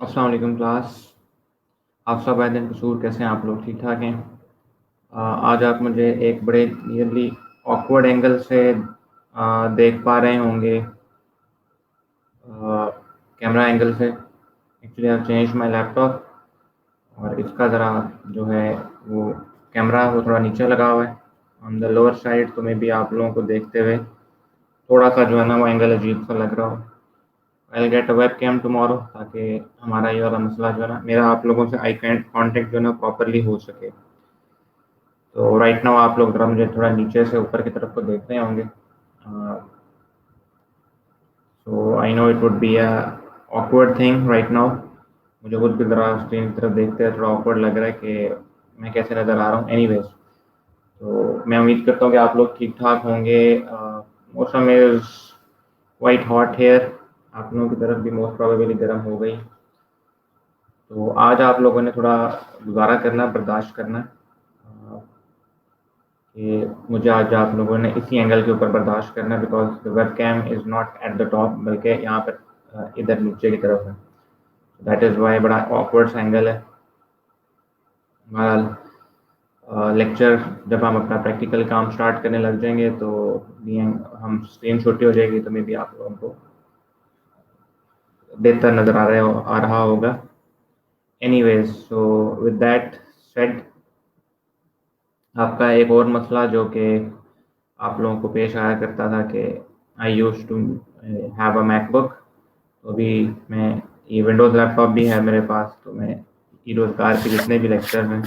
अस्सलाम वालेकुम क्लास। आप सब आए दिन कसूर, कैसे हैं आप लोग? ठीक ठाक हैं? आज आप मुझे एक बड़े नियरली ऑकवर्ड एंगल से देख पा रहे होंगे। कैमरा एंगल से actually I change my laptop और इसका ज़रा जो है वो कैमरा वो थोड़ा नीचे लगा हुआ है ऑन द लोअर साइड, तो मे बी आप लोगों को देखते हुए थोड़ा सा जो है ना वो एंगल अजीब सा लग रहा हो। I get a web cam tomorrow ताकि हमारा ये वाला मसला जो है ना, मेरा आप लोगों से आई कॉन्टेक्ट जो है ना प्रॉपरली हो सके। तो राइट नाउ आप लोग ज़रा मुझे थोड़ा नीचे से ऊपर की तरफ को देख रहे होंगे। So I know it would be a awkward thing right now. मुझे खुद भी ज़रा स्क्रीन की तरफ देखते हैं थोड़ा ऑकवर्ड लग रहा है कि मैं कैसे नज़र आ रहा हूँ। एनीवेज, तो मैं उम्मीद करता हूँ कि आप लोग ठीक ठाक होंगे। मौसम इज़ क्वाइट हॉट हेयर। आप लोगों की तरफ भी मोस्ट प्रोबेबली गर्म हो गई। तो आज आप लोगों ने थोड़ा गुजारा करना, बर्दाश्त करना कि मुझे आज आप लोगों ने इसी एंगल के ऊपर बर्दाश्त करना, because the web cam is not at the top, बल्कि यहाँ पर इधर नीचे की तरफ है। दैट इज़ वाई बड़ा ऑकवर्ड एंगल है। बहरहाल लेक्चर जब हम अपना प्रैक्टिकल काम स्टार्ट करने लग जाएंगे तो भी हम स्क्रीन छोटी हो जाएगी, तो मे बी आप लोगों को बेहतर नज़र आ रहा होगा। Anyways, so with that said, आपका एक और मसला जो कि आप लोगों को पेश आया करता था कि I use to have a MacBook. तो अभी मैं ये विंडोज़ लैपटॉप भी है मेरे पास, तो मैं ई रोज़गार के जितने भी लेक्चर हैं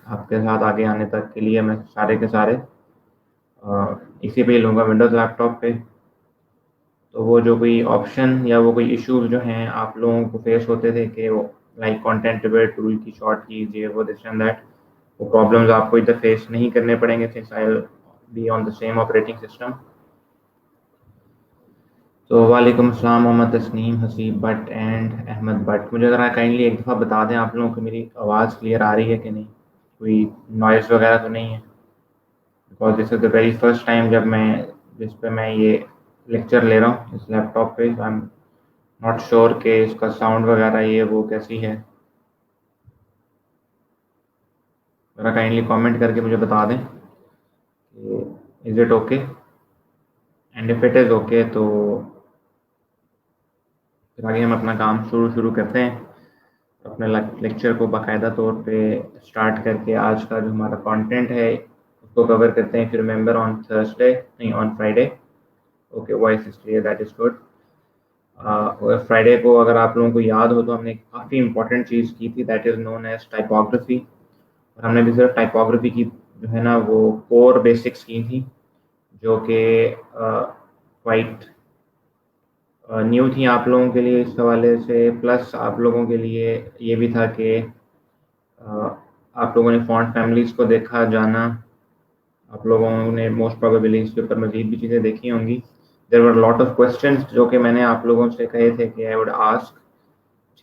आपके साथ आगे आने तक के लिए मैं सारे के सारे इसी पे लूँगा, विंडोज़ लैपटॉप पे। तो वो जो कोई ऑप्शन या वो कोई इश्यूज जो हैं आप लोगों को फेस होते थे कि वो लाइक कंटेंट डिबेट टूल की शॉर्ट कीज, ये वो दिस एंड दैट, वो प्रॉब्लम्स आपको इधर फेस नहीं करने पड़ेंगे since I will be on the same operating system. तो वालेकुम अस्सलाम मोहम्मद तस्नीम, हसीब भट्ट एंड अहमद भट्ट। मुझे ज़रा काइंडली एक दफ़ा बता दें आप लोगों को मेरी आवाज़ क्लियर आ रही है कि नहीं, कोई नॉइज़ वगैरह तो नहीं है? Because this is the very first time जब मैं जिस पे मैं ये लेक्चर ले रहा हूँ इस लैपटॉप पे। आई एम नॉट श्योर कि इसका साउंड वगैरह ये वो कैसी है। ज़रा काइंडली कमेंट करके मुझे बता दें कि is it okay, and if it is okay तो फिर आगे हम अपना काम शुरू करते हैं। अपने लेक्चर को बाकायदा तौर पे स्टार्ट करके आज का जो हमारा कंटेंट है उसको कवर करते हैं। फिर रिमेंबर ऑन थर्सडे, नहीं on Friday. Okay, voice is clear, that is good. Friday को अगर आप लोगों को याद हो तो हमने काफ़ी इंपॉर्टेंट चीज़ की थी, that is known as typography. और हमने भी सिर्फ टाइपोग्राफी की जो है ना वो कोर बेसिक्स की थी, जो कि क्वाइट न्यू थी आप लोगों के लिए इस हवाले से। प्लस आप लोगों के लिए ये भी था कि आप लोगों ने फॉन्ट फैमिलीज़ को देखा जाना। आप लोगों ने मोस्ट प्रोबेबली इसके ऊपर मज़ीद भी चीज़ें देखी होंगी। There were lot of questions जो कि मैंने आप लोगों से कहे थे कि आई वुड आस्क,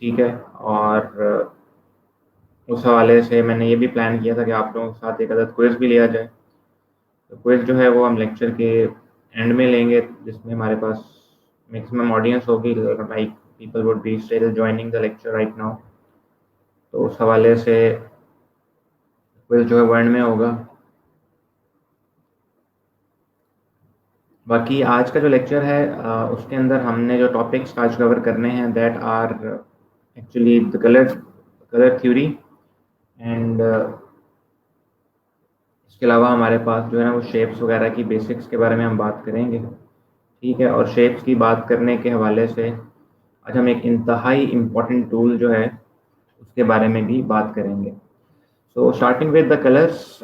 ठीक है। और उस हवाले से मैंने ये भी प्लान किया था कि आप लोगों के साथ एक अदद क्विज़ भी लिया जाए। तो क्विज़ जो है वो हम लेक्चर के एंड में लेंगे, जिसमें हमारे पास मैक्सिमम ऑडियंस होगी, like people would be still joining the lecture right now. तो उस हवाले से क्विज़ जो है वो एंड में होगा। बाकी आज का जो लेक्चर है उसके अंदर हमने जो टॉपिक्स आज कवर करने हैं that are actually the colour theory, and इसके अलावा हमारे पास जो है ना वो शेप्स वगैरह की बेसिक्स के बारे में हम बात करेंगे, ठीक है। और शेप्स की बात करने के हवाले से आज हम एक इंतहाई इम्पॉर्टेंट टूल जो है उसके बारे में भी बात करेंगे। So starting with the colours,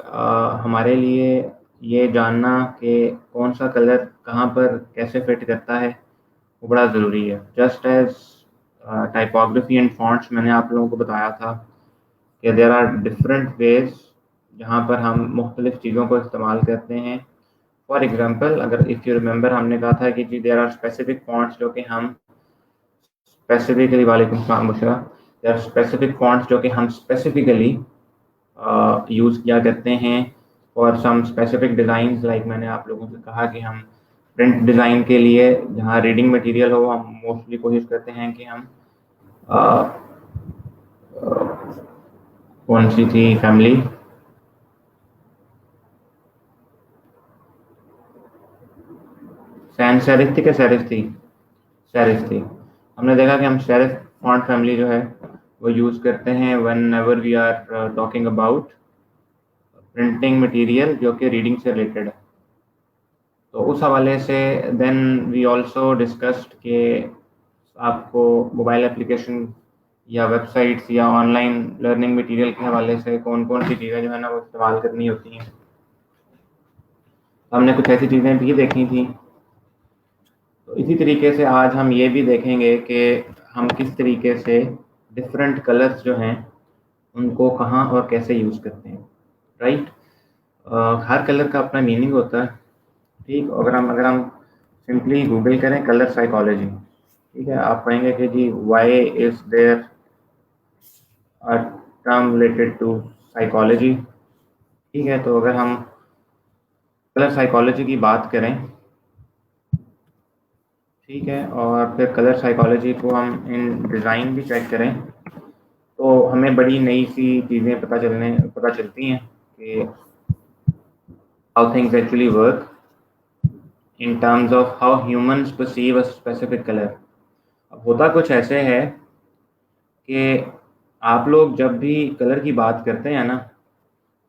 हमारे लिए ये जानना कि कौन सा कलर कहाँ पर कैसे फिट करता है वो बड़ा ज़रूरी है। Just as typography and fonts मैंने आप लोगों को बताया था कि देर आर डिफरेंट वेज जहाँ पर हम मुख्तलिफ़ चीज़ों को इस्तेमाल करते हैं। फॉर एग्ज़ाम्पल, अगर इफ़ यू रिमेंबर हमने कहा था कि जी देर आर स्पेसिफिक फॉन्ट्स जो कि हम स्पेसिफिकली, वालेकुम सलाम Bushra, there are specific fonts जो कि हम स्पेसिफिकली यूज़ किया करते हैं for some specific designs. Like मैंने आप लोगों से कहा कि हम प्रिंट डिज़ाइन के लिए जहाँ रीडिंग मटेरियल हो हम मोस्टली कोशिश करते हैं कि हम कौन सी थी फैमिली? सैन सेरिफ थी क्या सेरिफ थी? सेरिफ थी। हमने देखा कि हम सेरिफ फॉन्ट फैमिली जो है वो यूज़ करते हैं whenever we are talking about printing material जो कि रीडिंग से रिलेटेड है। तो उस हवाले से देन वी आल्सो डिस्कस्ड कि आपको मोबाइल एप्लीकेशन या वेबसाइट्स या ऑनलाइन लर्निंग मटेरियल के हवाले से कौन कौन सी चीज़ें जो है ना वो इस्तेमाल करनी होती हैं। हमने कुछ ऐसी चीज़ें भी देखी थी। तो इसी तरीके से आज हम ये भी देखेंगे कि हम किस तरीके से डिफरेंट कलर्स जो हैं उनको कहाँ और कैसे यूज़ करते हैं। राइट। हर कलर का अपना मीनिंग होता है। ठीक। अगर हम सिंपली गूगल करें कलर साइकोलॉजी, ठीक है, आप कहेंगे कि जी why is there a term related to psychology. ठीक है। तो अगर हम कलर साइकोलॉजी की बात करें, ठीक है, और फिर कलर साइकोलॉजी को हम इन डिज़ाइन भी चेक करें तो हमें बड़ी नई सी चीज़ें पता चलती हैं कि how things actually work in terms of how humans perceive a specific colour. अब होता कुछ ऐसे है कि आप लोग जब भी कलर की बात करते हैं ना,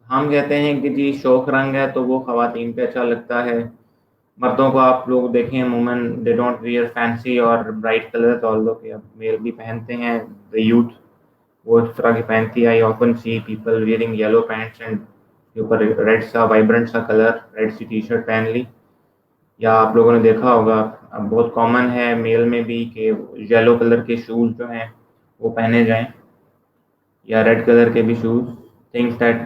हम कहते हैं कि जी शोख रंग है तो वो ख़वातीन पे अच्छा लगता है। मर्दों को आप लोग देखें अमूमन दे डोंट वियर फैंसी और ब्राइट कलर्स, ऑल्दो कि अब मेल भी पहनते हैं, द यूथ वो इस तरह की पहनती है। I often see people wearing yellow pants and के ऊपर रेड सा वाइब्रेंट सा कलर रेड सी टी शर्ट पहन ली। या आप लोगों ने देखा होगा अब बहुत कॉमन है मेल में भी कि येलो कलर के शूज़ जो हैं वो पहने जाएं या रेड कलर के भी shoes, things that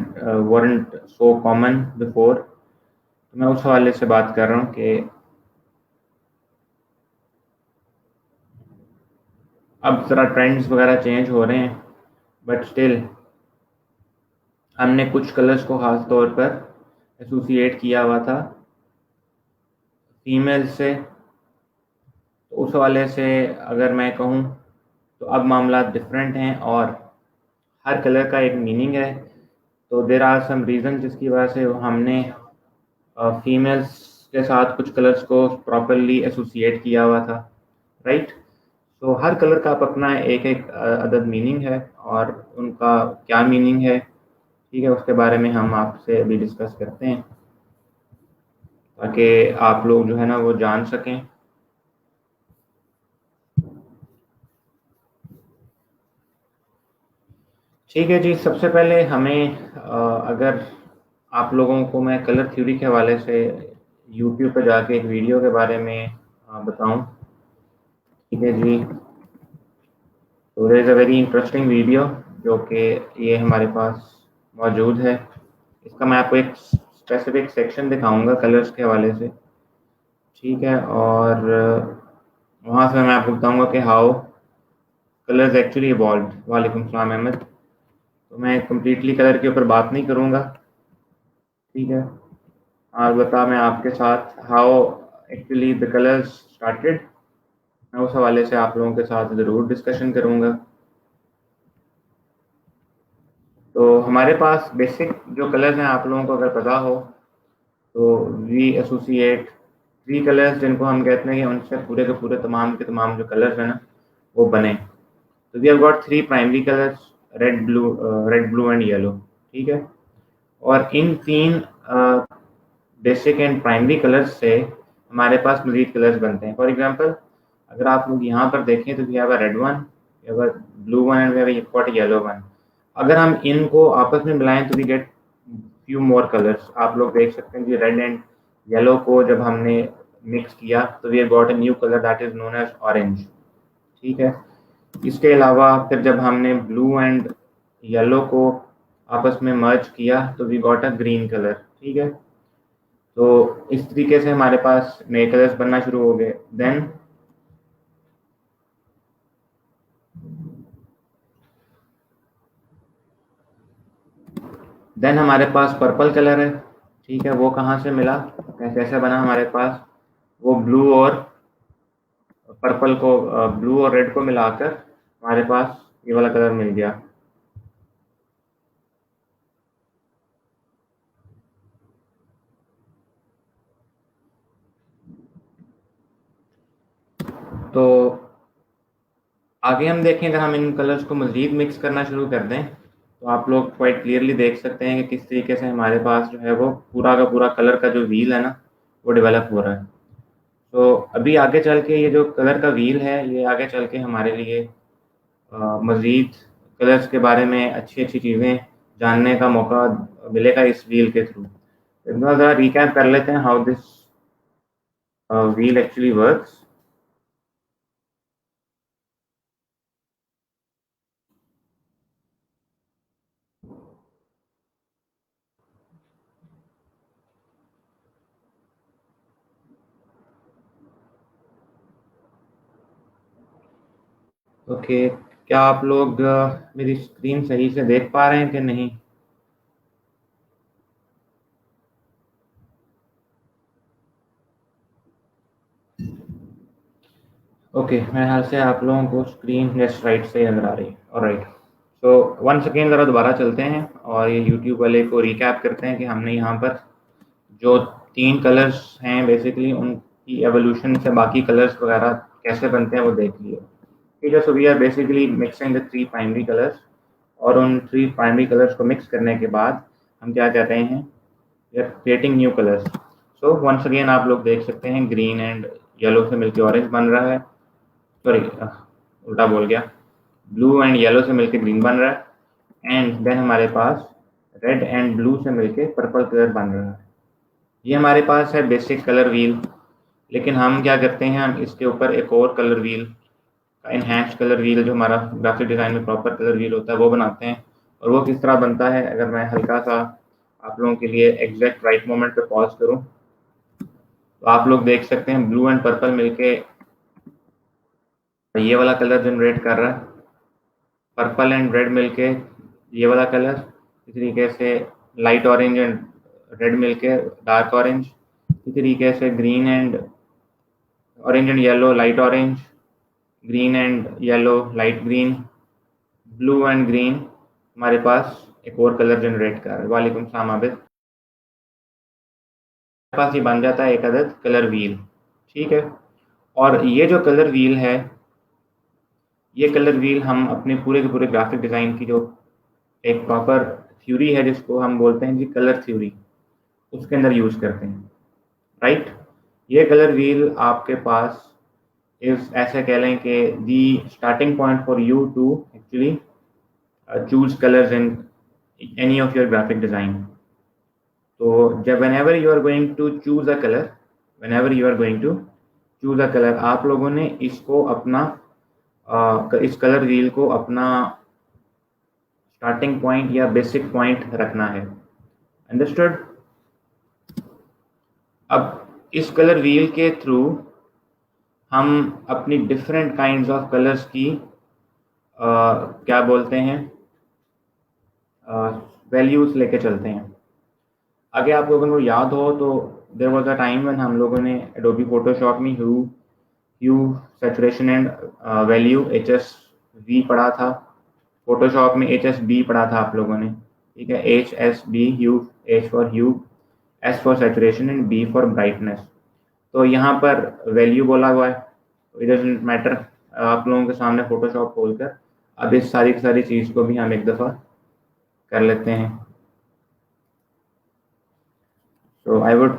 weren't so common before. तो मैं उस हवाले से बात कर रहा हूँ कि अब ज़रा ट्रेंड्स वगैरह चेंज हो रहे हैं, बट स्टिल हमने कुछ कलर्स को ख़ास तौर पर एसोसिएट किया हुआ था फीमेल से। तो उस हवाले से अगर मैं कहूँ तो अब मामला डिफरेंट हैं और हर कलर का एक मीनिंग है। तो देर आर सम रीज़न जिसकी वजह से हमने फीमेल्स के साथ कुछ कलर्स को प्रॉपरली एसोसिएट किया हुआ था। राइट। तो हर कलर का अपना एक एक अदद मीनिंग है और उनका क्या मीनिंग है, ठीक है, उसके बारे में हम आपसे अभी डिस्कस करते हैं ताकि आप लोग जो है ना वो जान सकें। ठीक है जी। सबसे पहले हमें अगर आप लोगों को मैं कलर थ्योरी के हवाले से यूट्यूब पर जाके एक वीडियो के बारे में बताऊं, ठीक है जी। तो there is a very interesting video जो कि ये हमारे पास मौजूद है। इसका मैं आपको एक स्पेसिफिक सेक्शन दिखाऊंगा कलर्स के हवाले से, ठीक है, और वहाँ से मैं आपको बताऊंगा कि हाउ कलर्स एक्चुअली इवॉल्व्ड। वालेकुम सलाम अहमद। तो मैं कम्प्लीटली कलर के ऊपर बात नहीं करूँगा, ठीक है, और बता मैं आपके साथ how actually the colours started, मैं उस हवाले से आप लोगों के साथ ज़रूर डिस्कशन करूँगा। तो हमारे पास बेसिक जो कलर्स हैं आप लोगों को अगर पता हो तो वी एसोसिएट थ्री कलर्स जिनको हम कहते हैं कि उनसे पूरे के पूरे तमाम के तमाम जो कलर्स हैं ना वो बने। तो we have got three primary colours, red blue and yellow, ठीक है। और इन तीन बेसिक एंड प्राइमरी कलर्स से हमारे पास मज़ीद कलर्स बनते हैं। फॉर एग्जांपल अगर आप लोग यहाँ पर देखें तो we have a red one, we have a blue one and we have got a yellow one. अगर हम इनको आपस में मिलाएं तो we get few more colours. आप लोग देख सकते हैं कि रेड एंड येलो को जब हमने मिक्स किया तो we have got a new colour that is known as orange, ठीक है। इसके अलावा फिर जब हमने ब्लू एंड येलो को आपस में मर्ज किया तो we got a green colour, ठीक है। तो इस तरीके से हमारे पास नए कलर्स बनना शुरू हो गए। देन हमारे पास पर्पल कलर है, ठीक है। वो कहाँ से मिला, कैसे बना हमारे पास, वो ब्लू और पर्पल को ब्लू और रेड को मिलाकर हमारे पास ये वाला कलर मिल गया। तो आगे हम देखें, अगर हम इन कलर्स को मज़ीद मिक्स करना शुरू कर दें तो आप लोग क्वाइट क्लियरली देख सकते हैं कि किस तरीके से हमारे पास जो है वो पूरा का पूरा कलर का जो व्हील है ना वो डेवलप हो रहा है। तो अभी आगे चल के ये जो कलर का व्हील है ये आगे चल के हमारे लिए मज़ीद कलर्स के बारे में अच्छी अच्छी चीज़ें जानने का मौका मिलेगा इस व्हील के थ्रू। एक बार ज़रा रिकैप कर लेते हैं how this wheel actually works. Okay, क्या आप लोग मेरी स्क्रीन सही से देख पा रहे हैं कि नहीं? ओके, मेरे ख्याल से आप लोगों को स्क्रीन लेफ्ट राइट से नज़र आ रही है। ऑलराइट, तो वंस अगेन ज़रा दोबारा चलते हैं और ये यूट्यूब वाले को रिकैप करते हैं कि हमने यहाँ पर जो 3 कलर्स हैं बेसिकली उनकी एवोल्यूशन से बाकी कलर्स वगैरह कैसे बनते हैं वो देख लिए। ठीक है, so we are basically mixing the 3 primary colours और उन 3 प्राइमरी कलर्स को मिक्स करने के बाद हम क्या कर रहे हैं, we are creating new colours. So once again आप लोग देख सकते हैं ग्रीन एंड येलो से मिलकर ऑरेंज बन रहा है, सॉरी उल्टा बोल गया, ब्लू एंड येलो से मिलकर ग्रीन बन रहा है एंड देन हमारे पास रेड एंड ब्लू से मिलकर पर्पल कलर बन रहा है। ये हमारे पास है बेसिक कलर व्हील, लेकिन हम क्या करते हैं, हम इसके ऊपर एक और colour wheel, enhanced colour wheel, जो हमारा ग्राफिक डिज़ाइन में प्रॉपर कलर व्हील होता है वो बनाते हैं। और वो किस तरह बनता है, अगर मैं हल्का सा आप लोगों के लिए एग्जैक्ट राइट मोमेंट पे पॉज करूं तो आप लोग देख सकते हैं ब्लू एंड पर्पल मिलके ये वाला कलर जनरेट कर रहा है, पर्पल एंड रेड मिलके ये वाला कलर, इस तरीके से लाइट ऑरेंज एंड रेड मिलके डार्क ऑरेंज, इस तरीके से green and orange and yellow light orange, green and yellow light green, blue and green हमारे पास एक और कलर जनरेट कर रहा है। वालेकुम सलाम आबिद। हमारे पास ये बन जाता है एक अदद कलर व्हील। ठीक है, और ये जो कलर व्हील है, ये कलर व्हील हम अपने पूरे के पूरे ग्राफिक डिज़ाइन की जो एक प्रॉपर थ्योरी है जिसको हम बोलते हैं जी कलर थ्योरी, उसके अंदर यूज़ करते हैं। राइट, ये कलर व्हील आपके पास इस ऐसे कह लें कि the starting point for you to actually choose colors in any of your graphic design। तो जब whenever you are going to choose a color, whenever you are going to choose a color, आप लोगों ने इसको अपना इस colour wheel को अपना स्टार्टिंग पॉइंट या बेसिक पॉइंट रखना है। अंडरस्टूड? अब इस कलर व्हील के थ्रू हम अपनी डिफरेंट काइंड्स ऑफ कलर्स की क्या बोलते हैं वैल्यूज़ लेके चलते हैं। आगे आप लोगों को याद हो तो there was a time when हम लोगों ने एडोबी फोटोशॉप में hue saturation and value HSV पढ़ा था, फोटोशॉप में HSB पढ़ा था आप लोगों ने। ठीक है, HSB, hue, H for hue, S for saturation and B for brightness. तो यहाँ पर वैल्यू बोला हुआ है, इट डजंट मैटर। आप लोगों के सामने फोटोशॉप खोलकर अब इस सारी की सारी चीज़ को भी हम एक दफ़ा कर लेते हैं। तो I would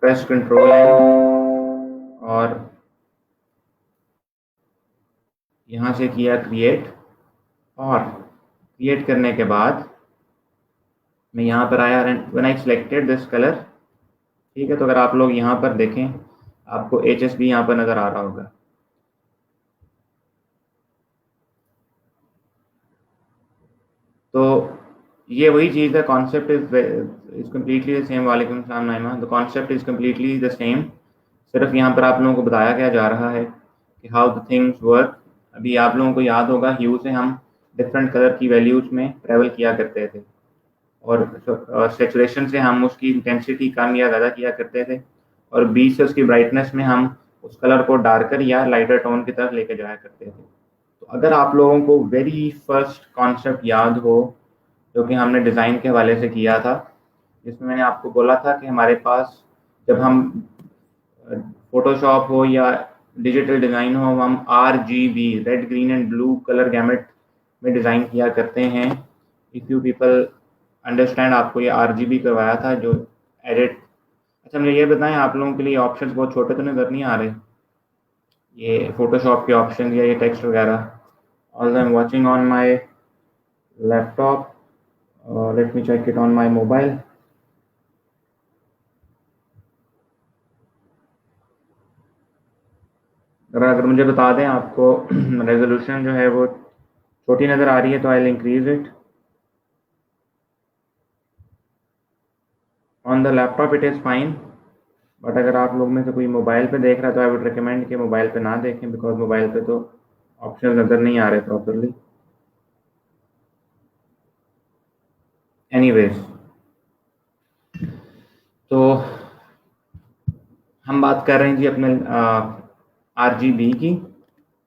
press control N और यहाँ से किया क्रिएट, और क्रिएट करने के बाद मैं यहाँ पर आया when I selected this colour. ठीक है, तो अगर आप लोग यहाँ पर देखें आपको HSB यहाँ पर नज़र आ रहा होगा। तो ये वही चीज़ है, concept is completely the same. वालेकुम सलाम Naima, the concept is completely the same, सिर्फ यहाँ पर आप लोगों को बताया क्या जा रहा है कि हाउ द थिंग्स वर्क। अभी आप लोगों को याद होगा ह्यू से हम डिफरेंट कलर की वैल्यूज़ में ट्रेवल किया करते थे और सेचुरेशन से हम उसकी इंटेंसिटी कम या ज़्यादा किया करते थे, और बी से उसकी ब्राइटनेस में हम उस कलर को डार्कर या लाइटर टोन की तरफ लेके जाया करते थे। तो अगर आप लोगों को वेरी फर्स्ट कॉन्सेप्ट याद हो जो कि हमने डिज़ाइन के हवाले से किया था, जिसमें मैंने आपको बोला था कि हमारे पास जब हम फोटोशॉप हो या डिजिटल डिज़ाइन हो, हम RGB red green and blue colour gamete में डिज़ाइन किया करते हैं। इफ़ यू पीपल अंडरस्टैंड, आपको ये RGB करवाया था जो एडिट। अच्छा मुझे ये बताएं, आप लोगों के लिए ऑप्शंस बहुत छोटे तो नज़र नहीं आ रहे, ये फोटोशॉप के ऑप्शन या ये टेक्स्ट वगैरह? All I am watching on my laptop, let me check it on my mobile. अगर मुझे बता दें आपको रेजोल्यूशन जो है वो छोटी नज़र आ रही है तो I will increase it. On the laptop it is fine, but अगर आप लोग में से कोई मोबाइल पे देख रहा है तो आई वुड रिकमेंड कि मोबाइल पे ना देखें, बिकॉज मोबाइल पे तो ऑप्शन नज़र नहीं आ रहे प्रॉपरली। एनीवेज, तो हम बात कर रहे हैं जी अपने RGB की।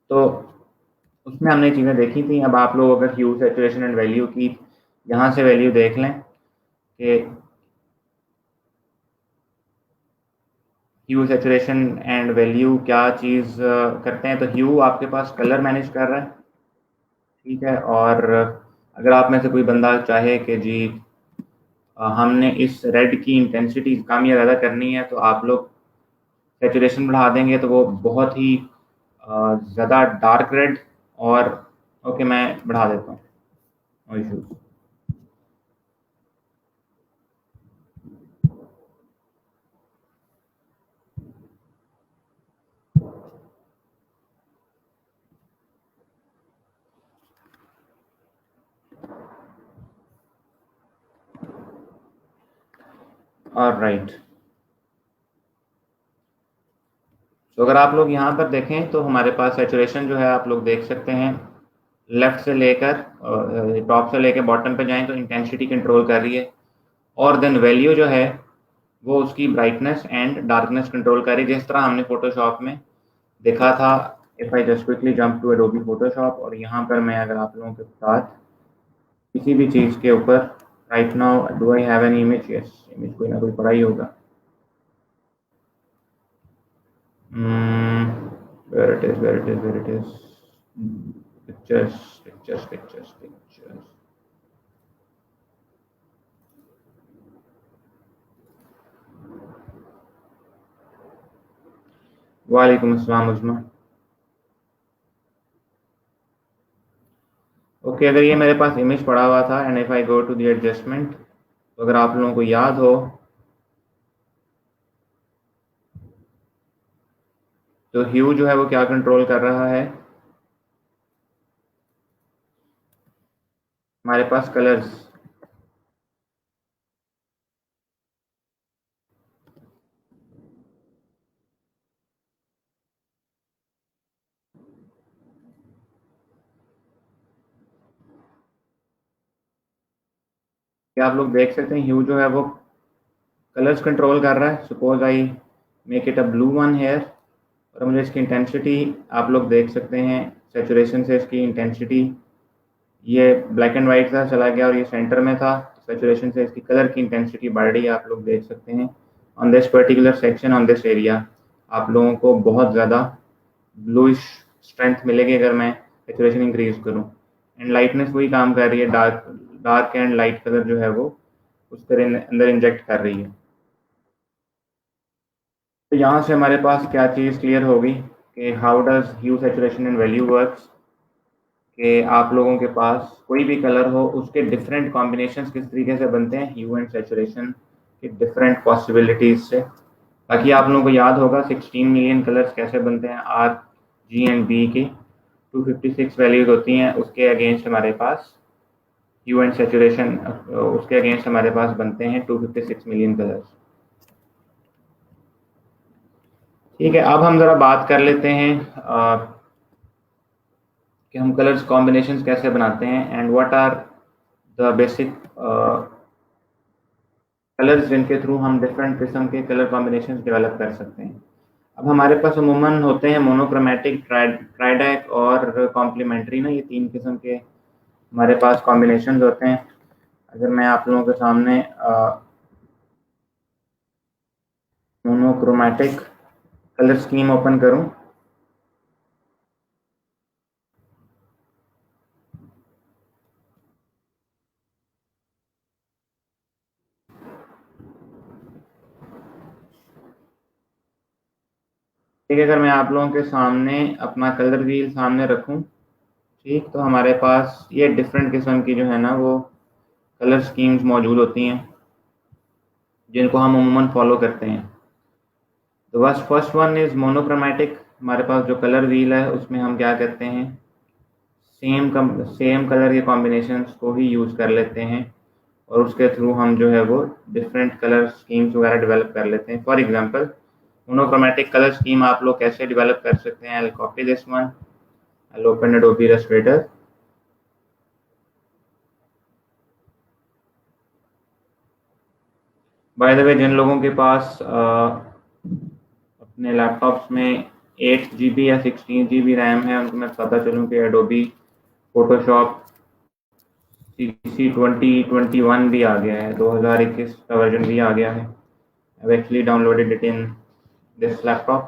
तो उसमें हमने चीज़ें देखी थी। अब आप लोग अगर ह्यू, सैचुरेशन एंड वैल्यू की यहाँ से वैल्यू देख लें कि ह्यू, सैचुरेशन एंड वैल्यू क्या चीज़ करते हैं। तो ह्यू आपके पास कलर मैनेज कर रहा है, ठीक है। और अगर आप में से कोई बंदा चाहे कि जी हमने इस रेड की इंटेंसिटी कम या ज़्यादा करनी है, तो आप लोग सैचुरेशन बढ़ा देंगे तो वो बहुत ही ज़्यादा डार्क रेड। और ओके, मैं बढ़ा देता हूँ, नो इशूज़। ऑलराइट, तो अगर आप लोग यहाँ पर देखें तो हमारे पास सैचुरेशन जो है आप लोग देख सकते हैं, लेफ़्ट से लेकर टॉप से लेकर बॉटम पे जाएं तो इंटेंसिटी कंट्रोल कर रही है। और देन वैल्यू जो है वो उसकी ब्राइटनेस एंड डार्कनेस कंट्रोल कर रही है, जिस तरह हमने फोटोशॉप में देखा था। If I just quickly jump to Adobe Photoshop, और यहाँ पर मैं अगर आप लोगों के साथ किसी भी चीज़ के ऊपर right now, do I have an image? Yes, image कोई ना कोई पड़ा ही होगा। where it is, where it is, where it is. Pictures, pictures, pictures, pictures. वालेकुम अस्सलाम उस्मा। ओके, अगर ये मेरे पास इमेज पड़ा हुआ था and if I go to the adjustment, तो अगर आप लोगों को याद हो तो ह्यू जो है वो क्या कंट्रोल कर रहा है? हमारे पास कलर्स, क्या आप लोग देख सकते हैं ह्यू जो है वो कलर्स कंट्रोल कर रहा है। Suppose I make it a blue one here, और मुझे इसकी इंटेंसिटी आप लोग देख सकते हैं, सैचुरेशन से इसकी इंटेंसिटी, ये ब्लैक एंड वाइट था, चला गया और ये सेंटर में था। सैचुरेशन से इसकी कलर की इंटेंसिटी बढ़ रही है, आप लोग देख सकते हैं। On this particular section, on this area, आप लोगों को बहुत ज़्यादा ब्लूइश स्ट्रेंथ मिलेगी अगर मैं सैचुरेशन इंक्रीज करूँ। एंड लाइटनेस वही काम कर रही है, dark dark and light colour जो है वो उसके अंदर इंजेक्ट कर रही है। तो यहाँ से हमारे पास क्या चीज़ क्लियर होगी कि how does hue, saturation and value works, कि आप लोगों के पास कोई भी कलर हो उसके डिफरेंट कॉम्बिनेशंस किस तरीके से बनते हैं ह्यू एंड सैचुरेशन की डिफरेंट पॉसिबिलिटीज़ से। बाकी आप लोगों को याद होगा 16 मिलियन कलर्स कैसे बनते हैं RGB की 256 वैल्यूज होती हैं, उसके अगेंस्ट हमारे पास ह्यू एंड सैचुरेशन, उसके अगेंस्ट हमारे पास बनते हैं 256 मिलियन कलर्स। ठीक है, अब हम ज़रा बात कर लेते हैं कि हम कलर्स कॉम्बिनेशंस कैसे बनाते हैं and what are the basic colours जिनके थ्रू हम डिफरेंट किस्म के कलर कॉम्बिनेशंस डेवलप कर सकते हैं। अब हमारे पास अमूमन होते हैं मोनोक्रोमेटिक, ट्राइडैक और कॉम्प्लीमेंट्री ना, ये 3 किस्म के हमारे पास कॉम्बिनेशन होते हैं। अगर मैं आप लोगों के सामने मोनोक्रोमेटिक कलर स्कीम ओपन करूं, ठीक है, अगर मैं आप लोगों के सामने अपना कलर व्हील सामने रखूं, ठीक, तो हमारे पास ये डिफरेंट किस्म की जो है ना वो कलर स्कीम्स मौजूद होती हैं जिनको हम अमूमन फॉलो करते हैं। तो बस फर्स्ट वन इज़ मोनोक्रोमेटिक। हमारे पास जो कलर व्हील है उसमें हम क्या करते हैं, सेम कलर के कॉम्बिनेशंस को ही यूज़ कर लेते हैं और उसके थ्रू हम जो है वो डिफरेंट कलर स्कीम्स वगैरह डेवलप कर लेते हैं। For example monochromatic colour scheme आप लोग कैसे डेवलप कर सकते हैं, I will copy this one, I will open Adobe Illustrator. By the way, जिन लोगों के पास अपने लैपटॉप्स में 8 GB या 16 GB रैम है, उनको मैं पता चलूँ कि एडोबी फोटोशॉप CC 2021 भी आ गया है, 2021 का वर्जन भी आ गया है। I actually downloaded it in this laptop.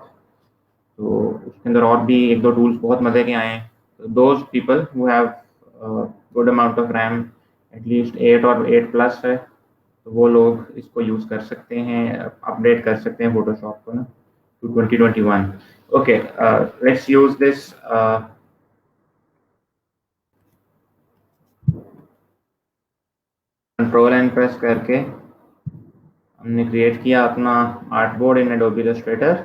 तो उसके अंदर और भी एक दो टूल्स बहुत मज़े के आए हैं। Those people who have good amount of RAM, at least 8 और 8+ है, तो वो लोग इसको यूज़ कर सकते हैं, अपडेट कर सकते हैं फोटोशॉप को ना to 2021। Okay, let's use this. Control and press करके हमने क्रिएट किया अपना artboard in Adobe Illustrator.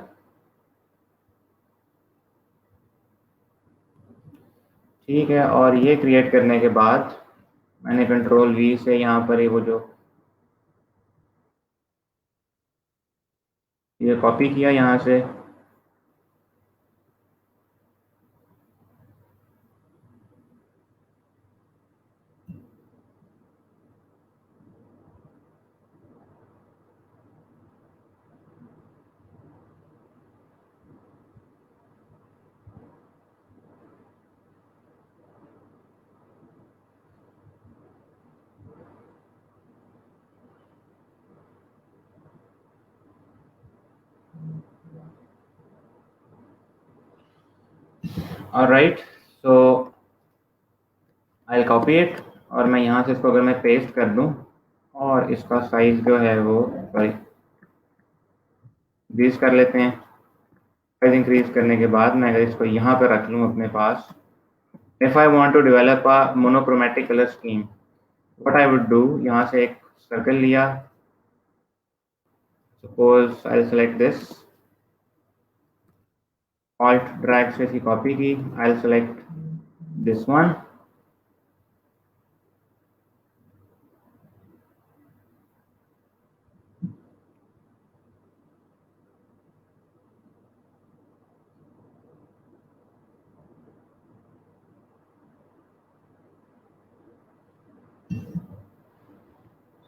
ठीक है, और ये क्रिएट करने के बाद मैंने कंट्रोल V से यहाँ पर ये वो जो ये कॉपी किया यहाँ से, alright, so I copy it, और मैं यहाँ से इसको अगर मैं पेस्ट कर दूँ और इसका साइज जो है वो सॉरी इंक्रीज कर लेते हैं। साइज इंक्रीज करने के बाद मैं अगर इसको यहाँ पर रख लूँ अपने पास, if I want to develop a monochromatic colour scheme, what I would do, यहाँ से एक सर्कल लिया, suppose I select this, alt drag से इसकी कॉपी की, आई सेलेक्ट दिस वन,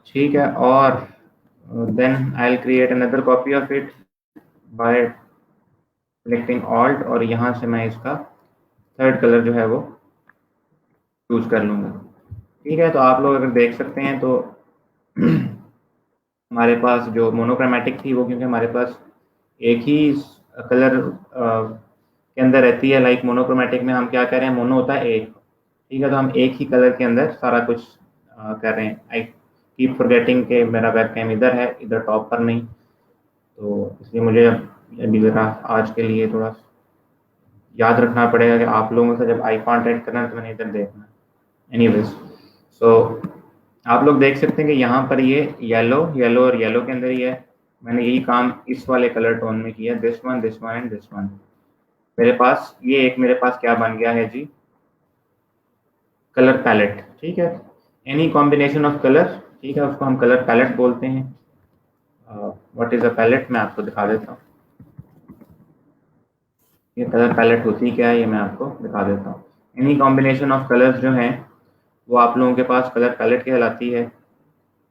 ठीक है, और then I will create another copy of it by selecting alt, और यहाँ से मैं इसका थर्ड कलर जो है वो चूज कर लूँगा। ठीक है, तो आप लोग अगर देख सकते हैं तो हमारे पास जो मोनोक्रोमेटिक थी वो, क्योंकि हमारे पास एक ही कलर के अंदर रहती है, लाइक मोनोक्रोमेटिक में हम क्या कर रहे हैं, मोनो होता है एक, ठीक है, तो हम एक ही कलर के अंदर सारा कुछ कर रहे हैं। आई कीप फॉरगेटिंग के मेरा वेब कैम इधर है, इधर टॉप पर नहीं, तो इसलिए मुझे अभी ज़रा आज के लिए थोड़ा याद रखना पड़ेगा कि आप लोगों से जब आई कॉन्टेक्ट करना है तो मैंने इधर देखना है। एनीवेज, सो आप लोग देख सकते हैं कि यहाँ पर ये येलो येलो और येलो के अंदर ही है। मैंने यही काम इस वाले कलर टोन में किया, this one and this one. मेरे पास ये एक मेरे पास क्या बन गया है जी, कलर पैलेट। ठीक है, एनी कॉम्बिनेशन ऑफ कलर, ठीक है, उसको हम कलर पैलेट बोलते हैं। व्हाट इज अ पैलेट, मैं आपको दिखा देता हूँ। ये कलर पैलेट होती क्या है ये मैं आपको दिखा देता हूँ। एनी कॉम्बिनेशन ऑफ कलर्स जो हैं वो आप लोगों के पास कलर पैलेट कहलाती है।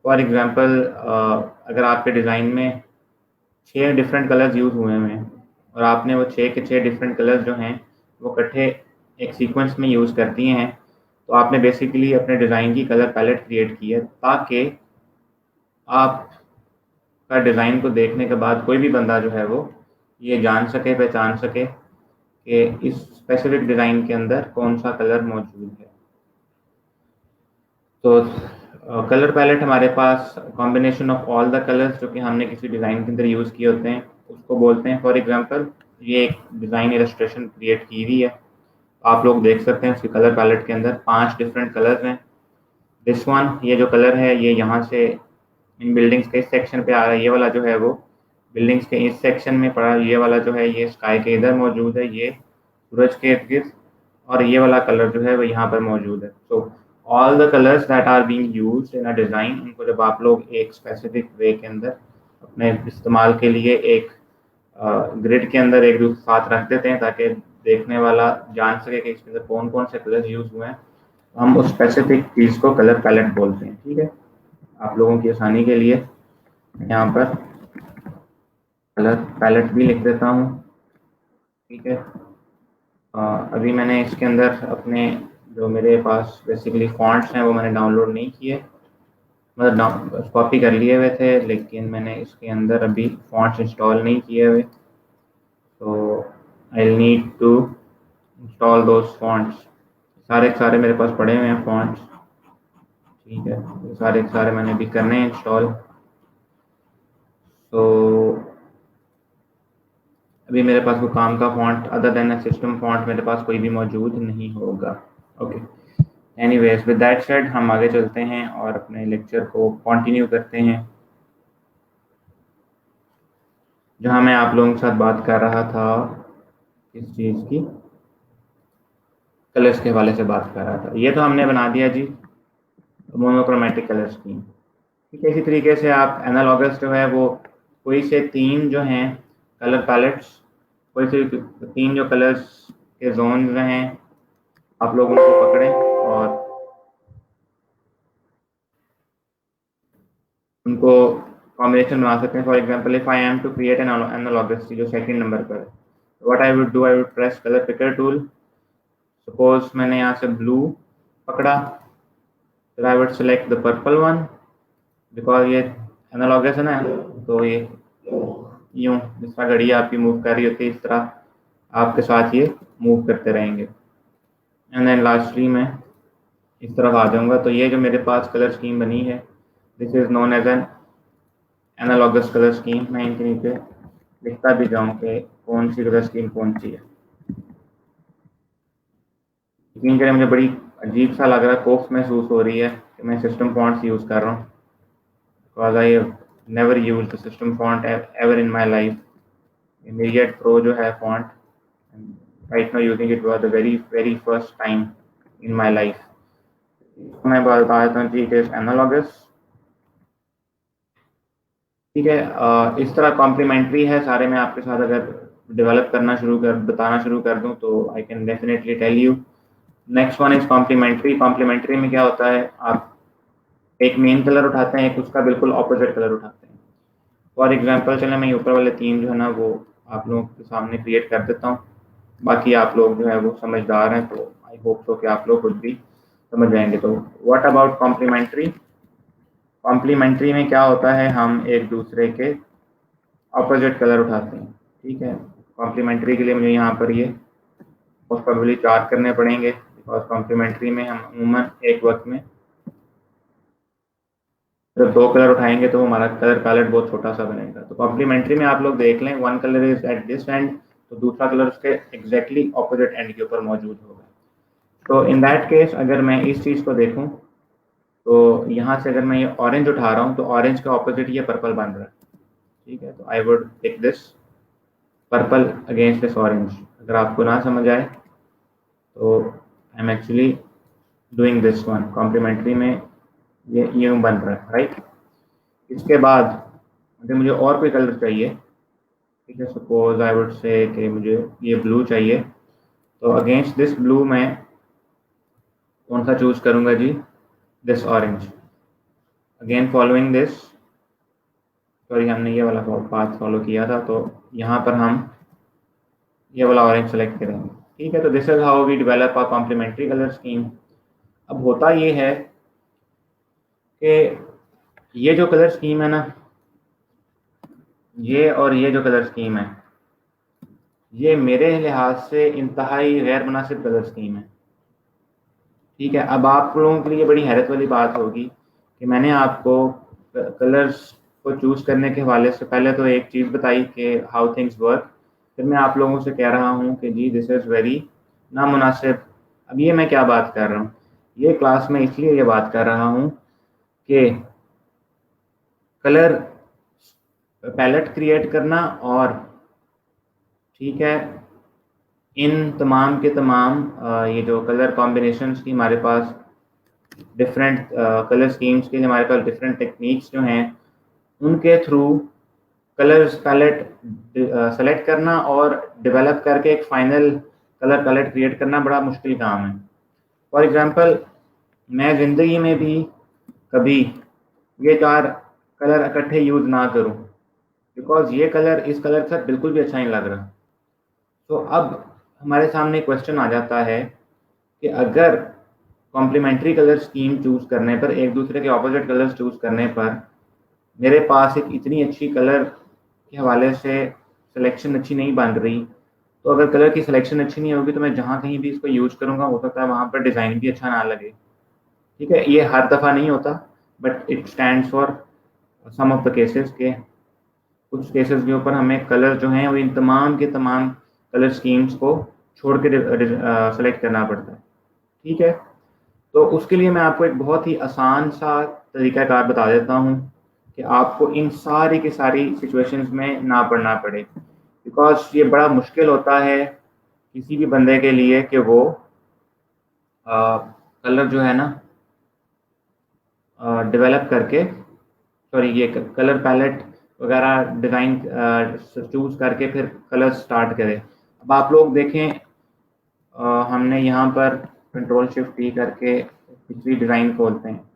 फॉर एग्जांपल, अगर आपके डिज़ाइन में 6 डिफरेंट कलर्स यूज़ हुए हैं, और आपने वो 6 के 6 डिफरेंट कलर्स जो हैं वो इकट्ठे एक सीक्वेंस में यूज़ कर दिए हैं, तो आपने बेसिकली अपने डिज़ाइन की कलर पैलेट क्रिएट की है ताकि आपका डिज़ाइन को देखने के बाद कोई भी बंदा जो है वो ये जान सके, पहचान सके कि इस स्पेसिफिक डिज़ाइन के अंदर कौन सा कलर मौजूद है। तो कलर पैलेट हमारे पास combination of all the colours जो कि हमने किसी डिज़ाइन के अंदर यूज़ किए होते हैं उसको बोलते हैं। फॉर एग्जांपल ये एक डिज़ाइन इलस्ट्रेशन क्रिएट की हुई है, आप लोग देख सकते हैं उसकी कलर पैलेट के अंदर 5 डिफरेंट कलर्स हैं। दिस वन, ये जो कलर है ये यहाँ से इन बिल्डिंग्स के इस सेक्शन पे आ रहा है, ये वाला जो है वो बिल्डिंग्स के इस सेक्शन में पड़ा, ये वाला जो है ये स्काई के इधर मौजूद है, ये सूरज के इर्द गिर्द, और ये वाला कलर जो है वो यहाँ पर मौजूद है। So all the colours that are being used in a design, उनको जब आप लोग एक स्पेसिफिक वे के अंदर अपने इस्तेमाल के लिए एक ग्रिड के अंदर एक दूसरे साथ रख देते हैं ताकि देखने वाला जान सके कि इसके अंदर कौन कौन से कलर्स यूज हुए हैं, तो हम उस स्पेसिफिक चीज़ को कलर पैलेट बोलते हैं। ठीक है, आप लोगों की आसानी के लिए यहाँ पर कलर पैलेट भी लिख देता हूँ। ठीक है, अभी मैंने इसके अंदर अपने जो मेरे पास बेसिकली फॉन्ट्स हैं वो मैंने डाउनलोड नहीं किए, मतलब कॉपी कर लिए हुए थे, लेकिन मैंने इसके अंदर अभी फॉन्ट्स इंस्टॉल नहीं किए हुए, तो I need to install those fonts. सारे सारे मेरे पास पड़े हुए हैं फॉन्ट्स। ठीक है, सारे सारे मैंने भी करने हैं इंस्टॉल। तो अभी मेरे पास कोई काम का font other than system font मेरे पास कोई भी मौजूद नहीं होगा। Okay, anyways with that said हम आगे चलते हैं और अपने लेक्चर को कंटिन्यू करते हैं। जहां मैं आप लोगों के साथ बात कर रहा था इस चीज़ की, कलर्स के हवाले से बात कर रहा था। ये तो हमने बना दिया जी मोनोक्रोमेटिक कलर स्कीम। ठीक है, इसी तरीके से आप एनालॉगस जो है वो कोई से 3 जो हैं कलर पैलेट्स, कोई से 3 जो कलर्स के जोन हैं, आप लोग उनको पकड़ें और उनको कॉम्बिनेशन बना सकते हैं। For example if I am to create an analogous जो सेकंड नंबर पर है, what I would do, I would press colour picker tool. Suppose मैंने यहाँ से ब्लू पकड़ा, फिर I would select the purple one, because ये एनालॉगस है ना, तो ये यूँ जिस तरह घड़ी आपकी मूव कर रही होती है इस तरह आपके साथ ये मूव करते रहेंगे। एंड देन लास्टली मैं इस तरफ आ जाऊंगा, तो ये जो मेरे पास कलर स्कीम बनी है this is known as an analogous colour scheme. मैं इनके नीचे लिखता भी जाऊँ कि कौन सी कलर स्कीम कौन सी है। यकीन करें मुझे बड़ी अजीब सा लग रहा है, कोफ महसूस हो रही है कि मैं सिस्टम फॉन्ट्स यूज़ कर रहा हूँ, because I have never use the system font ever in my life. Myriad Pro जो है font, right now using it for the very very first time in my life. मैं बता देता हूँ जी, it is analogous. ठीक है, इस तरह कॉम्प्लीमेंट्री है सारे। मैं आपके साथ अगर डेवलप करना बताना शुरू कर दूं तो I can definitely tell you. Next one is complementary. Complementary में क्या होता है, आप एक मेन कलर उठाते हैं, एक उसका बिल्कुल ऑपोजिट कलर उठाते हैं। फॉर एग्जांपल चलें मैं ऊपर वाले 3 जो है ना वो आप लोगों के सामने क्रिएट कर देता हूँ, बाकी आप लोग जो है वो समझदार हैं तो आई होप तो कि आप लोग खुद भी समझ जाएंगे। तो व्हाट अबाउट कॉम्प्लीमेंट्री। कॉम्प्लीमेंट्री में क्या होता है, हम एक दूसरे के ऑपोजिट कलर उठाते हैं। ठीक है, कॉम्प्लीमेंट्री के लिए मुझे यहाँ पर ये मोस्ट प्रोबेबली 4 करने पड़ेंगे, बिकॉज कॉम्प्लीमेंट्री में हम अमूमन एक वक्त में जब 2 कलर उठाएंगे तो हमारा कलर पैलेट बहुत छोटा सा बनेगा। तो कॉम्प्लीमेंट्री में आप लोग देख लें, one colour is at this and, तो दूसरा कलर उसके एग्जैक्टली ऑपोजिट एंड के ऊपर मौजूद होगा। तो इन दैट केस अगर मैं इस चीज़ को देखूं तो यहाँ से अगर मैं ये ऑरेंज उठा रहा हूँ तो ऑरेंज के ऑपोजिट ये पर्पल बन रहा है। ठीक है, तो I would take this purple against this orange. अगर आपको ना समझ आए तो I am actually doing this one. Complementary में ये यूँ बन रहा है, राइट। इसके बाद अगर मुझे और कोई कलर चाहिए, ठीक है, सपोज आई वुड से कि मुझे ये ब्लू चाहिए, तो अगेंस्ट दिस ब्लू मैं कौन सा चूज करूँगा जी, this orange. Again following this, sorry हमने ये वाला पाथ फॉलो किया था, तो यहाँ पर हम ये वाला ऑरेंज सेलेक्ट करेंगे। ठीक है, तो this is how we develop a complementary colour scheme. अब होता ये है कि ये जो कलर स्कीम है ना, ये और ये जो कलर स्कीम है, ये मेरे लिहाज से इंतहाई गैर मुनासिब कलर स्कीम है। ठीक है, अब आप लोगों के लिए बड़ी हैरत वाली बात होगी कि मैंने आपको कलर्स को चूज़ करने के हवाले से पहले तो एक चीज़ बताई कि हाउ थिंग्स वर्क, फिर मैं आप लोगों से कह रहा हूँ कि जी दिस इज़ वेरी नामुनासिब। अब ये मैं क्या बात कर रहा हूँ, ये क्लास में इसलिए ये बात कर रहा हूँ कि कलर पैलेट क्रिएट करना और ठीक है इन तमाम के तमाम ये जो कलर कॉम्बिनेशंस की हमारे पास डिफरेंट कलर स्कीम्स के लिए हमारे पास डिफरेंट टेक्निक्स जो हैं, उनके थ्रू कलर्स पैलेट सेलेक्ट करना और डेवलप करके एक फाइनल कलर पैलेट क्रिएट करना बड़ा मुश्किल काम है। फॉर एग्जांपल, मैं ज़िंदगी में भी कभी ये चार कलर इकट्ठे यूज़ ना करूं, बिकॉज ये कलर इस कलर के साथ बिल्कुल भी अच्छा नहीं लग रहा। तो अब हमारे सामने क्वेश्चन आ जाता है कि अगर कॉम्प्लीमेंट्री कलर स्कीम चूज़ करने पर, एक दूसरे के ऑपोजिट कलर्स चूज़ करने पर मेरे पास एक इतनी अच्छी कलर के हवाले से सिलेक्शन अच्छी नहीं बन रही, तो अगर कलर की सिलेक्शन अच्छी नहीं होगी तो मैं जहाँ कहीं भी इसको यूज़ करूँगा हो सकता है वहाँ पर डिज़ाइन भी अच्छा ना लगे। ठीक है, ये हर दफ़ा नहीं होता, but it stands for some of the cases के कुछ केसेस के ऊपर हमें कलर जो हैं वो इन तमाम के तमाम कलर स्कीम्स को छोड़ के सेलेक्ट करना पड़ता है। ठीक है, तो उसके लिए मैं आपको एक बहुत ही आसान सा तरीक़ाकार बता देता हूँ कि आपको इन सारी की सारी सिचुएशंस में ना पड़ना पड़े, बिकॉज ये बड़ा मुश्किल होता है किसी भी बंदे के लिए कि वो कलर जो है ना डेवलप करके, सॉरी ये कलर पैलेट वगैरह डिज़ाइन चूज़ करके फिर कलर स्टार्ट करे। अब आप लोग देखें, हमने यहाँ पर कंट्रोल शिफ्ट टी करके पिछली डिज़ाइन खोलते हैं।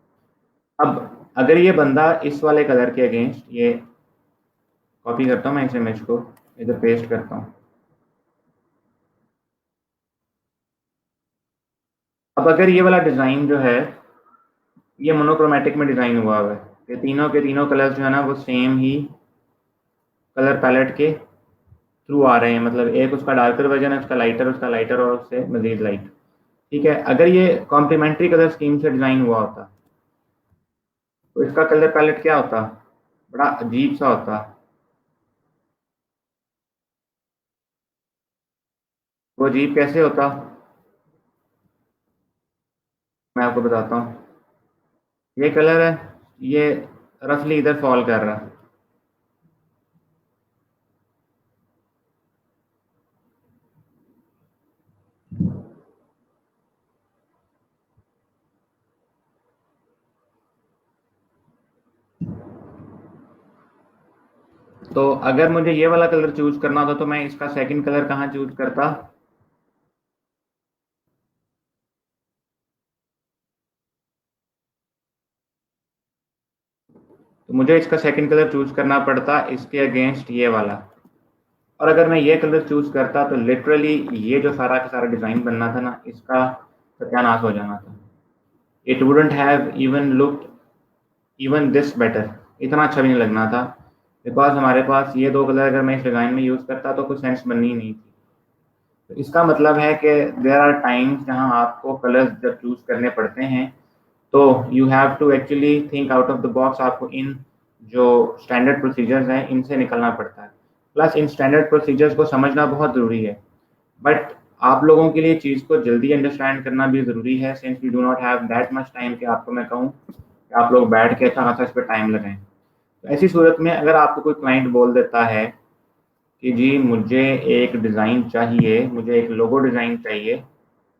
अब अगर ये बंदा इस वाले कलर के अगेंस्ट, ये कॉपी करता हूँ मैं इस इमेज को, इधर पेस्ट करता हूँ। अब अगर ये वाला डिज़ाइन जो है ये मोनोक्रोमेटिक में डिज़ाइन हुआ है, ये तीनों के तीनों कलर्स जो है ना वो सेम ही कलर पैलेट के थ्रू आ रहे हैं, मतलब एक उसका डार्कर वर्जन है, उसका लाइटर और उससे मजीद लाइट। ठीक है, अगर ये कॉम्प्लीमेंट्री कलर स्कीम से डिज़ाइन हुआ होता तो इसका कलर पैलेट क्या होता, बड़ा अजीब सा होता। वो अजीब कैसे होता, मैं आपको बताता हूँ। ये कलर है, ये रफली इधर फॉल कर रहा है। तो अगर मुझे ये वाला कलर चूज करना होता तो मैं इसका सेकंड कलर कहाँ चूज करता, तो मुझे इसका सेकंड कलर चूज करना पड़ता इसके अगेंस्ट ये वाला। और अगर मैं ये कलर चूज करता तो लिटरली ये जो सारा का सारा डिज़ाइन बनना था ना, इसका सत्यानाश हो जाना था। It wouldn't have even looked even this better, इतना अच्छा भी नहीं लगना था, बिकॉज हमारे पास ये दो कलर अगर मैं इस डिज़ाइन में यूज़ करता तो कुछ सेंस बननी ही नहीं थी। तो इसका मतलब है कि देयर आर टाइम्स जहां आपको कलर्स जब चूज़ करने पड़ते हैं तो you have to actually think out of the box. आपको इन जो स्टैंडर्ड प्रोसीजर्स हैं इनसे निकलना पड़ता है, प्लस इन स्टैंडर्ड प्रोसीजर्स को समझना बहुत ज़रूरी है। बट आप लोगों के लिए चीज़ को जल्दी अंडरस्टैंड करना भी ज़रूरी है, since we do not have that much time कि आपको मैं कहूँ कि आप लोग बैठ के अच्छा खासा इस पर टाइम लगाएं। तो ऐसी सूरत में अगर आपको कोई क्लाइंट बोल देता है कि जी मुझे एक डिज़ाइन चाहिए, मुझे एक लोगो डिज़ाइन चाहिए,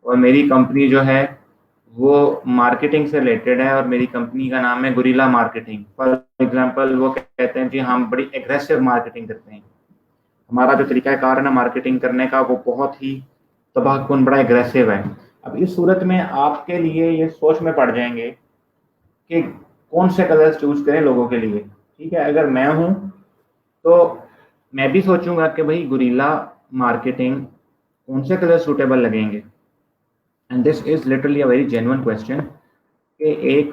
और मेरी कंपनी जो है वो मार्केटिंग से रिलेटेड है और मेरी कंपनी का नाम है गुरिल्ला मार्केटिंग, फॉर एग्जांपल वो कहते हैं जी हम बड़ी एग्रेसिव मार्केटिंग करते हैं, हमारा जो तरीकाकार है ना मार्केटिंग करने का वो बहुत ही तबाहकुन बड़ा एग्रेसिव है। अब इस सूरत में आपके लिए ये सोच में पड़ जाएंगे कि कौन से कलर्स चूज करें लोगों के लिए। ठीक है, अगर मैं हूँ तो मैं भी सोचूंगा कि भाई गुरिल्ला मार्केटिंग कौन से कलर सूटेबल लगेंगे, and this is literally a very genuine question कि एक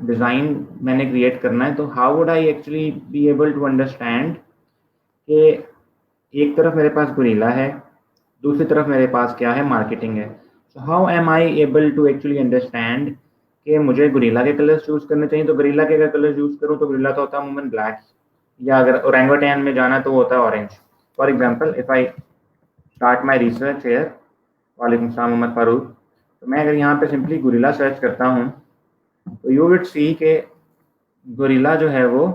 डिज़ाइन मैंने क्रिएट करना है, तो how would I actually be able to understand कि एक तरफ मेरे पास गोरिल्ला है, दूसरी तरफ मेरे पास क्या है, मार्केटिंग है। So how am I able to actually understand कि मुझे गोरिल्ला के कलर्स चूज़ करने चाहिए, तो गोरिल्ला के अगर कलर चूज़ करूँ तो गोरिल्ला तो होता है अमूमन ब्लैक, या अगर ओरेंगोटैन में जाना तो वो होता है orange. For example if I start my research here, वालेकुम सलाम मोहम्मद फारूक, तो मैं अगर यहाँ पे सिंपली गोरिल्ला सर्च करता हूँ तो यू विड सी के गोरिल्ला जो है वो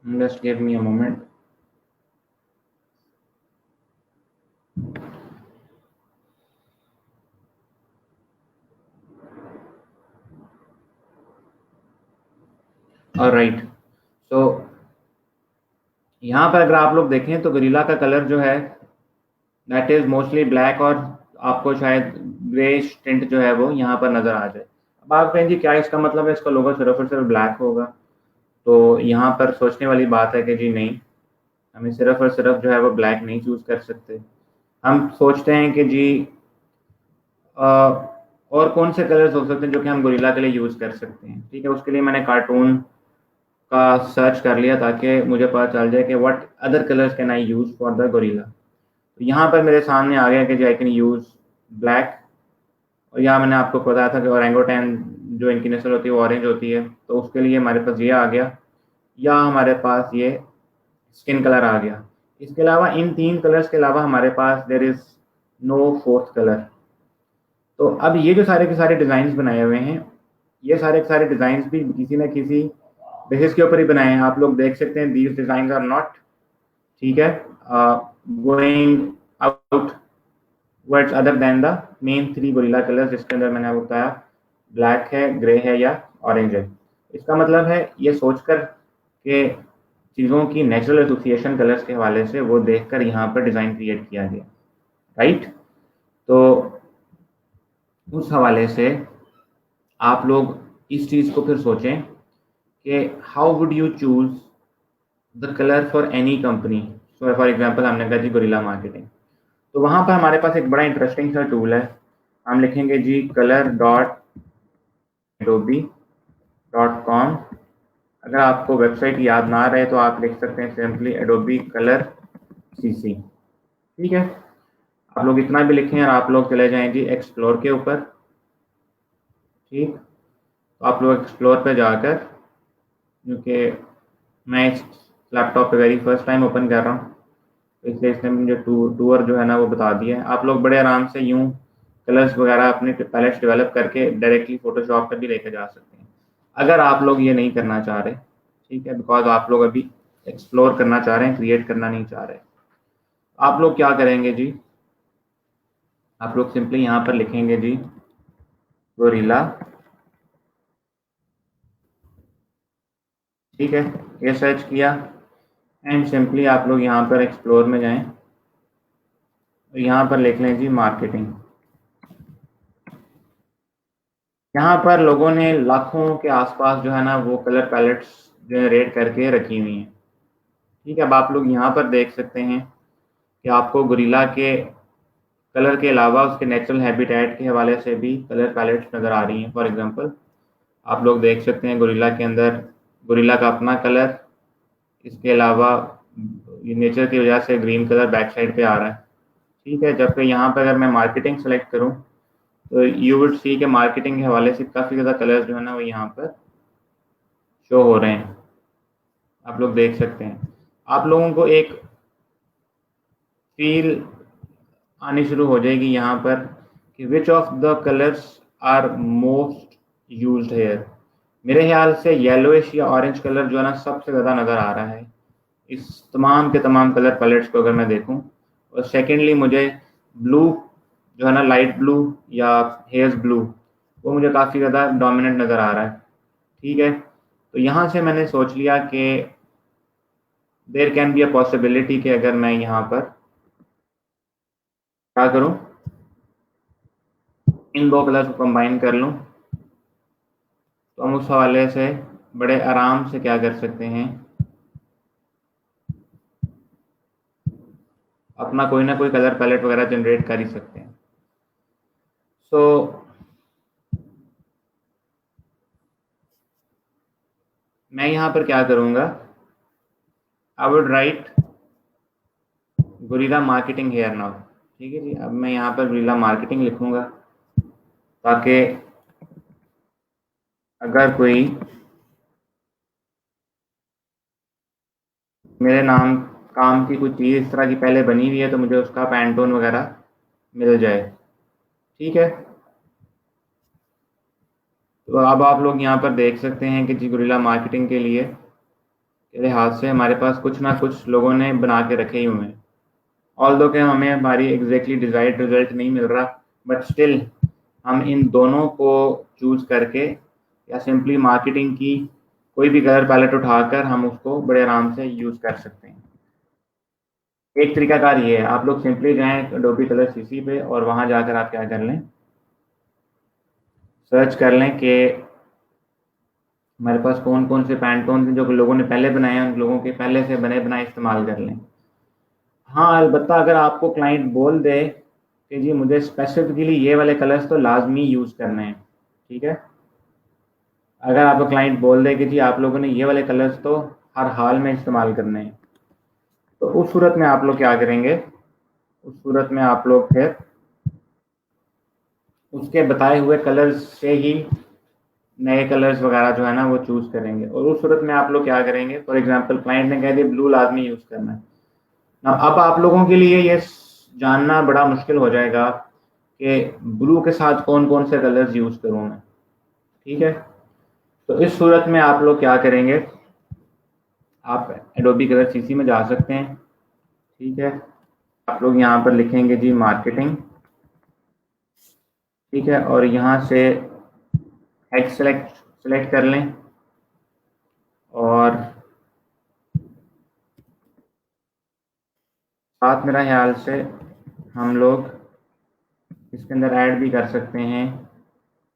just give me a moment. Alright, so यहाँ पर अगर आप लोग देखें तो गोरिल्ला का कलर जो है दैट इज मोस्टली ब्लैक, और आपको शायद ग्रे टिंट जो है वो यहाँ पर नज़र आ जाए। अब आप कहें जी क्या इसका मतलब है इसका लोगो सिर्फ और सिर्फ ब्लैक होगा, तो यहाँ पर सोचने वाली बात है कि जी नहीं, हमें सिर्फ और सिर्फ जो है वो ब्लैक नहीं चूज़ कर सकते। हम सोचते हैं कि जी और कौन से कलर्स हो सकते हैं जो कि हम गोरिल्ला के लिए यूज़ कर सकते हैं। ठीक है, उसके लिए मैंने कार्टून का सर्च कर लिया ताकि मुझे पता चल जाए कि what other colours can I use for the gorilla. तो यहाँ पर मेरे सामने आ गया कि जी आई कैन यूज़ ब्लैक, और यहाँ मैंने आपको बताया था कि ओरेंगोटैन जो इनकी नस्ल होती है वो ऑरेंज होती है, तो उसके लिए हमारे पास ये आ गया, या हमारे पास ये स्किन कलर आ गया। इसके अलावा इन तीन कलर्स के अलावा हमारे पास there is no fourth colour. तो अब ये जो सारे के सारे डिज़ाइंस बनाए हुए हैं, ये सारे के सारे डिज़ाइंस भी किसी न किसी बेसिस के ऊपर ही बनाए हैं। आप लोग देख सकते हैं दीज डिज़ाइंस आर नॉट, ठीक है, going out words other than the main three gorilla colours, जिसके अंदर मैंने आपको बताया ब्लैक है, ग्रे है या ऑरेंज है। इसका मतलब है ये सोचकर कि चीज़ों की नेचुरल एसोसिएशन कलर्स के हवाले से वो देखकर यहाँ पर डिज़ाइन क्रिएट किया गया, राइट। तो उस हवाले से आप लोग इस चीज़ को फिर सोचें कि how would you choose the colour for any company. So for example हमने कहा जी गोरिल्ला मार्केटिंग, तो वहाँ पर हमारे पास एक बड़ा इंटरेस्टिंग सा टूल है। हम लिखेंगे जी color.adobe.com। अगर आपको वेबसाइट याद ना रहे तो आप लिख सकते हैं सिंपली एडोबी कलर CC। ठीक है, आप लोग इतना भी लिखें और आप लोग चले जाएं जी एक्सप्लोर के ऊपर। ठीक, तो आप लोग एक्सप्लोर पे जाकर, क्योंकि मैं इस लैपटॉप पे वेरी फर्स्ट टाइम ओपन कर रहा हूँ, इसलिए इसने मुझे टूर जो है ना वो बता दिया है। आप लोग बड़े आराम से यूँ कलर्स वगैरह अपने पैलेट्स डेवलप करके डायरेक्टली फोटोशॉप पर भी लेकर जा सकते हैं, अगर आप लोग ये नहीं करना चाह रहे। ठीक है, बिकॉज आप लोग अभी एक्सप्लोर करना चाह रहे हैं, क्रिएट करना नहीं चाह रहे। आप लोग क्या करेंगे जी, आप लोग सिंपली यहाँ पर लिखेंगे जी गोरिल्ला। ठीक है, ये सर्च किया एंड सिंपली आप लोग यहाँ पर एक्सप्लोर में जाएं, तो यहाँ पर लिख लें जी मार्केटिंग। यहाँ पर लोगों ने लाखों के आसपास जो है ना वो कलर पैलेट्स जनरेट करके रखी हुई हैं। ठीक है, अब आप लोग यहाँ पर देख सकते हैं कि आपको गोरिल्ला के कलर के अलावा उसके नेचुरल हैबिटेट के हवाले से भी कलर पैलेट्स नज़र आ रही हैं। फॉर एग्जांपल आप लोग देख सकते हैं गोरिल्ला के अंदर गोरिल्ला का अपना कलर, इसके अलावा नेचर की वजह से ग्रीन कलर बैक साइड पे आ रहा है। ठीक है, जबकि यहाँ पर अगर मैं मार्केटिंग सेलेक्ट करूँ तो यू वुड सी के मार्केटिंग के हवाले से काफ़ी ज़्यादा कलर्स जो है ना वो यहाँ पर शो हो रहे हैं, आप लोग देख सकते हैं। आप लोगों को एक फील आनी शुरू हो जाएगी यहाँ पर कि which of the colours are most used here. मेरे ख्याल से येलोइश या ऑरेंज कलर जो है ना सबसे ज़्यादा नज़र आ रहा है इस तमाम के तमाम कलर पैलेट्स को अगर मैं देखूं। और सेकेंडली मुझे ब्लू जो है ना लाइट ब्लू या हेयर्स ब्लू, वो मुझे काफ़ी ज़्यादा डोमिनेंट नज़र आ रहा है। ठीक है, तो यहाँ से मैंने सोच लिया कि there can be a possibility कि अगर मैं यहाँ पर क्या करूँ, इन दो कलर्स को कंबाइन कर लूँ, तो हम उस हवाले से बड़े आराम से क्या कर सकते हैं, अपना कोई ना कोई कलर पैलेट वगैरह जनरेट कर ही सकते हैं। सो मैं यहाँ पर क्या करूँगा, I would write guerrilla marketing here now. ठीक है जी, अब मैं यहाँ पर गुरिल्ला मार्केटिंग लिखूँगा ताकि अगर कोई मेरे नाम काम की कोई चीज़ इस तरह की पहले बनी हुई है तो मुझे उसका पैंटोन वगैरह मिल जाए। ठीक है, तो अब आप लोग यहाँ पर देख सकते हैं कि जी गुरिल्ला मार्केटिंग के लिए के लिहाज से हमारे पास कुछ ना कुछ लोगों ने बना के रखे ही हुए हैं। ऑल्दो कि हमें हमारी एग्जैक्टली डिजायर्ड रिजल्ट नहीं मिल रहा, बट स्टिल हम इन दोनों को चूज करके या सिंपली मार्केटिंग की कोई भी कलर पैलेट उठाकर हम उसको बड़े आराम से यूज कर सकते हैं। एक तरीकाकार ये है, आप लोग सिंपली जाएं एडोबी कलर सीसी पे और वहां जाकर आप क्या कर लें, सर्च कर लें कि हमारे पास कौन कौन से पैंटोन जो लोगों ने पहले बनाए हैं, उन लोगों के पहले से बने बनाए इस्तेमाल कर लें। हाँ, अलबत्ता अगर आपको क्लाइंट बोल दे कि जी मुझे स्पेसिफिकली ये वाले कलर्स तो लाजमी यूज़ करने हैं, ठीक है, अगर आपका क्लाइंट बोल दे कि जी आप लोगों ने ये वाले कलर्स तो हर हाल में इस्तेमाल करने हैं, तो उस सूरत में आप लोग क्या करेंगे, उस सूरत में आप लोग फिर उसके बताए हुए कलर्स से ही नए कलर्स वगैरह जो है ना वो चूज़ करेंगे। और उस सूरत में आप लोग क्या करेंगे, फॉर एग्जांपल क्लाइंट ने कह दिया ब्लू लाजमी यूज़ करना है। ना अब आप लोगों के लिए ये जानना बड़ा मुश्किल हो जाएगा कि ब्लू के साथ कौन कौन से कलर्स यूज़ करूँ मैं। ठीक है, तो इस सूरत में आप लोग क्या करेंगे, आप एडोबी कलर सीसी में जा सकते हैं। ठीक है, आप लोग यहाँ पर लिखेंगे जी मार्केटिंग। ठीक है, और यहाँ से हेक्स सेलेक्ट कर लें और साथ मेरा ख्याल से हम लोग इसके अंदर ऐड भी कर सकते हैं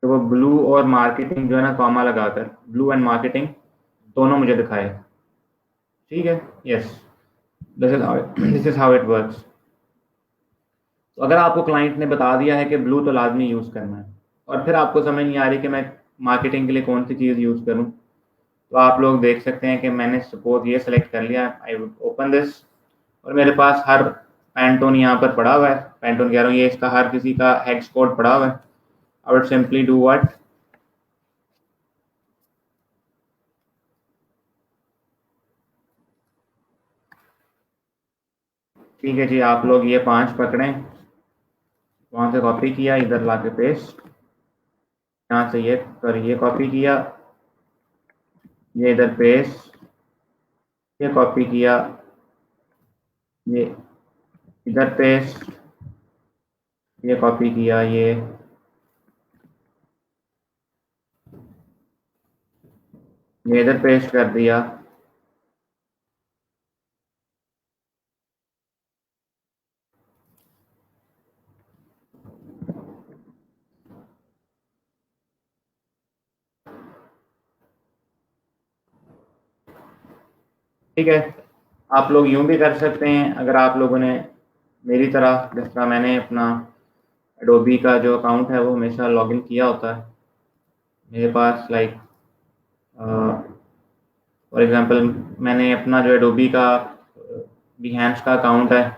तो वो ब्लू और मार्केटिंग जो है ना कॉमा लगाकर ब्लू एंड मार्केटिंग दोनों मुझे दिखाए। ठीक है, yes, this is how it works. तो अगर आपको क्लाइंट ने बता दिया है कि ब्लू तो लाजमी यूज़ करना है और फिर आपको समझ नहीं आ रही कि मैं मार्केटिंग के लिए कौन सी चीज़ यूज़ करूँ, तो आप लोग देख सकते हैं कि मैंने सपोज ये सेलेक्ट कर लिया, आई वुड ओपन दिस और मेरे पास हर पैंटोन यहाँ पर पड़ा हुआ है, पैंटोन कह रहा हूँ, ये इसका हर किसी का हेक्स कोड पड़ा हुआ है। I would simply do what, ठीक है जी, आप लोग ये 5 पकड़ें, वहाँ से कॉपी किया, इधर ला के पेस्ट, यहाँ से ये कॉपी किया, ये इधर पेस्ट, ये कॉपी किया, ये इधर पेस्ट, ये कॉपी किया, ये इधर पेस्ट कर दिया। ठीक है, आप लोग यूं भी कर सकते हैं अगर आप लोगों ने मेरी तरह जिस तरह मैंने अपना एडोबी का जो अकाउंट है वो हमेशा लॉगिन किया होता है। मेरे पास लाइक फॉर एग्जांपल मैंने अपना जो एडोबी का बिहेंस का अकाउंट है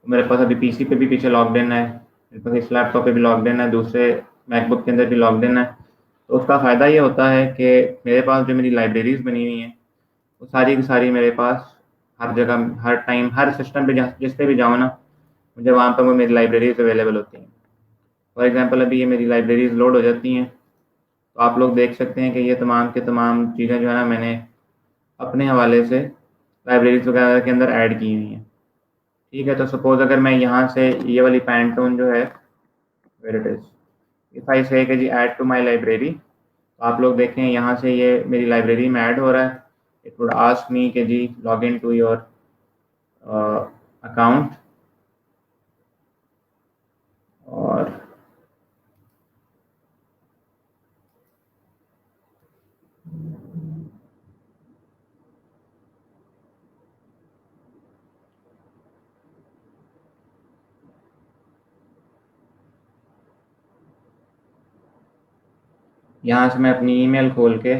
मेरे पास अभी पीसी पे भी पीछे लॉग्ड इन है, मेरे पास इस लैपटॉप पे भी लॉग्ड इन है, दूसरे मैकबुक के अंदर भी लॉग्ड इन है। तो उसका फ़ायदा ये होता है कि मेरे पास जो मेरी लाइब्रेरीज बनी हुई हैं वो सारी की सारी मेरे पास हर जगह हर टाइम हर सिस्टम पे जिस पे भी जाऊँ ना मुझे वहाँ पर वो मेरी लाइब्रेरीज अवेलेबल होती हैं। फॉर एग्जांपल अभी ये मेरी लाइब्रेरीज लोड हो जाती हैं तो आप लोग देख सकते हैं कि ये तमाम के तमाम चीज़ें जो है ना मैंने अपने हवाले से लाइब्रेरीज वगैरह के अंदर ऐड की हुई हैं। ठीक है, तो सपोज अगर मैं यहाँ से ये वाली पैंटोन जो है where it is, if I say कि जी ऐड टू माय लाइब्रेरी, तो आप लोग देखें यहाँ से ये मेरी लाइब्रेरी में ऐड हो रहा है। इट वुड आस्क मी कि जी log in to your account, और यहाँ से मैं अपनी ईमेल खोल के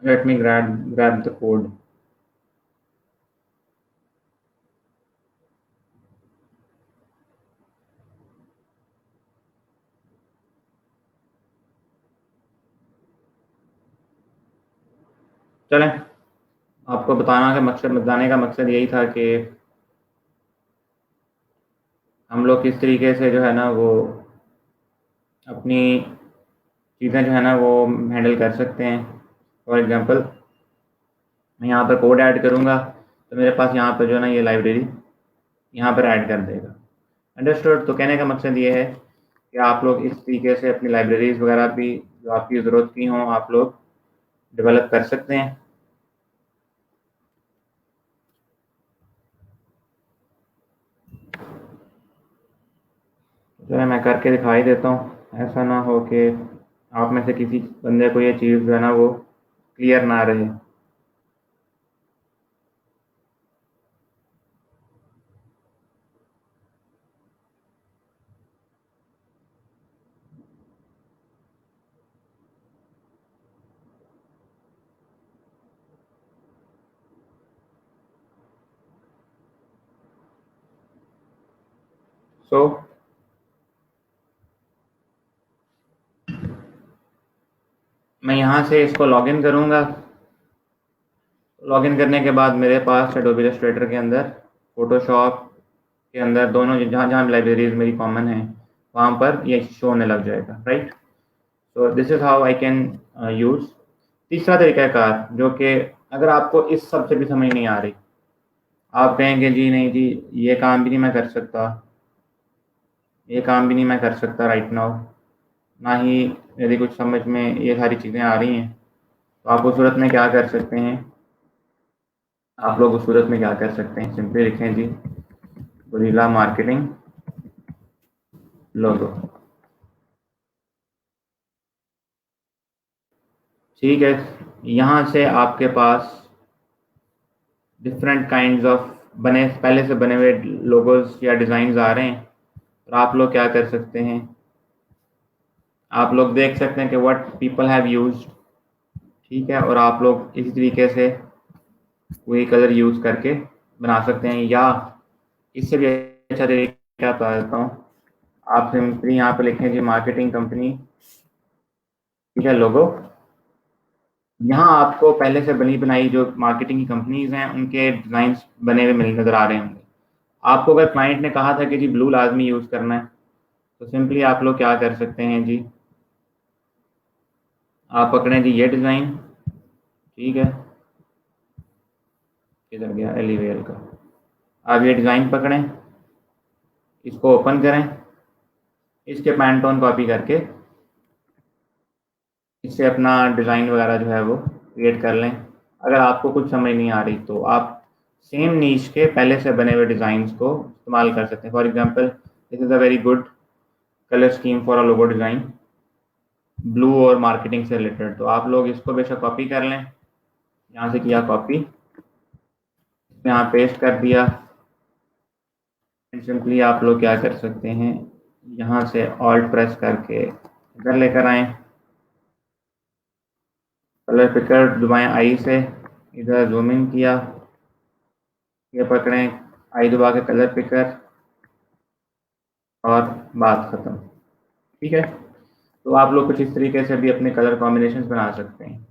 let me grab the code. चलें, आपको बताने का मकसद यही था कि हम लोग किस तरीके से जो है ना वो अपनी चीज़ें जो है ना वो हैंडल कर सकते हैं। फॉर एग्जांपल मैं यहाँ पर कोड ऐड करूँगा तो मेरे पास यहाँ पर जो है ना ये लाइब्रेरी यहाँ पर ऐड कर देगा। अंडरस्टूड। तो कहने का मकसद ये है कि आप लोग इस तरीके से अपनी लाइब्रेरीज वगैरह भी जो आपकी ज़रूरत की हों आप लोग डेवलप कर सकते हैं। जो है मैं करके दिखाई देता हूँ, ऐसा ना हो कि आप में से किसी बंदे को ये चीज़ जो है ना वो क्लियर ना रहे। सो मैं यहाँ से इसको लॉगिन करूँगा। लॉगिन करने के बाद मेरे पास एडोबी इलस्ट्रेटर के अंदर, फोटोशॉप के अंदर, दोनों जहाँ जहाँ लाइब्रेरीज मेरी कॉमन है वहाँ पर ये शो होने लग जाएगा। Right. So this is how I can use. तीसरा तरीक़ाकार जो कि अगर आपको इस सब से भी समझ नहीं आ रही, आप कहेंगे जी नहीं जी ये काम भी नहीं मैं कर सकता, ये काम भी नहीं मैं कर सकता राइट नाउ, ना ही यदि कुछ समझ में ये सारी चीज़ें आ रही हैं, तो आप उस सूरत में क्या कर सकते हैं? आप लोग उस सूरत में क्या कर सकते हैं? सिंपली लिखें जी गुरिल्ला मार्केटिंग लोगो। ठीक है, यहाँ से आपके पास डिफरेंट काइंड्स ऑफ पहले से बने हुए लोगोस या डिज़ाइंस आ रहे हैं, और आप लोग क्या कर सकते हैं? आप लोग देख सकते हैं कि व्हाट पीपल हैव यूज्ड। ठीक है, और आप लोग इसी तरीके से वही कलर यूज़ करके बना सकते हैं, या इससे भी अच्छा तरीका बताता हूँ। आप सिंपली यहाँ पर लिखें जी मार्केटिंग कंपनी, ठीक है, लोगो। यहाँ आपको पहले से बनी बनाई जो मार्केटिंग की कंपनीज हैं उनके डिज़ाइंस बने हुए मिल नज़र आ रहे होंगे। आपको अगर क्लाइंट ने कहा था कि जी ब्लू लाजमी यूज़ करना है, तो सिंपली आप लोग क्या कर सकते हैं जी, आप पकड़ें जी ये डिज़ाइन, ठीक है, किधर गया एलिवेल का। आप ये डिज़ाइन पकड़ें, इसको ओपन करें, इसके पैंटोन कॉपी करके इससे अपना डिज़ाइन वगैरह जो है वो क्रिएट कर लें। अगर आपको कुछ समझ नहीं आ रही तो आप सेम नीश के पहले से बने हुए डिज़ाइंस को इस्तेमाल कर सकते हैं। For example this is a very good colour scheme for a logo design, blue और मार्केटिंग से रिलेटेड। तो आप लोग इसको बेशक कॉपी कर लें, यहाँ से किया कॉपी, यहाँ पेस्ट कर दिया, सिंपली आप लोग क्या कर सकते हैं, यहाँ से ऑल्ट प्रेस करके इधर लेकर आएँ, कलर पिकर दबाएं आई से, इधर जूम इन किया, ये पकड़ें आई दबा के कलर पिकर, और बात ख़त्म। ठीक है, तो आप लोग कुछ इस तरीके से भी अपने कलर कॉम्बिनेशंस बना सकते हैं।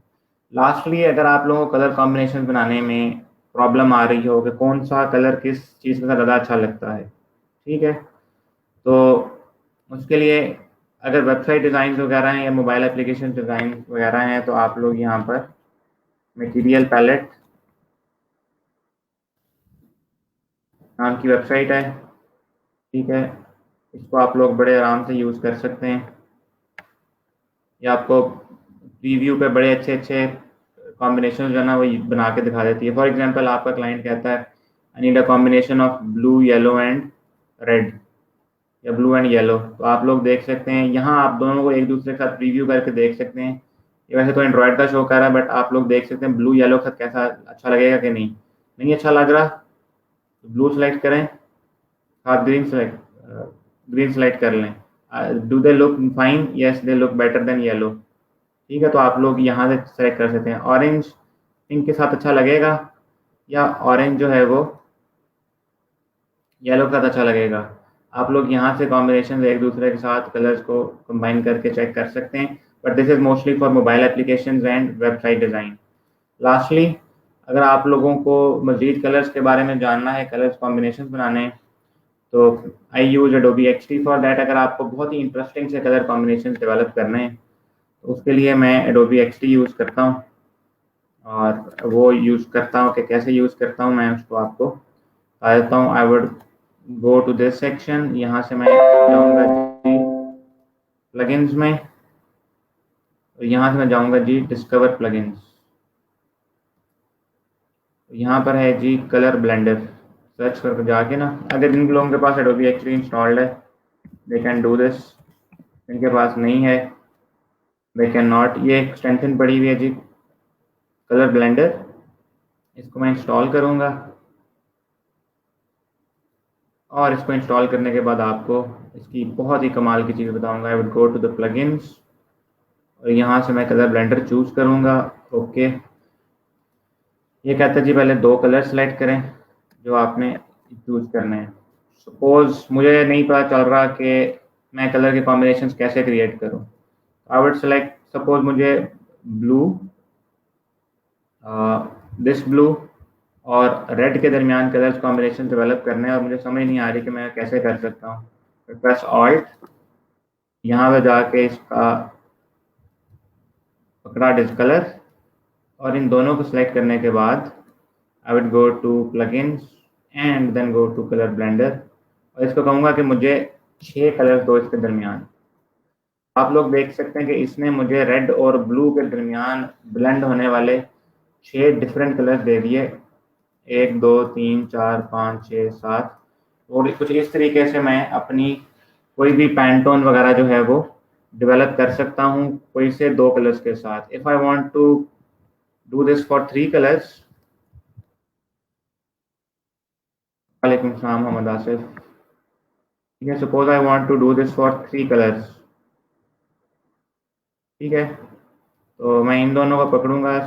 लास्टली अगर आप लोगों को कलर कॉम्बिनेशन बनाने में प्रॉब्लम आ रही हो कि कौन सा कलर किस चीज़ के साथ ज़्यादा अच्छा लगता है, ठीक है, तो उसके लिए अगर वेबसाइट डिज़ाइन वगैरह हैं या मोबाइल एप्लीकेशन डिज़ाइन वगैरह हैं तो आप लोग यहाँ पर मटेरियल पैलेट नाम की वेबसाइट है, ठीक है। इसको आप लोग बड़े आराम से यूज़ कर सकते हैं। ये आपको प्रीव्यू पे बड़े अच्छे अच्छे कॉम्बिनेशन जो है ना वो बना के दिखा देती है। फॉर एग्जांपल आपका क्लाइंट कहता है I need a combination of blue yellow and red, या ब्लू एंड येलो, तो आप लोग देख सकते हैं यहाँ आप दोनों को एक दूसरे के साथ प्रीव्यू करके देख सकते हैं। ये वैसे तो एंड्रॉयड का शो कर रहा है, बट आप लोग देख सकते हैं ब्लू येलो के साथ कैसा अच्छा लगेगा कि नहीं। नहीं अच्छा लग रहा तो ब्लू सेलेक्ट करें, आप ग्रीन सेलेक्ट कर लें। Do they look fine, yes they look better than yellow, ठीक है। तो आप लोग यहाँ से सेलेक्ट कर सकते हैं ऑरेंज पिंक के साथ अच्छा लगेगा, या ऑरेंज जो है वो येलो के साथ अच्छा लगेगा। आप लोग यहाँ से कॉम्बिनेशन एक दूसरे के साथ कलर्स को कंबाइन करके चेक कर सकते हैं, but this is mostly for mobile application and website design. Lastly, अगर आप लोगों को मज़ीद कलर्स के बारे में जानना है, कलर्स कॉम्बिनेशन बनाने हैं, तो I use Adobe XD for that. अगर आपको बहुत ही इंटरेस्टिंग से कलर कॉम्बिनेशन डेवलप करने हैं तो उसके लिए मैं Adobe XD यूज़ करता हूँ, और वो यूज़ करता हूँ कि कैसे यूज़ करता हूँ मैं उसको आपको बता देता हूँ। I would go to this section, यहाँ से मैं जाऊँगा जी प्लगइन्स में, और यहाँ से मैं जाऊँगा जी डिस्कवर प्लगइन्स। यहाँ पर है जी कलर ब्लेंडर, सर्च करके जाके ना, अगर जिन लोगों के पास Adobe XD इंस्टॉल्ड है दे कैन डू दिस, जिनके पास नहीं है दे कैन नॉट। ये एक्सटेंशन पड़ी हुई है जी कलर ब्लेंडर, इसको मैं इंस्टॉल करूँगा, और इसको इंस्टॉल करने के बाद आपको इसकी बहुत ही कमाल की चीज़ बताऊँगा। I would go to the plugins, और यहाँ से मैं कलर ब्लेंडर चूज़ करूँगा। ओके, ये कहता है जी पहले दो कलर सेलेक्ट करें जो आपने चूज़ करने हैं। सपोज़ मुझे नहीं पता चल रहा कि मैं कलर के कॉम्बिनेशन कैसे क्रिएट करूँ, आई वुड सेलेक्ट, सपोज मुझे ब्लू, दिस ब्लू और रेड के दरमियान कलर्स कॉम्बिनेशन डेवलप करने हैं, और मुझे समझ नहीं आ रही कि मैं कैसे कर सकता हूँ। प्रेस ऑल्ट, यहाँ पे जाके इसका पकड़ा डिस्कलर, और इन दोनों को सिलेक्ट करने के बाद I would go to plugins and then go to colour blender, और इसको कहूँगा कि मुझे 6 कलर दो इसके दरमियान। आप लोग देख सकते हैं कि इसने मुझे रेड और ब्लू के दरमियान ब्लेंड होने वाले 6 डिफरेंट कलर्स दे दिए, 1 2 3 4 5 6 7। और कुछ इस तरीके से मैं अपनी कोई भी पैंटोन वगैरह जो है वो डेवलप कर सकता हूँ कोई से 2 कलर्स के साथ। If I want to do this for 3 colours, वालेकुम सलाम मोहम्मद आसिफ, ठीक है। Suppose I want to do this for 3 colours, ठीक है। तो मैं इन दोनों को पकड़ूंगा,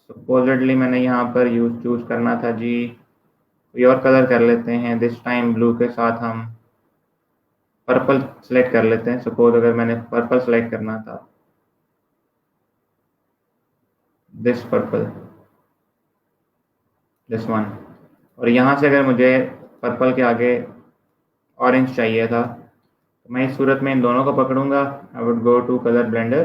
सपोजिटली मैंने यहाँ पर यूज चूज करना था जी, कोई और कलर कर लेते हैं, दिस टाइम ब्लू के साथ हम पर्पल सेलेक्ट कर लेते हैं। सपोज अगर मैंने पर्पल सेलेक्ट करना था, दिस पर्पल, दिस वन, और यहाँ से अगर मुझे पर्पल के आगे ऑरेंज चाहिए था तो मैं इस सूरत में इन दोनों को पकड़ूंगा। I would go to colour blender,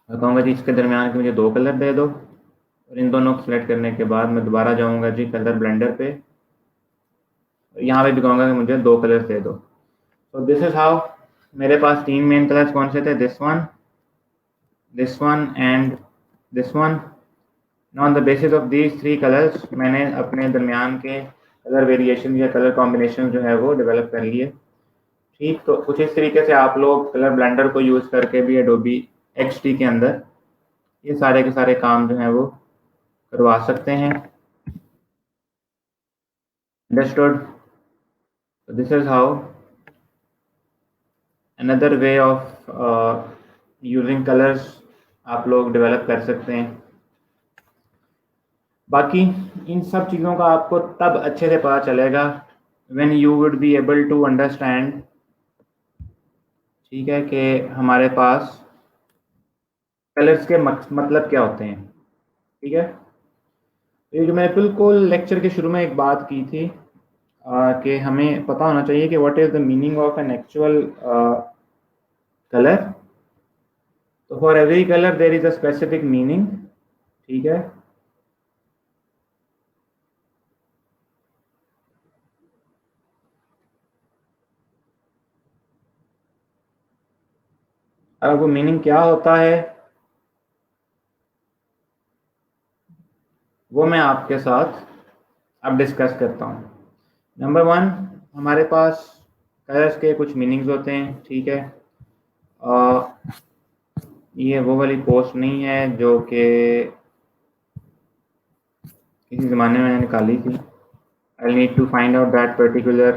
मैं कहूँगा जी इसके दरमियान के मुझे 2 कलर दे दो, और इन दोनों को सिलेक्ट करने के बाद मैं दोबारा जाऊँगा जी कलर ब्लेंडर पे, यहाँ पे भी कहूँगा कि मुझे 2 कलर दे दो। तो दिस इज हाउ, मेरे पास 3 मेन कलर्स कौन से थे, this one and this one. On the basis of these 3 colours मैंने अपने दरमियान के कलर वेरिएशन या कलर कॉम्बिनेशन जो है वो डेवलप कर लिए, ठीक। तो कुछ इस तरीके से आप लोग कलर ब्लेंडर को यूज़ करके भी Adobe XD के अंदर ये सारे के सारे काम जो हैं वो करवा सकते हैं। Understood? This is how another way of using colours आप लोग डेवलप कर सकते हैं। बाकी इन सब चीज़ों का आपको तब अच्छे से पता चलेगा when you would be able to understand, ठीक है, कि हमारे पास कलर्स के मतलब क्या होते हैं, ठीक है। ये जो मैं बिल्कुल लेक्चर के शुरू में एक बात की थी कि हमें पता होना चाहिए कि what is the meaning of an actual colour. तो for every colour there is a specific meaning, ठीक है। अब वो मीनिंग क्या होता है वो मैं आपके साथ अब डिस्कस करता हूँ। नंबर वन, हमारे पास कलर्स के कुछ मीनिंग्स होते हैं, ठीक है। ये वो वाली पोस्ट नहीं है जो कि किसी ज़माने में मैंने निकाली थी। I need to find out that particular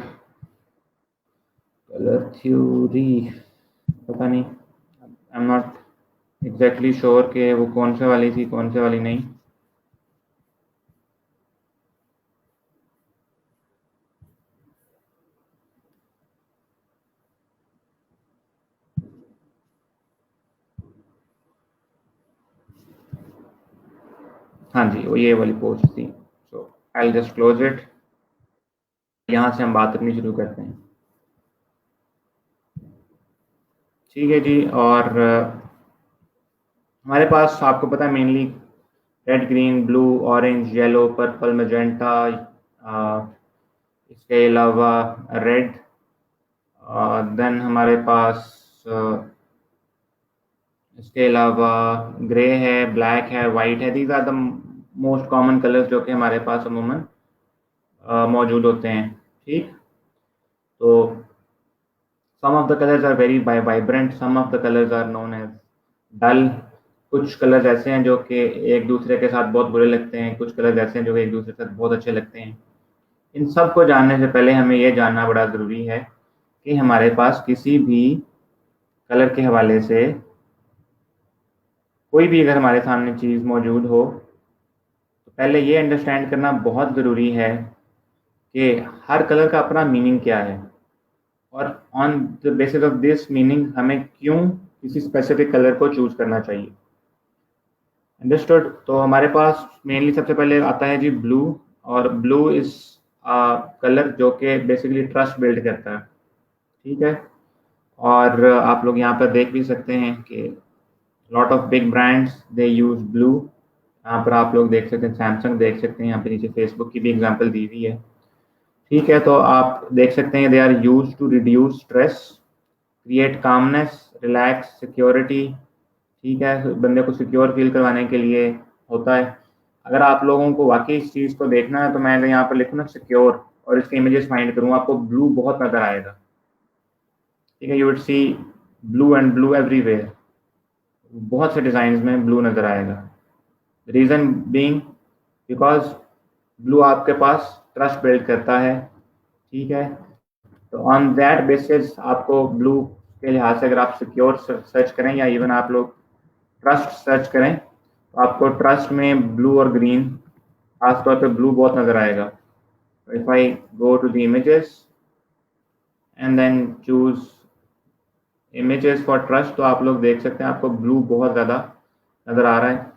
colour theory, पता नहीं, I am not exactly sure कि वो कौन से वाली थी कौन से वाली नहीं। हाँ जी, वो ये वाली पोस्ट थी। सो आई जस्ट क्लोज इट। यहाँ से हम बात करनी शुरू करते हैं, ठीक है जी। और हमारे पास आपको पता है mainly red, green, blue, orange, yellow, purple, magenta, इसके अलावा रेड, देन हमारे पास इसके अलावा ग्रे है, ब्लैक है, वाइट है। These are the most common colours जो कि हमारे पास अमूमन मौजूद होते हैं, ठीक। तो some of the colors are very vibrant, some of the colors are known as dull। कुछ कलर्स ऐसे हैं जो कि एक दूसरे के साथ बहुत बुरे लगते हैं, कुछ कलर्स ऐसे हैं जो कि एक दूसरे के साथ बहुत अच्छे लगते हैं। इन सब को जानने से पहले हमें ये जानना बड़ा ज़रूरी है कि हमारे पास किसी भी कलर के हवाले से कोई भी अगर हमारे सामने चीज़ मौजूद हो तो पहले ये अंडरस्टैंड करना बहुत ज़रूरी है कि हर कलर का अपना मीनिंग क्या है, और on the basis of this meaning हमें क्यों किसी स्पेसिफिक कलर को चूज करना चाहिए। अंडरस्टूड। तो हमारे पास मेनली सबसे पहले आता है जी ब्लू, और ब्लू इज कलर जो कि बेसिकली ट्रस्ट बिल्ड करता है, ठीक है। और आप लोग यहाँ पर देख भी सकते हैं कि lot of big brands they use blue. यहाँ पर आप लोग देख सकते हैं, सैमसंग देख सकते हैं, यहाँ पे नीचे फेसबुक की भी एग्जांपल दी हुई है, ठीक है। तो आप देख सकते हैं they are use to reduce stress, create calmness, relax, security, ठीक है। बंदे को सिक्योर फील करवाने के लिए होता है। अगर आप लोगों को वाकई इस चीज़ को देखना है तो मैं अगर यहाँ पर लिखूँ ना सिक्योर और इसके इमेजेस फाइंड करूँ, आपको ब्लू बहुत नज़र आएगा, ठीक है। You would see blue and blue everywhere, बहुत से डिज़ाइन में ब्लू नज़र आएगा। रीज़न बीइंग बिकॉज ब्लू आपके पास ट्रस्ट बिल्ड करता है, ठीक है। तो ऑन दैट बेसिस आपको ब्लू के लिहाज से अगर आप सिक्योर सर्च करें या इवन आप लोग ट्रस्ट सर्च करें तो आपको ट्रस्ट में ब्लू और ग्रीन, खासतौर पे ब्लू बहुत नज़र आएगा। If I go to the images and then choose images for trust, तो आप लोग देख सकते हैं आपको ब्लू बहुत ज़्यादा नज़र आ रहा है।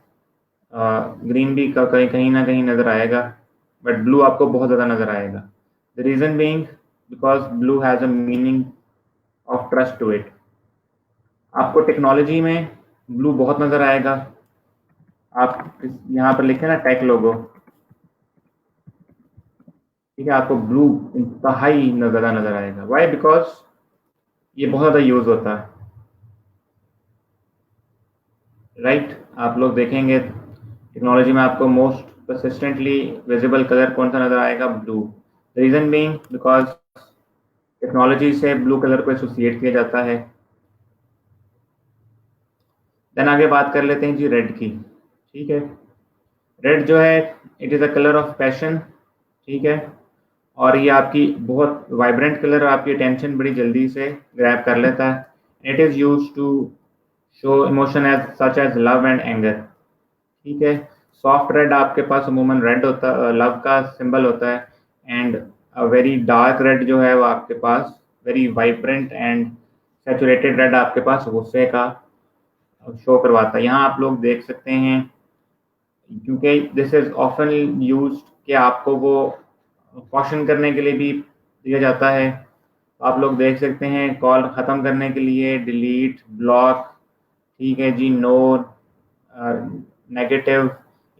ग्रीन भी कहीं कहीं ना कहीं नज़र आएगा, बट ब्लू आपको बहुत ज़्यादा नज़र आएगा। The reason being because blue has a meaning of trust to it. आपको टेक्नोलॉजी में ब्लू बहुत नज़र आएगा। आप यहाँ पर लिखे ना टेक लोगो, ठीक है, आपको ब्लू इंतहाई ज़्यादा नज़र आएगा। वाई? बिकॉज ये बहुत ज़्यादा यूज़ होता है, राइट। आप लोग देखेंगे टेक्नोलॉजी में आपको मोस्ट कंसिस्टेंटली विजिबल कलर कौन सा नज़र आएगा? Blue. Reason being because technology से ब्लू कलर को एसोसिएट किया जाता है। देन आगे बात कर लेते हैं जी रेड की, ठीक है। रेड जो है it is a colour of passion, ठीक है। और ये आपकी बहुत वाइब्रेंट कलर, आपकी अटेंशन बड़ी जल्दी से ग्रैब कर लेता है। It is use to show emotion as such as love and anger, ठीक है। सॉफ्ट रेड आपके पास अमूमन रेड होता है, लव का सिंबल होता है। एंड वेरी डार्क रेड जो है वो आपके पास very vibrant and saturated red आपके पास गुस्से का शो करवाता है। यहाँ आप लोग देख सकते हैं, क्योंकि दिस इज ऑफन यूज कि आपको वो कॉशन करने के लिए भी दिया जाता है। आप लोग देख सकते हैं कॉल ख़त्म करने के लिए डिलीट, ब्लॉक, ठीक है जी, नो, नेगेटिव,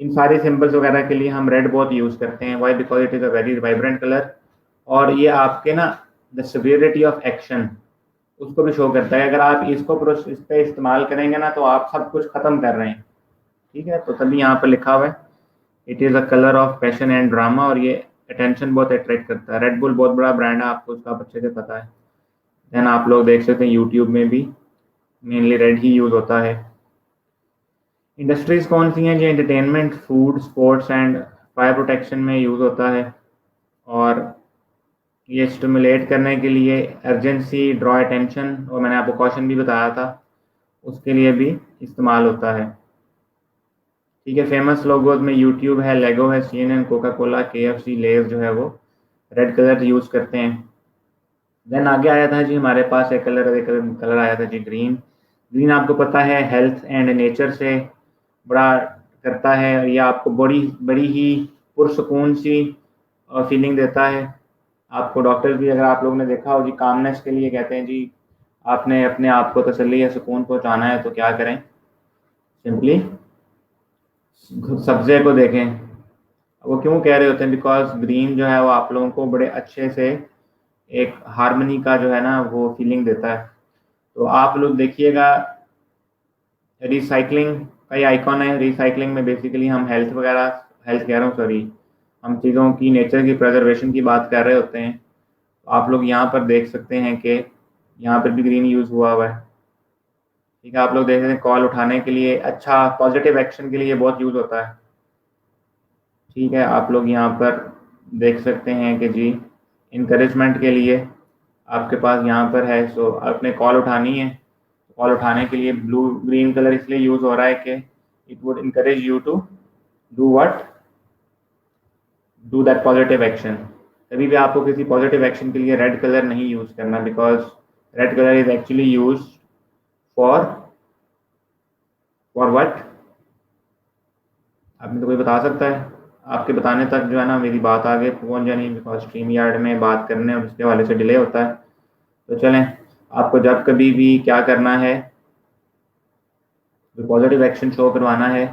इन सारे सिंबल्स वगैरह के लिए हम रेड बहुत यूज़ करते हैं। Why? Because it is a very vibrant colour, और ये आपके ना द सिवियरिटी ऑफ एक्शन उसको भी शो करता है। अगर आप इसको इस पे इस्तेमाल करेंगे ना तो आप सब कुछ ख़त्म कर रहे हैं, ठीक है। तो तभी यहाँ पर लिखा हुआ है it is a colour of passion and drama, और ये अटेंशन बहुत अट्रैक्ट करता है। रेड बुल बहुत बड़ा ब्रांड है, आपको उसका अच्छे से पता है। देन आप लोग देख सकते हैं यूट्यूब में भी मेनली रेड ही यूज़ होता है। इंडस्ट्रीज़ कौन सी हैं जो entertainment, food, sports and fire protection में यूज़ होता है, और ये स्टिमुलेट करने के लिए अर्जेंसी, ड्रॉ अटेंशन, और मैंने आपको क्वेश्चन भी बताया था उसके लिए भी इस्तेमाल होता है, ठीक है। फेमस लोगोज में यूट्यूब है, लेगो है, CNN, कोका कोला, KFC, लेज जो है वो रेड कलर यूज़ करते हैं। देन आगे आया था जी हमारे पास एक कलर आया था जी ग्रीन। ग्रीन आपको पता है हेल्थ एंड नेचर से बड़ा करता है, ये आपको बड़ी बड़ी ही पुरसकून सी फीलिंग देता है। आपको डॉक्टर्स भी, अगर आप लोगों ने देखा हो जी, कामनेस के लिए कहते हैं जी आपने अपने आप को तसल्ली या सुकून पहुंचाना है तो क्या करें, सिंपली सब्ज़े को देखें। वो क्यों कह रहे होते हैं, बिकॉज ग्रीन जो है वो आप लोगों को बड़े अच्छे से एक हार्मनी का जो है ना वो फीलिंग देता है। तो आप लोग देखिएगा रिसाइकलिंग का ही आइकॉन है। रिसाइकलिंग में बेसिकली हम हेल्थ कह रहा हूँ सॉरी, हम चीज़ों की, नेचर की प्रिजर्वेशन की बात कर रहे होते हैं। तो आप लोग यहाँ पर देख सकते हैं कि यहाँ पर भी ग्रीन यूज़ हुआ हुआ है, ठीक है। आप लोग देख सकते हैं कॉल उठाने के लिए, अच्छा पॉजिटिव एक्शन के लिए बहुत यूज़ होता है, ठीक है। आप लोग यहाँ पर देख सकते हैं कि जी इनकरेजमेंट के लिए आपके पास यहाँ पर है, सो आपने कॉल उठानी है, कॉल उठाने के लिए ब्लू ग्रीन कलर इसलिए यूज़ हो रहा है कि it would encourage you to do what, do that positive action. कभी भी आपको किसी पॉजिटिव एक्शन के लिए रेड कलर नहीं यूज़ करना, because red colour is actually use for what, आपने तो कोई बता सकता है? आपके बताने तक जो है ना मेरी बात आगे पहुंच जानी, बिकॉज स्ट्रीम यार्ड में बात करने और उसके हवाले से डिले होता है। तो चलें, आपको जब कभी भी क्या करना है, तो पॉजिटिव एक्शन शो करवाना है,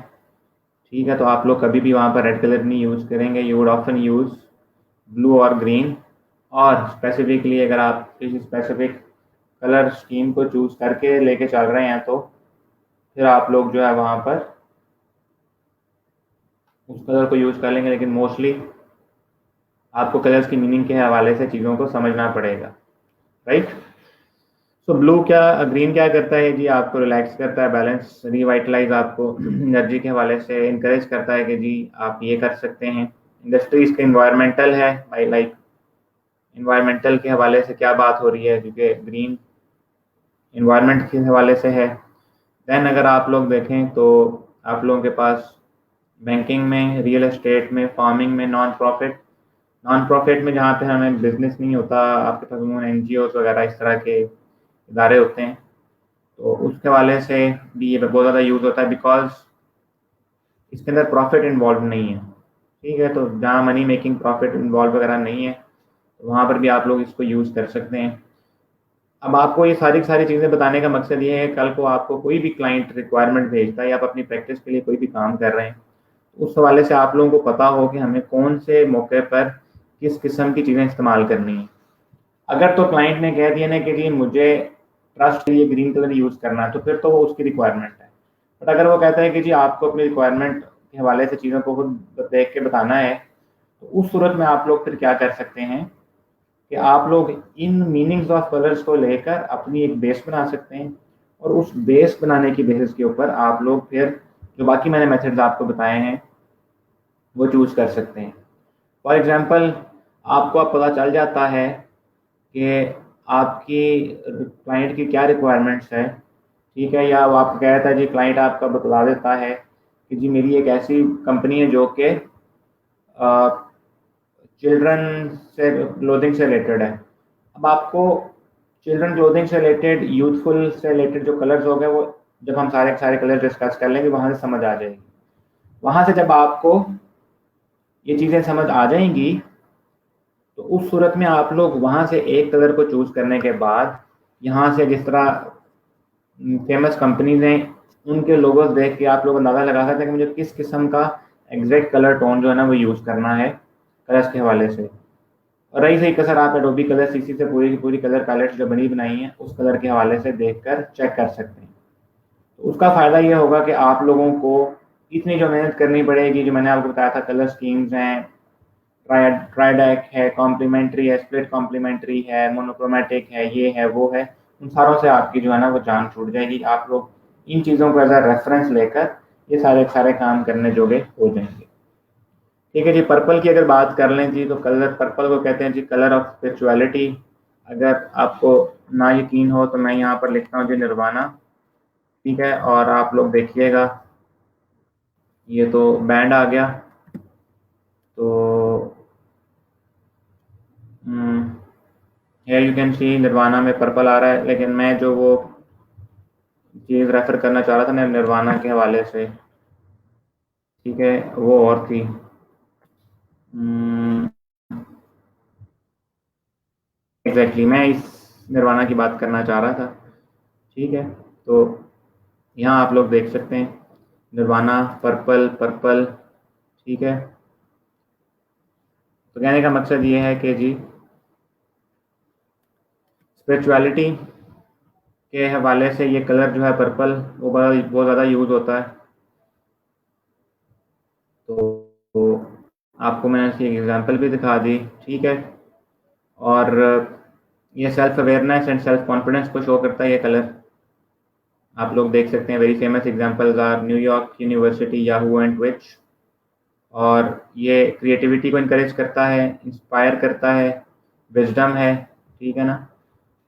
ठीक है। तो आप लोग कभी भी वहाँ पर रेड कलर नहीं यूज़ करेंगे, you would often use blue और ग्रीन। और स्पेसिफिकली अगर आप किसी स्पेसिफिक कलर स्कीम को चूज़ करके लेके चल रहे हैं तो फिर आप लोग जो है वहाँ पर उस कलर को यूज़ कर लेंगे, लेकिन मोस्टली आपको कलर्स की मीनिंग के हवाले से चीज़ों को समझना पड़ेगा, राइट। सो ब्लू क्या, ग्रीन क्या करता है जी, आपको रिलैक्स करता है, बैलेंस, रिवाइटलाइज, आपको एनर्जी के हवाले से इनकरेज करता है कि जी आप ये कर सकते हैं। इंडस्ट्रीज के इन्वायरमेंटल है, बाई लाइक इन्वायरमेंटल के हवाले से क्या बात हो रही है, क्योंकि ग्रीन इन्वायरमेंट के हवाले से है। दैन अगर आप लोग देखें तो आप लोगों के पास बैंकिंग में, रियल एस्टेट में, फार्मिंग में, नॉन प्रॉफिट में जहाँ पे हमें बिजनेस नहीं होता, आपके पास NGOs वगैरह इस तरह के इदारे होते हैं, तो उसके हवाले से भी ये बहुत ज़्यादा यूज़ होता है, बिकॉज इसके अंदर प्रॉफिट इन्वॉल्व नहीं है, ठीक है। तो जहाँ मनी मेकिंग प्रॉफिट इन्वॉल्व वगैरह नहीं है तो वहाँ पर भी आप लोग इसको यूज़ कर सकते हैं। अब आपको ये सारी चीज़ें बताने का मकसद ये है, कल को आपको कोई भी क्लाइंट रिक्वायरमेंट भेजता है या आप अपनी प्रैक्टिस के लिए कोई भी काम कर रहे हैं, तो उस हवाले से आप लोगों को पता हो कि हमें कौन से मौके पर किस किस्म की चीज़ें इस्तेमाल करनी है। अगर तो क्लाइंट ने कह दिया ना कि जी मुझे ट्रस्ट के लिए ग्रीन कलर यूज़ करना है, तो फिर तो वो उसकी रिक्वायरमेंट है। बट अगर वो कहता है कि जी आपको अपनी रिक्वायरमेंट के हवाले से चीज़ों को खुद देख के बताना है, तो उस सूरत में आप लोग फिर क्या कर सकते हैं कि आप लोग इन मीनिंग्स ऑफ कलर्स को लेकर अपनी एक बेस बना सकते हैं, और उस बेस बनाने की बेसिस के ऊपर आप लोग फिर जो बाकी मैंने मेथड्स आपको बताए हैं वो चूज़ कर सकते हैं। फॉर एग्ज़ाम्पल, आपको अब पता चल जाता है कि आपकी क्लाइंट की क्या रिक्वायरमेंट्स है, ठीक है, या वो आपको कह रहा था जी, क्लाइंट आपका बतला देता है कि जी मेरी एक ऐसी कंपनी है जो कि चिल्ड्रन से क्लोथिंग से रिलेटेड है। अब आपको चिल्ड्रन क्लोथिंग से रिलेटेड, यूथफुल से रिलेटेड जो कलर्स हो गए, वो जब हम सारे कलर डिस्कस कर लेंगे वहाँ से समझ आ जाएगी। वहाँ से जब आपको ये चीज़ें समझ आ जाएंगी तो उस सूरत में आप लोग वहाँ से एक कलर को चूज़ करने के बाद, यहाँ से जिस तरह फेमस कंपनीज हैं उनके लोगोस देख के आप लोग अंदाज़ा लगा सकते हैं कि मुझे किस किस्म का एग्जैक्ट कलर टोन जो है ना वो यूज़ करना है कलर्स के हवाले से। और रही सही कसर, आप एडोबी कलर सीसी से पूरी की पूरी कलर पैलेट जो बनी बनाई है उस कलर के हवाले से देखकर चेक कर सकते हैं। तो उसका फ़ायदा ये होगा कि आप लोगों को इतनी जो मेहनत करनी पड़ेगी, जो मैंने आपको बताया था कलर स्कीम्स हैं, ट्राइडेक है, कॉम्प्लीमेंट्री है, स्प्लिट कॉम्प्लीमेंट्री है, मोनोक्रोमेटिक है, ये है वो है, उन सारों से आपकी जो है ना वो जान छूट जाएगी। आप लोग इन चीज़ों को एज अ रेफरेंस लेकर ये सारे सारे काम करने जोगे हो जाएंगे। ठीक है जी। पर्पल की अगर बात कर लें जी, तो कलर पर्पल को कहते हैं जी कलर ऑफ स्पिरिचुअलिटी। अगर आपको ना यकीन हो तो मैं यहाँ पर लिखता हूँ जी निर्वाणा। ठीक है, और आप लोग देखिएगा ये तो बैंड आ गया। तो here you can see nirvana में पर्पल आ रहा है, लेकिन मैं जो वो चीज़ रेफर करना चाह रहा था ना निर्वाणा के हवाले से, ठीक है, वो और थी। एग्जैक्टली मैं इस निर्वाणा की बात करना चाह रहा था। ठीक है, तो यहाँ आप लोग देख सकते हैं निर्वाणा पर्पल पर्पल। ठीक है, तो कहने का मकसद ये है कि जी स्पिरिचुअलिटी के हवाले से ये कलर जो है पर्पल वो बहुत ज़्यादा यूज़ होता है। तो आपको मैंने इसकी एग्जांपल भी दिखा दी। ठीक है, और ये self awareness and self confidence को शो करता है ये कलर। आप लोग देख सकते हैं very famous examples are New York university, Yahoo and Twitch. और ये क्रिएटिविटी को इनकरेज करता है, इंस्पायर करता है, विजडम है। ठीक है ना,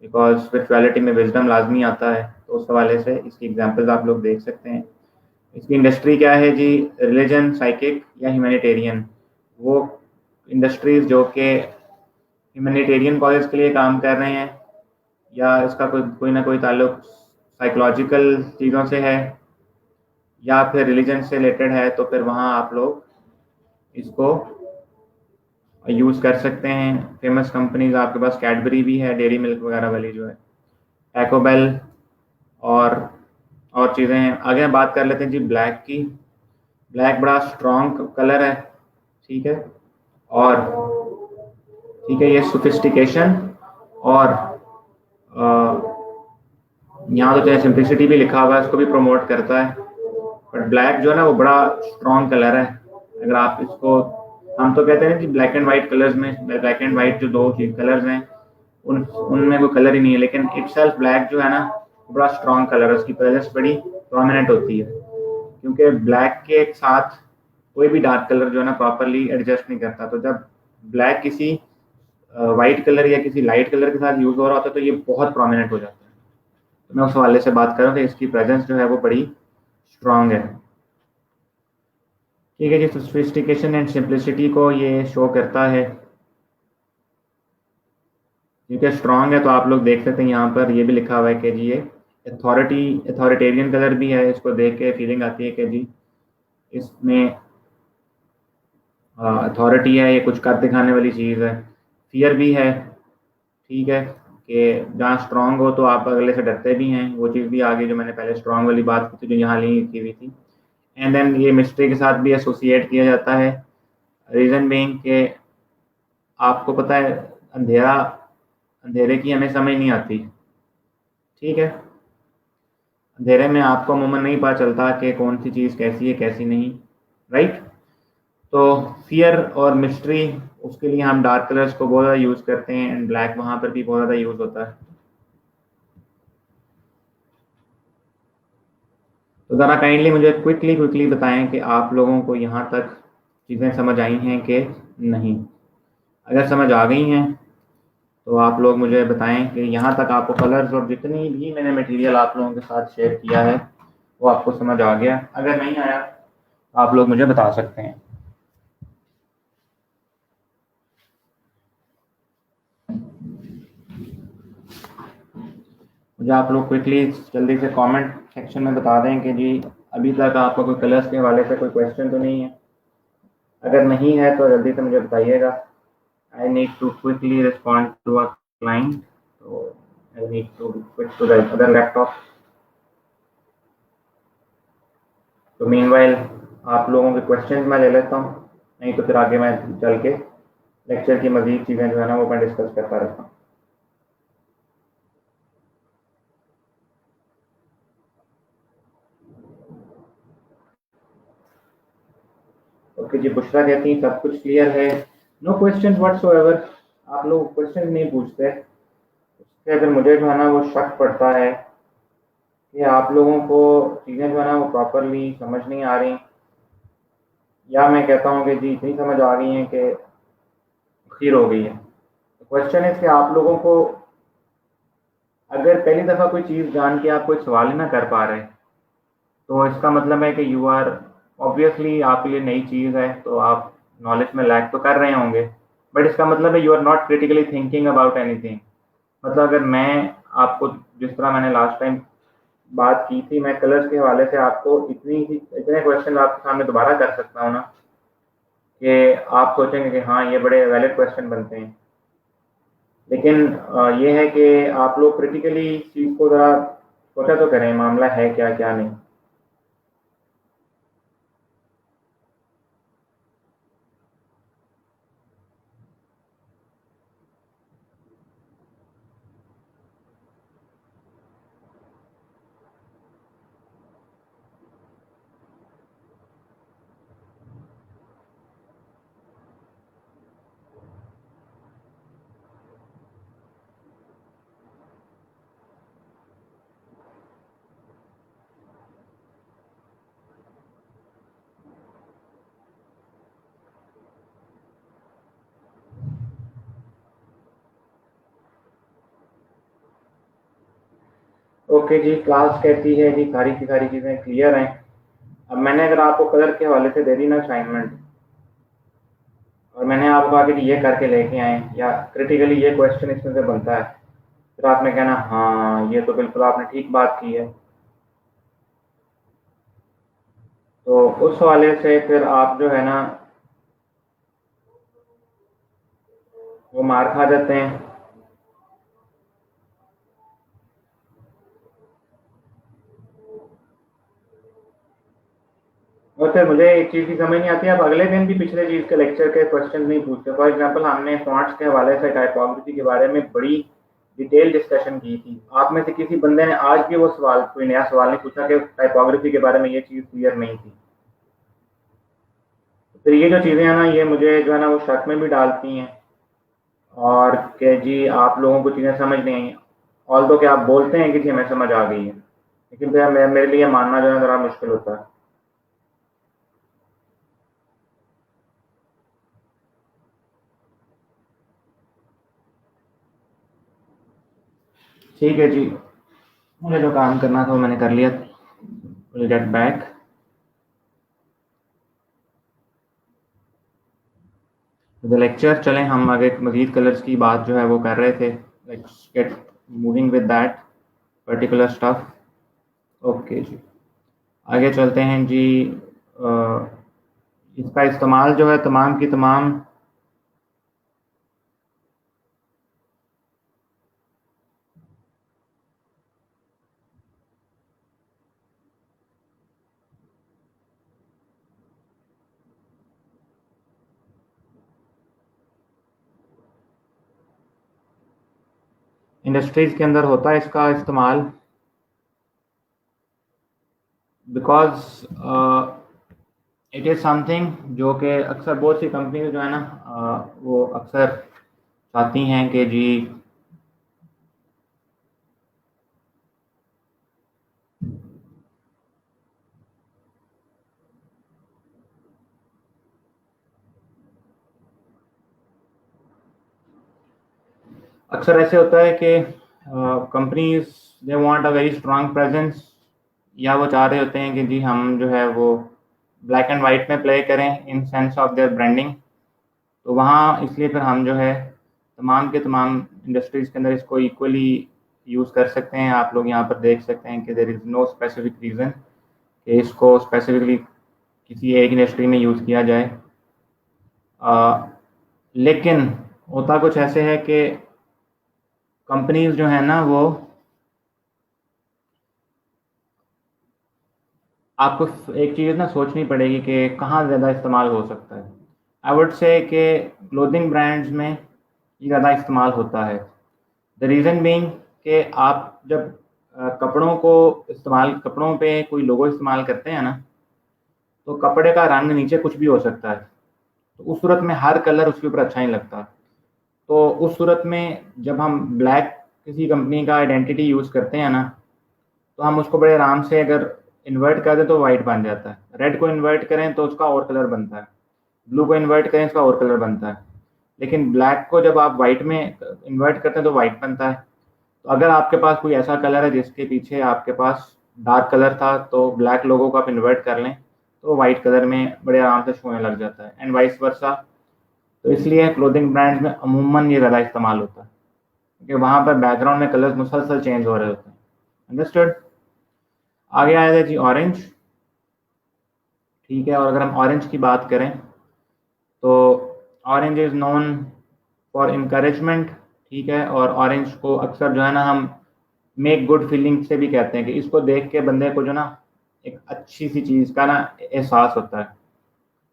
बिकॉज स्पिरिचुअलिटी में विजडम लाजमी आता है, तो उस हवाले से इसकी एग्जांपल्स आप लोग देख सकते हैं। इसकी इंडस्ट्री क्या है जी, रिलीजन, साइकिक या ह्यूमैनिटेरियन। वो इंडस्ट्रीज जो कि ह्यूमैनिटेरियन कॉलेज के लिए काम कर रहे हैं, या इसका कोई ना कोई ताल्लुक साइकोलॉजिकल चीज़ों से है, या फिर रिलीजन से रिलेटेड है, तो फिर वहाँ आप लोग इसको यूज़ कर सकते हैं। फेमस कंपनीज आपके पास कैडबरी भी है, डेयरी मिल्क वगैरह वाली जो है, टैको बेल, और चीज़ें हैं। आगे हम बात कर लेते हैं जी ब्लैक की। ब्लैक बड़ा स्ट्रॉन्ग कलर है। ठीक है, और ठीक है ये सोफिस्टिकेशन और यहाँ तो चाहे सिंप्लिसिटी भी लिखा हुआ है, उसको भी प्रमोट करता है। बट ब्लैक जो है ना वो बड़ा स्ट्रॉन्ग कलर है। अगर आप इसको, हम तो कहते हैं कि ब्लैक एंड वाइट कलर्स में, ब्लैक एंड वाइट जो दो चीज कलर्स हैं उनमें कोई कलर ही नहीं है, लेकिन इटसेल्फ ब्लैक जो है ना बड़ा स्ट्रॉन्ग कलर है, उसकी प्रेजेंस बड़ी प्रोमिनेंट होती है, क्योंकि ब्लैक के साथ कोई भी डार्क कलर जो है ना प्रॉपरली एडजस्ट नहीं करता। तो जब ब्लैक किसी वाइट कलर या किसी लाइट कलर के साथ यूज हो रहा होता है तो ये बहुत प्रोमिनेंट हो जाता है। तो मैं उस हवाले से बात कर रहा हूँ कि इसकी प्रेजेंस जो है वो बड़ी स्ट्रॉन्ग है। ठीक है जी, सोफिस्टिकेशन एंड सिंप्लिसिटी को ये शो करता है। क्योंकि स्ट्रॉन्ग है तो आप लोग देख सकते हैं यहाँ पर ये भी लिखा हुआ है कि जी ये अथॉरिटेरियन कलर भी है। इसको देख के फीलिंग आती है कि जी इसमें अथॉरिटी है, ये कुछ कर दिखाने वाली चीज़ है। फियर भी है। ठीक है, कि जहाँ स्ट्रॉन्ग हो तो आप अगले से डरते भी हैं, वो चीज़ भी आ गई जो मैंने पहले स्ट्रॉन्ग वाली बात की थी जो यहाँ लिखी हुई थी। एंड देन ये मिस्ट्री के साथ भी एसोसिएट किया जाता है। रीज़न बीइंग कि आपको पता है अंधेरे की हमें समझ नहीं आती। ठीक है, अंधेरे में आपको अमूमन नहीं पता चलता कि कौन सी चीज़ कैसी है कैसी नहीं, राइट। तो फियर और मिस्ट्री, उसके लिए हम डार्क कलर्स को बहुत ज़्यादा यूज़ करते हैं, एंड ब्लैक वहाँ पर भी बहुत ज़्यादा यूज़ होता है। तो ज़रा काइंडली मुझे क्विकली बताएं कि आप लोगों को यहाँ तक चीज़ें समझ आई हैं कि नहीं। अगर समझ आ गई हैं तो आप लोग मुझे बताएं कि यहाँ तक आपको कलर्स और जितनी भी मैंने मटेरियल आप लोगों के साथ शेयर किया है वो आपको समझ आ गया। अगर नहीं आया तो आप लोग मुझे बता सकते हैं। मुझे आप लोग क्विकली जल्दी से कमेंट सेक्शन में बता दें कि जी अभी तक आपको कोई कलर्स के हवाले से कोई क्वेश्चन तो नहीं है। अगर नहीं है तो जल्दी से मुझे बताइएगा। I need to quickly respond to a client, तो I need to switch to the other laptop. तो मीनवाइल आप लोगों के क्वेश्चन मैं ले लेता हूँ, नहीं तो फिर आगे मैं चल के लेक्चर की मज़ीद चीज़ें जो है ना वो मैं डिस्कस करता रहता हूँ। ओके जी, बुशरा कहती हैं सब कुछ क्लियर है, नो क्वेश्चन व्हाटसोएवर। आप लोग क्वेश्चन नहीं पूछते, इससे अगर मुझे जो है ना वो शक पड़ता है कि आप लोगों को चीज़ें जो है ना वो प्रॉपरली समझ नहीं आ रही, या मैं कहता हूँ कि जी इतनी समझ आ गई है कि खीर हो गई है। क्वेश्चन है कि आप लोगों को अगर पहली दफ़ा कोई चीज़ जान के आप कोई सवाल ही ना कर पा रहे, तो इसका मतलब है कि यू आर ऑब्वियसली आपके लिए नई चीज़ है, तो आप नॉलेज में लैक तो कर रहे होंगे, बट इसका मतलब है you are not critically thinking about anything. मतलब अगर मैं आपको, जिस तरह मैंने लास्ट टाइम बात की थी, मैं कलर्स के हवाले से आपको इतने क्वेश्चन आपके सामने दोबारा कर सकता हूँ ना कि आप सोचेंगे कि हाँ ये बड़े वैलिड क्वेश्चन बनते हैं। लेकिन ये है कि आप लोग क्रिटिकली इस चीज़ को ज़रा सोचा तो करें, मामला है क्या क्या नहीं। ओके जी, क्लास कहती है जी सारी की सारी चीज़ें क्लियर हैं। अब मैंने अगर आपको कलर के हवाले से दे दी ना असाइनमेंट, और मैंने आपको कहा कि ये करके लेके आए, या क्रिटिकली ये क्वेश्चन इसमें से बनता है, फिर आपने कहना हाँ ये तो बिल्कुल आपने ठीक बात की है। तो उस हवाले से फिर आप जो है ना वो मार खा जाते हैं। और फिर मुझे एक चीज़ की समझ नहीं आती, आप अगले दिन भी पिछले चीज़ के लेक्चर के क्वेश्चन नहीं पूछते। फॉर एग्जांपल हमने फॉन्ट्स के हवाले से टाइपोग्राफी के बारे में बड़ी डिटेल डिस्कशन की थी, आप में से किसी बंदे ने आज भी वो सवाल, कोई नया सवाल नहीं पूछा कि टाइपोग्राफी के बारे में ये चीज़ क्लियर नहीं थी। फिर ये जो चीज़ें हैं ना ये मुझे जो है ना वो शक में भी डालती हैं, और कि जी आप लोगों को चीज़ें समझ नहीं आई, ऑल दो कि आप बोलते हैं कि जी हमें समझ आ गई है, लेकिन फिर मेरे लिए मानना जो है ज़रा मुश्किल होता है। ठीक है जी, मुझे जो काम करना था वो मैंने कर लिया, will get back the lecture. चलें हम आगे मज़ीद कलर्स की बात जो है वो कर रहे थे, let's get moving with that particular stuff. Okay जी, आगे चलते हैं जी। इसका इस्तेमाल जो है तमाम की तमाम इंडस्ट्रीज़ के अंदर होता है इसका इस्तेमाल, बिकॉज इट इज़ समथिंग जो कि अक्सर बहुत सी कंपनी जो है ना वो अक्सर चाहती हैं कि जी अक्सर ऐसे होता है कि companies they want a very strong presence, या वो चाह रहे होते हैं कि जी हम जो है वो ब्लैक एंड वाइट में प्ले करें in sense of their branding. तो वहाँ इसलिए फिर हम जो है तमाम के तमाम इंडस्ट्रीज़ के अंदर इसको इक्वली यूज़ कर सकते हैं। आप लोग यहाँ पर देख सकते हैं कि there is no specific reason कि इसको स्पेसिफिकली किसी एक इंडस्ट्री में यूज़ किया जाए। लेकिन होता कुछ ऐसे है कि कंपनीज जो है ना वो आपको एक चीज़ ना सोचनी पड़ेगी कि कहाँ ज़्यादा इस्तेमाल हो सकता है। आई वुड से कि क्लोथिंग ब्रांड्स में ये ज़्यादा इस्तेमाल होता है। द रीज़न बीइंग कि आप जब कपड़ों पे कोई लोगो इस्तेमाल करते हैं ना, तो कपड़े का रंग नीचे कुछ भी हो सकता है, तो उस सूरत में हर कलर उसके ऊपर अच्छा नहीं लगता। तो उस सूरत में जब हम ब्लैक किसी कंपनी का आइडेंटिटी यूज़ करते हैं ना, तो हम उसको बड़े आराम से अगर इन्वर्ट कर दें तो वाइट बन जाता है। रेड को इन्वर्ट करें तो उसका और कलर बनता है, ब्लू को इन्वर्ट करें इसका और कलर बनता है। लेकिन ब्लैक को जब आप वाइट में इन्वर्ट करते हैं तो वाइट बनता है। तो अगर आपके पास कोई ऐसा कलर है जिसके पीछे आपके पास डार्क कलर था, तो ब्लैक लोगो को आप इन्वर्ट कर लें तो वाइट कलर में बड़े आराम से छूने लग जाता है, एंड वाइस वर्सा। तो इसलिए क्लोथिंग ब्रांड्स में अमूमन ये ज़्यादा इस्तेमाल होता है, क्योंकि वहाँ पर बैकग्राउंड में कलर्स मुसलसल चेंज हो रहे होते हैं। अंडरस्टूड। आगे आया था जी ऑरेंज। ठीक है, और अगर हम ऑरेंज की बात करें तो orange is known for encouragement. ठीक है, और ऑरेंज को अक्सर जो है ना हम मेक गुड फीलिंग से भी कहते हैं कि इसको देख के बंदे को जो ना एक अच्छी सी चीज़ का ना एहसास होता है,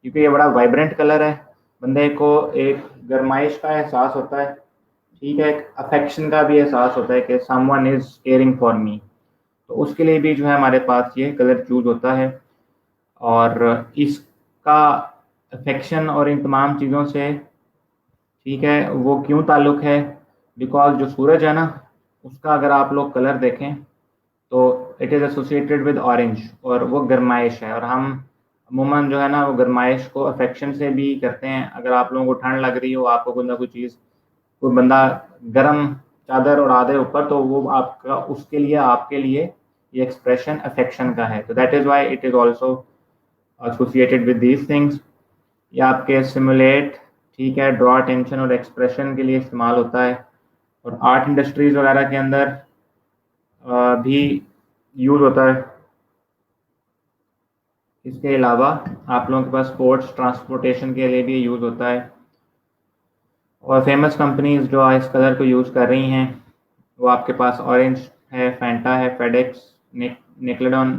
क्योंकि ये बड़ा वाइब्रेंट कलर है। बंदे को एक गरमाइश का एहसास होता है। ठीक है, एक अफेक्शन का भी एहसास होता है कि someone is caring for me. तो उसके लिए भी जो है हमारे पास ये कलर चूज़ होता है। और इसका अफेक्शन और इन तमाम चीज़ों से, ठीक है, वो क्यों ताल्लुक़ है, बिकॉज जो सूरज है ना उसका अगर आप लोग कलर देखें तो it is associated with orange, और वो गरमाइश है। और हम अमूमन जो है ना वो गरमाइश को अफेक्शन से भी करते हैं। अगर आप लोगों को ठंड लग रही हो, आपको कोई ना कोई चीज़, कोई बंदा गर्म चादर उड़ा दे ऊपर, तो वो आपका उसके लिए आपके लिए ये एक्सप्रेशन अफेक्शन का है। तो that is why it is also associated with these things. ये आपके सिमुलेट, ठीक है, ड्रॉ अटेंशन और एक्सप्रेशन के लिए इस्तेमाल होता है। और आर्ट इंडस्ट्रीज वगैरह के अंदर भी यूज़ होता है। इसके अलावा आप लोगों के पास स्पोर्ट्स ट्रांसपोर्टेशन के लिए भी यूज़ होता है। और फेमस कंपनीज जो इस कलर को यूज़ कर रही हैं वो आपके पास ऑरेंज है, फैंटा है, फेडेक्स, निकलेडॉन।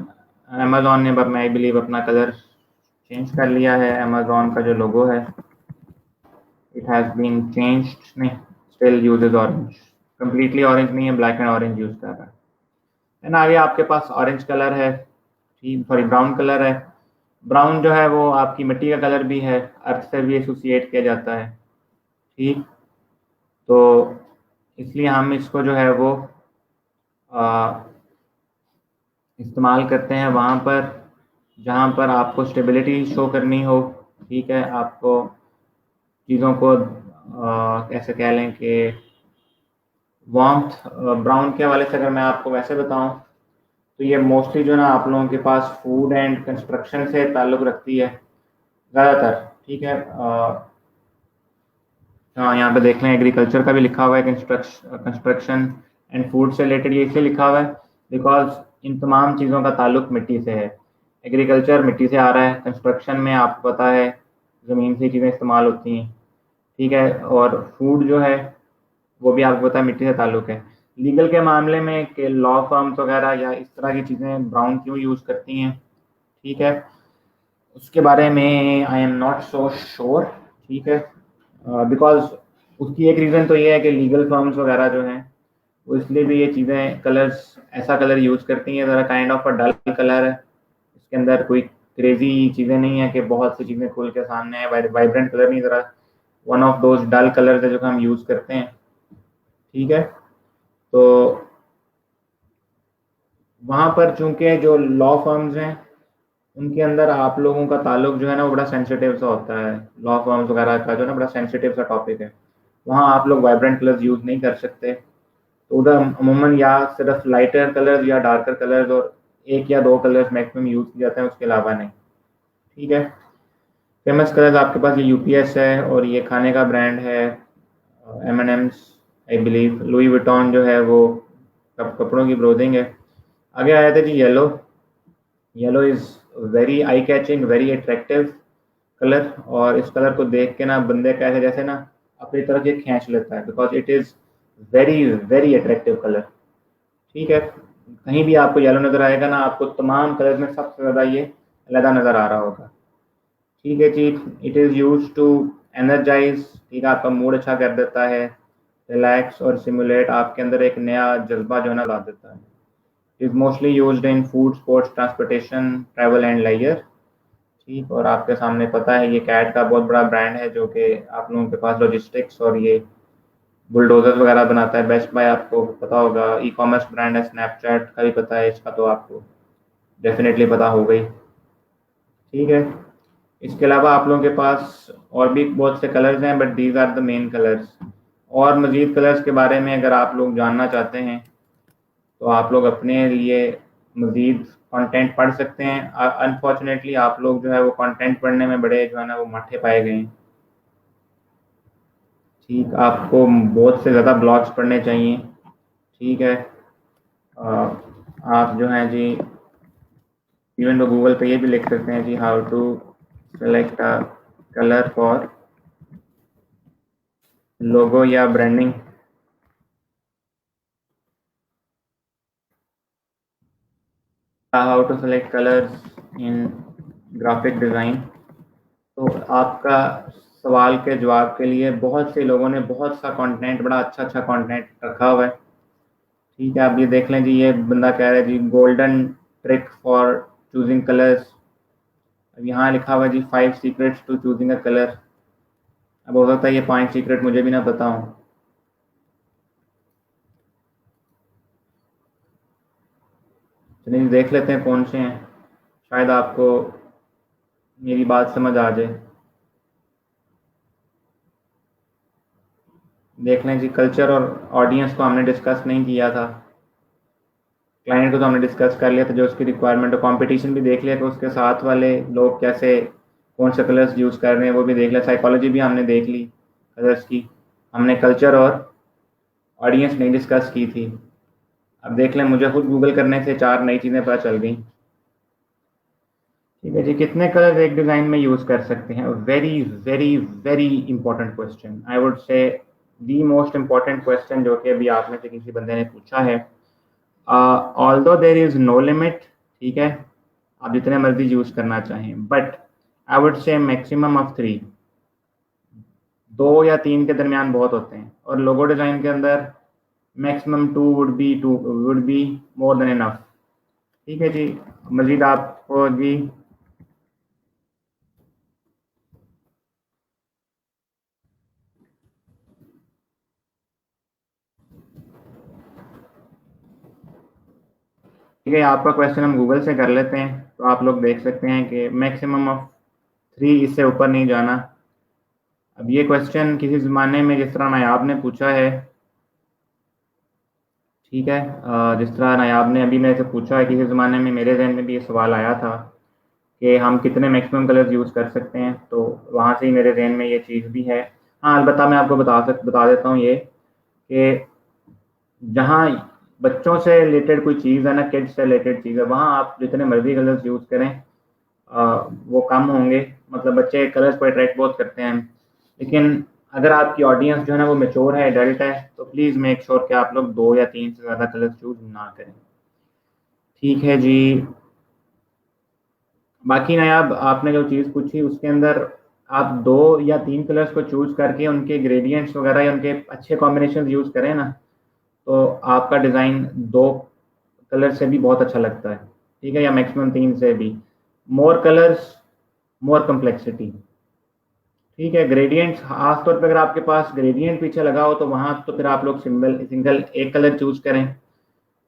अमेज़ॉन ने अब आई बिलीव अपना कलर चेंज कर लिया है। अमेज़ॉन का जो लोगो है इट हैज़ बीन चेंज्ड, नहीं, still uses orange, completely orange नहीं है, ब्लैक एंड ऑरेंज यूज़ कर रहा है। एंड आगे आपके पास ऑरेंज कलर है, ठीक, सॉरी ब्राउन कलर है। ब्राउन जो है वो आपकी मिट्टी का कलर भी है, अर्थ से भी एसोसिएट किया जाता है। ठीक, तो इसलिए हम इसको जो है वो इस्तेमाल करते हैं वहाँ पर जहाँ पर आपको स्टेबिलिटी शो करनी हो। ठीक है, आपको चीज़ों को कैसे कह लें कि वार्मथ। ब्राउन के हवाले से अगर मैं आपको वैसे बताऊं तो ये मोस्टली जो ना आप लोगों के पास फूड एंड कंस्ट्रक्शन से ताल्लुक़ रखती है ज़्यादातर। ठीक है, हाँ, यहाँ पे देख लें एग्रीकल्चर का भी लिखा हुआ है, कंस्ट्रक्शन एंड फूड से रिलेटेड ये इसलिए लिखा हुआ है बिकॉज इन तमाम चीज़ों का ताल्लुक मिट्टी से है। एग्रीकल्चर मिट्टी से आ रहा है, कंस्ट्रक्शन में आपको पता है ज़मीन से चीज़ें इस्तेमाल होती हैं। ठीक है, और फूड जो है वो भी आपको पता है मिट्टी से ताल्लुक है। लीगल के मामले में कि लॉ फर्म्स वगैरह या इस तरह की चीज़ें ब्राउन क्यों यूज़ करती हैं, ठीक है, उसके बारे में आई एम नॉट सो श्योर। ठीक है, बिकॉज उसकी एक रीज़न तो ये है कि लीगल फर्म्स वगैरह जो हैं वो इसलिए भी ये चीज़ें कलर्स ऐसा कलर यूज़ करती हैं, ज़रा kind of a dull colour है, इसके अंदर कोई क्रेजी चीज़ें नहीं है कि बहुत सी चीज़ें खुल के सामने है, वाइब्रेंट कलर नहीं, ज़रा one of those dull colour है जो हम यूज़ करते हैं। ठीक है, तो वहाँ पर चूंकि जो लॉ फर्म्स हैं उनके अंदर आप लोगों का ताल्लुक जो है ना वो बड़ा सेंसिटिव सा होता है। लॉ फर्म्स वगैरह का जो है ना बड़ा सेंसिटिव सा टॉपिक है, वहाँ आप लोग वाइब्रेंट कलर्स यूज़ नहीं कर सकते। तो उधर अमूमन या सिर्फ लाइटर कलर्स या डार्कर कलर्स और एक या दो कलर्स मैक्सिमम यूज़ किए जाते हैं, उसके अलावा नहीं। ठीक है, फेमस कलर्स आपके पास ये यूपीएस है, और ये खाने का ब्रांड है M&M's I believe. Louis Vuitton जो है वो कपड़ों की ब्लोथिंग है। आगे आया था जी yellow. Yellow is very eye catching, very attractive colour, और इस कलर को देख के ना बंदे का ऐसे जैसे ना अपनी तरफ ये खींच लेता है, because it is very very attractive colour. ठीक है, कहीं भी आपको येलो नज़र आएगा ना, आपको तमाम कलर में सबसे ज़्यादा ये अलग नज़र आ रहा होगा। ठीक है जी। It is use to energise, ठीक है, आपका मूड अच्छा कर देता है, रिलैक्स और सिमुलेट, आपके अंदर एक नया जज्बा जो है ना ला देता है। Is mostly used in food, sports, transportation, travel and leisure. ठीक, और आपके सामने पता है ये कैट का बहुत बड़ा ब्रांड है जो कि आप लोगों के पास लॉजिस्टिक्स और ये बुलडोजर वगैरह बनाता है। बेस्ट बाय आपको पता होगा, ई कॉमर्स ब्रांड है, स्नैपचैट का भी पता है, इसका तो आपको डेफिनेटली पता होगा ही। ठीक है, इसके अलावा आप लोगों के पास और भी बहुत से कलर्स हैं, but these are the main colours. और मज़ीद कलर्स के बारे में अगर आप लोग जानना चाहते हैं तो आप लोग अपने लिए मज़ीद कंटेंट पढ़ सकते हैं। अनफॉर्चुनेटली आप लोग जो है वो कंटेंट पढ़ने में बड़े जो है ना वो माठे पाए गए हैं। ठीक, आपको बहुत से ज़्यादा ब्लॉग्स पढ़ने चाहिए। ठीक है, आप जो हैं जी इवन तो गूगल पे ये भी लिख सकते हैं जी, how to select a colour for logo या branding. How to select colours in graphic design. तो आपका सवाल के जवाब के लिए बहुत से लोगों ने बहुत सा कंटेंट, बड़ा अच्छा अच्छा कंटेंट रखा हुआ है। ठीक है, आप ये देख लें जी, ये बंदा कह रहा है जी golden trick for choosing colours. अब यहाँ लिखा हुआ है जी 5 secrets to choosing a colour. अब हो सकता है ये 5 सीक्रेट मुझे भी ना पता हो। चलिए देख लेते हैं कौन से हैं, शायद आपको मेरी बात समझ आ जाए। देख लें जी, कल्चर और ऑडियंस को हमने डिस्कस नहीं किया था, क्लाइंट को तो हमने डिस्कस कर लिया था जो उसकी रिक्वायरमेंट है। कंपटीशन भी देख लिया कि उसके साथ वाले लोग कैसे, कौन से कलर्स यूज़ कर रहे हैं वो भी देख लिया। साइकोलॉजी भी हमने देख ली कलर्स की। हमने कल्चर और ऑडियंस नहीं डिस्कस की थी। अब देख लें, मुझे खुद गूगल करने से 4 नई चीज़ें पता चल गई। ठीक है जी, कितने कलर एक डिज़ाइन में यूज़ कर सकते हैं? Very very very important question, I would से दी मोस्ट इम्पॉर्टेंट क्वेश्चन जो कि अभी आप में से किसी बंदे ने पूछा है। Although there is no limit, ठीक है, आप जितने मर्जी यूज़ करना चाहें, but I would say maximum of 3, 2 या 3 के दरमियान बहुत होते हैं। और लोगो डिज़ाइन के अंदर maximum 2 would be more than enough. ठीक है जी, मजीद आपको जी ठीक है, आपका क्वेश्चन हम गूगल से कर लेते हैं। तो आप लोग देख सकते हैं कि मैक्सिमम ऑफ 3, इससे ऊपर नहीं जाना। अब ये क्वेश्चन किसी ज़माने में जिस तरह नायाब ने पूछा है, ठीक है, जिस तरह नायाब ने अभी मेरे से पूछा है, किसी ज़माने में मेरे जहन में भी ये सवाल आया था कि हम कितने मैक्सिमम कलर्स यूज़ कर सकते हैं, तो वहाँ से ही मेरे जहन में ये चीज़ भी है। हाँ, अलबत्ता मैं आपको बता देता हूँ ये कि जहाँ बच्चों से रिलेटेड कोई चीज़ है ना, किड्स से रिलेटेड चीज़ है, वहाँ आप जितने मर्जी कलर्स यूज़ करें वो कम होंगे। मतलब बच्चे कलर्स को अट्रैक्ट बहुत करते हैं, लेकिन अगर आपकी ऑडियंस जो है ना वो मेच्योर है, एडल्ट है, तो प्लीज़ मेक श्योर कि आप लोग 2 या 3 से ज़्यादा कलर्स चूज़ ना करें। ठीक है जी, बाकी नायाब आपने जो चीज़ पूछी उसके अंदर आप 2 या 3 कलर्स को चूज़ करके उनके ग्रेडियंट्स वगैरह या उनके अच्छे कॉम्बिनेशन यूज़ करें ना, तो आपका डिज़ाइन 2 कलर से भी बहुत अच्छा लगता है। ठीक है, या मैक्सिमम 3 से भी। मोर कलर्स, मोर कम्प्लेक्सिटी। ठीक है, ग्रेडियंट्स खास तौर पे अगर आपके पास ग्रेडियंट पीछे लगा हो तो वहाँ तो फिर आप लोग सिंगल एक कलर चूज़ करें।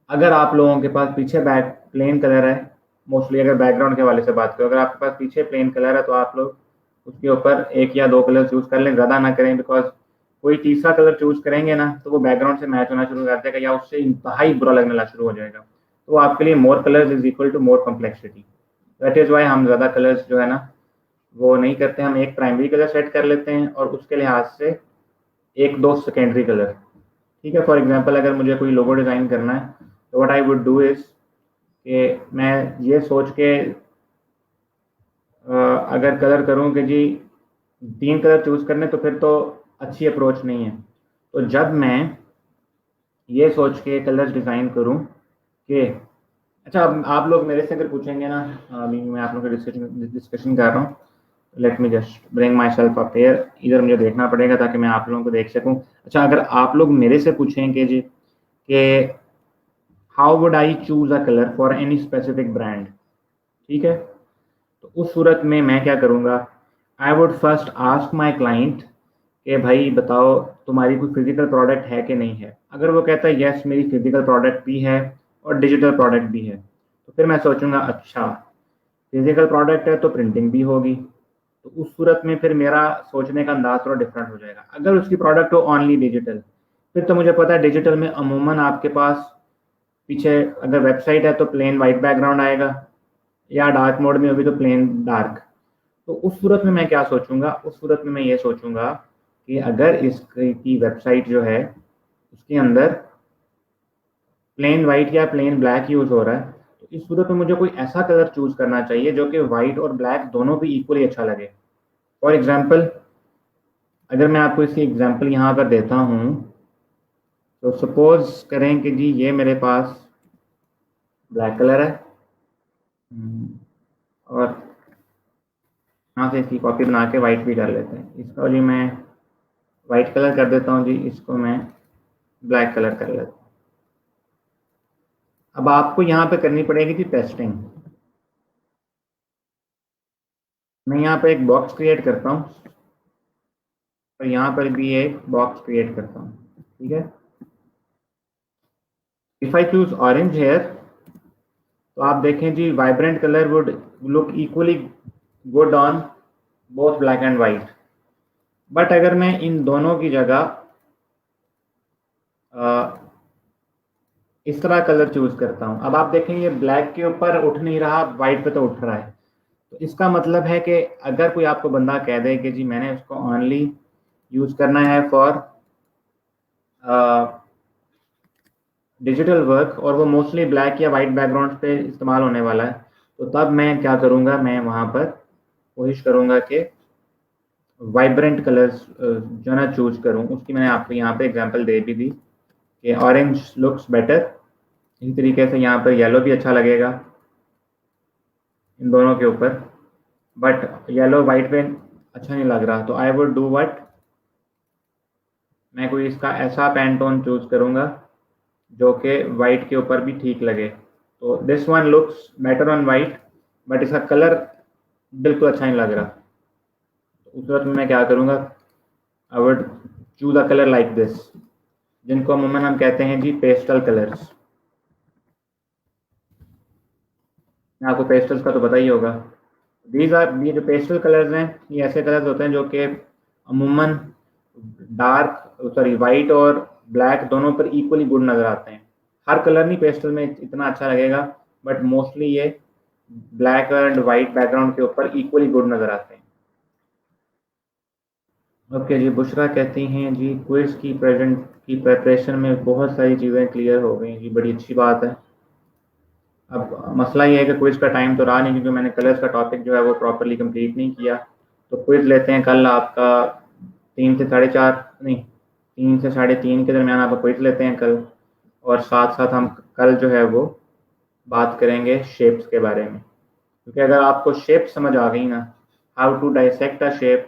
अगर आप लोगों के पास पीछे बैक प्लेन कलर है, मोस्टली अगर बैकग्राउंड के हवाले से बात करें, अगर आपके पास पीछे प्लेन कलर है तो आप लोग उसके ऊपर 1 या 2 कलर चूज़ कर लें, ज़्यादा ना करें, बिकॉज कोई तीसरा कलर चूज़ करेंगे ना तो वो बैकग्राउंड से मैच होना शुरू कर देगा या उससे इंतहाई बुरा लगना शुरू हो जाएगा। तो आपके लिए more colours is equal to more complexity. That is why हम ज़्यादा कलर्स जो है ना वो नहीं करते, हम एक प्राइमरी कलर सेट कर लेते हैं और उसके लिहाज से 1-2 सेकेंडरी कलर। ठीक है, फॉर एग्जांपल अगर मुझे कोई लोगो डिज़ाइन करना है तो what I would do is कि मैं ये सोच के अगर कलर करूँ कि जी 3 कलर चूज़ करने, तो फिर तो अच्छी अप्रोच नहीं है। तो जब मैं ये सोच के कलर्स डिज़ाइन करूँ कि अच्छा, अब आप लोग मेरे से अगर पूछेंगे ना, अभी मैं आप लोगों से डिस्कशन कर रहा हूँ, let me just bring my self up here, इधर मुझे देखना पड़ेगा ताकि मैं आप लोगों को देख सकूं। अच्छा, अगर आप लोग मेरे से पूछें कि जी कि how would I choose a colour for any specific brand, ठीक है, तो उस सूरत में मैं क्या करूँगा, I would first ask my client कि भाई बताओ तुम्हारी कोई फिजिकल प्रोडक्ट है कि नहीं है। अगर वो कहता है यस मेरी फिजिकल प्रोडक्ट भी है और डिजिटल प्रोडक्ट भी है, तो फिर मैं सोचूंगा अच्छा फिजिकल प्रोडक्ट है तो प्रिंटिंग भी होगी, तो उस सूरत में फिर मेरा सोचने का अंदाज थोड़ा डिफरेंट हो जाएगा। अगर उसकी प्रोडक्ट हो ओनली डिजिटल, फिर तो मुझे पता है डिजिटल में अमूमन आपके पास पीछे अगर वेबसाइट है तो प्लेन वाइट बैकग्राउंड आएगा, या डार्क मोड में होगी तो प्लेन डार्क। तो उस सूरत में मैं क्या सोचूंगा, उस सूरत में मैं ये सोचूंगा कि अगर इसकी वेबसाइट जो है उसके अंदर प्लेन वाइट या प्लेन ब्लैक यूज हो रहा है, तो इस सूरत में मुझे कोई ऐसा कलर चूज करना चाहिए जो कि वाइट और ब्लैक दोनों भी इक्वली अच्छा लगे। फॉर एग्जाम्पल, अगर मैं आपको इसकी एग्जाम्पल यहाँ पर देता हूँ, तो सपोज करें कि जी ये मेरे पास ब्लैक कलर है, और यहाँ से इसकी कॉपी बना के वाइट भी कर लेते हैं। इसका जी मैं वाइट कलर कर देता हूँ जी, इसको मैं ब्लैक कलर कर लेता हूँ। अब आपको यहाँ पे करनी पड़ेगी थी पेस्टिंग। मैं यहाँ पे एक बॉक्स क्रिएट करता हूँ और यहाँ पर भी एक बॉक्स क्रिएट करता हूँ, ठीक है। If I choose orange here, तो आप देखें जी vibrant colour would look equally good on both black and white. But अगर मैं इन दोनों की जगह इस तरह कलर चूज करता हूं, अब आप देखें ये ब्लैक के ऊपर उठ नहीं रहा, वाइट पे तो उठ रहा है। तो इसका मतलब है कि अगर कोई आपको बंदा कह दे कि जी मैंने उसको ओनली यूज करना है फॉर डिजिटल वर्क और वो मोस्टली ब्लैक या वाइट बैकग्राउंड पे इस्तेमाल होने वाला है, तो तब मैं क्या करूँगा, मैं वहाँ पर कोशिश करूँगा कि वाइब्रेंट कलर्स जो ना चूज करूँ। उसकी मैंने आपको यहाँ पे एग्जांपल दे भी दी कि ऑरेंज लुक्स बेटर, इसी तरीके से यहाँ पर येलो भी अच्छा लगेगा इन दोनों के ऊपर, बट येलो वाइट पे अच्छा नहीं लग रहा। तो आई वुड डू वट, मैं कोई इसका ऐसा पैंटोन चूज करूँगा जो कि वाइट के ऊपर भी ठीक लगे। तो this one looks better on white, but इसका कलर बिल्कुल अच्छा नहीं लग रहा। तो उस वक्त मैं क्या करूँगा, I would choose a colour like this, जिनको अमूमन हम कहते हैं जी पेस्टल कलर्स। आपको पेस्टल्स का तो पता ही होगा। दीज आर, ये जो पेस्टल कलर्स हैं ये ऐसे कलर्स होते हैं जो कि अमूमन डार्क सॉरी वाइट और ब्लैक दोनों पर इक्वली गुड नज़र आते हैं। हर कलर नहीं पेस्टल में इतना अच्छा लगेगा, बट मोस्टली ये ब्लैक एंड वाइट बैकग्राउंड के ऊपर इक्वली गुड नज़र आते हैं। ओके जी, बुशरा कहती हैं जी क्विज की प्रेपरेशन में बहुत सारी चीज़ें क्लियर हो गई जी, बड़ी अच्छी बात है। अब मसला ये है कि क्विज का टाइम तो रहा नहीं, क्योंकि मैंने कलर्स का टॉपिक जो है वो प्रॉपरली कंप्लीट नहीं किया। तो क्विज लेते हैं कल आपका 3 से 4:30, नहीं 3 से 3:30 के दरमियान आपका क्विज लेते हैं कल, और साथ साथ हम कल जो है वो बात करेंगे शेप्स के बारे में। क्योंकि अगर आपको शेप समझ आ गई ना, how to dissect a shape,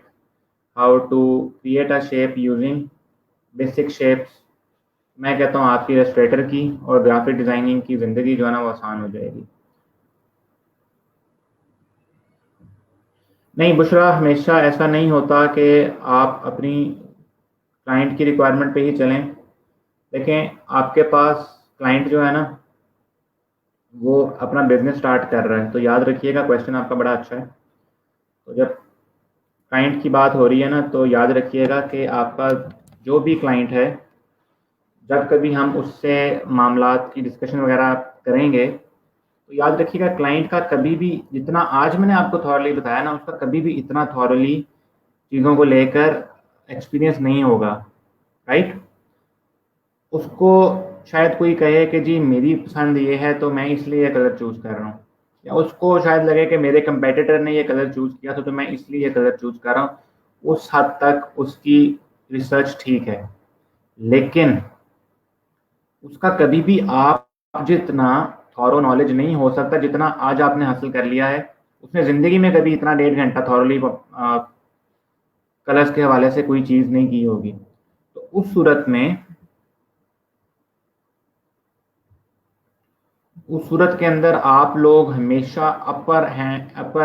how to create a shape using basic shapes, मैं कहता हूँ आपकी इलस्ट्रेटर की और ग्राफिक डिज़ाइनिंग की ज़िंदगी जो है ना वो आसान हो जाएगी। नहीं बुशरा, हमेशा ऐसा नहीं होता कि आप अपनी क्लाइंट की रिक्वायरमेंट पे ही चलें। देखें आपके पास क्लाइंट जो है ना वो अपना बिजनेस स्टार्ट कर रहा है, तो याद रखिएगा क्वेश्चन आपका बड़ा अच्छा है। तो जब क्लाइंट की बात हो रही है ना, तो याद रखिएगा कि आपका जो भी क्लाइंट है, जब कभी हम उससे मामलात की डिस्कशन वगैरह करेंगे, तो याद रखिएगा क्लाइंट का कभी भी, जितना आज मैंने आपको थॉरली बताया ना, उसका कभी भी इतना थॉरली चीज़ों को लेकर एक्सपीरियंस नहीं होगा, राइट। उसको शायद कोई कहे कि जी मेरी पसंद ये है तो मैं इसलिए ये कलर चूज़ कर रहा हूँ, या उसको शायद लगे कि मेरे कंपेटिटर ने ये कलर चूज़ किया तो मैं इसलिए ये कलर चूज़ कर रहा हूँ। उस हद तक उसकी रिसर्च ठीक है, लेकिन उसका कभी भी आप जितना थॉरो नॉलेज नहीं हो सकता जितना आज आपने हासिल कर लिया है। उसने ज़िंदगी में कभी इतना 1.5 घंटा थॉरली कलर्स के हवाले से कोई चीज़ नहीं की होगी। तो उस सूरत के अंदर आप लोग हमेशा अपर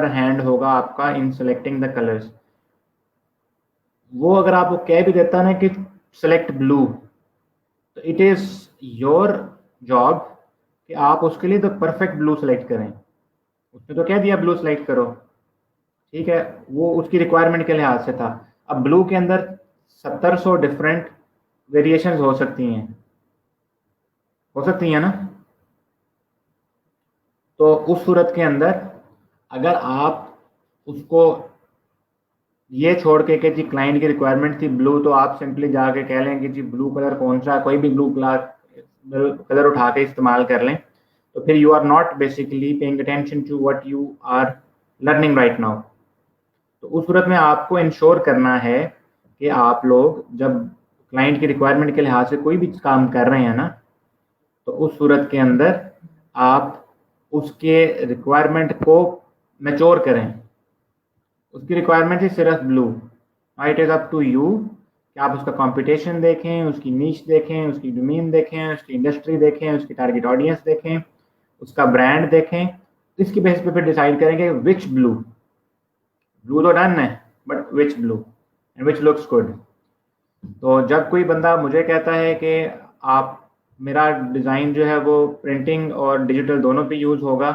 हैंड होगा आपका इन सेलेक्टिंग द कलर्स। वो अगर आपको कह भी देता ना कि सेलेक्ट ब्लू, तो इट इज़ योर जॉब कि आप उसके लिए तो परफेक्ट ब्लू सेलेक्ट करें। उसने तो कह दिया ब्लू सेलेक्ट करो, ठीक है, वो उसकी रिक्वायरमेंट के लिहाज से था। अब ब्लू के अंदर 1700 डिफरेंट वेरिएशंस हो सकती हैं ना। तो उस सूरत के अंदर अगर आप उसको ये छोड़ के कि जी क्लाइंट की रिक्वायरमेंट थी ब्लू, तो आप सिंपली जाके कह लें कि जी ब्लू कलर कौन सा, कोई भी ब्लू कलर उठा के इस्तेमाल कर लें, तो फिर you are not basically paying attention to what you are learning right now. तो उस सूरत में आपको इंश्योर करना है कि आप लोग जब क्लाइंट की रिक्वायरमेंट के लिहाज से कोई भी काम कर रहे हैं ना, तो उस सूरत के अंदर आप उसके रिक्वायरमेंट को मैच्योर करें। उसकी रिक्वायरमेंट है सिर्फ blue, it is up to you कि आप उसका कंपटीशन देखें, उसकी नीश देखें, उसकी डोमेन देखें, उसकी इंडस्ट्री देखें, उसकी टारगेट ऑडियंस देखें, उसका ब्रांड देखें। इसकी बेसिस पे फिर डिसाइड करेंगे विच ब्लू तो डन है, but which blue and which looks good. तो जब कोई बंदा मुझे कहता है कि आप मेरा डिज़ाइन जो है वो प्रिंटिंग और डिजिटल दोनों पे यूज़ होगा,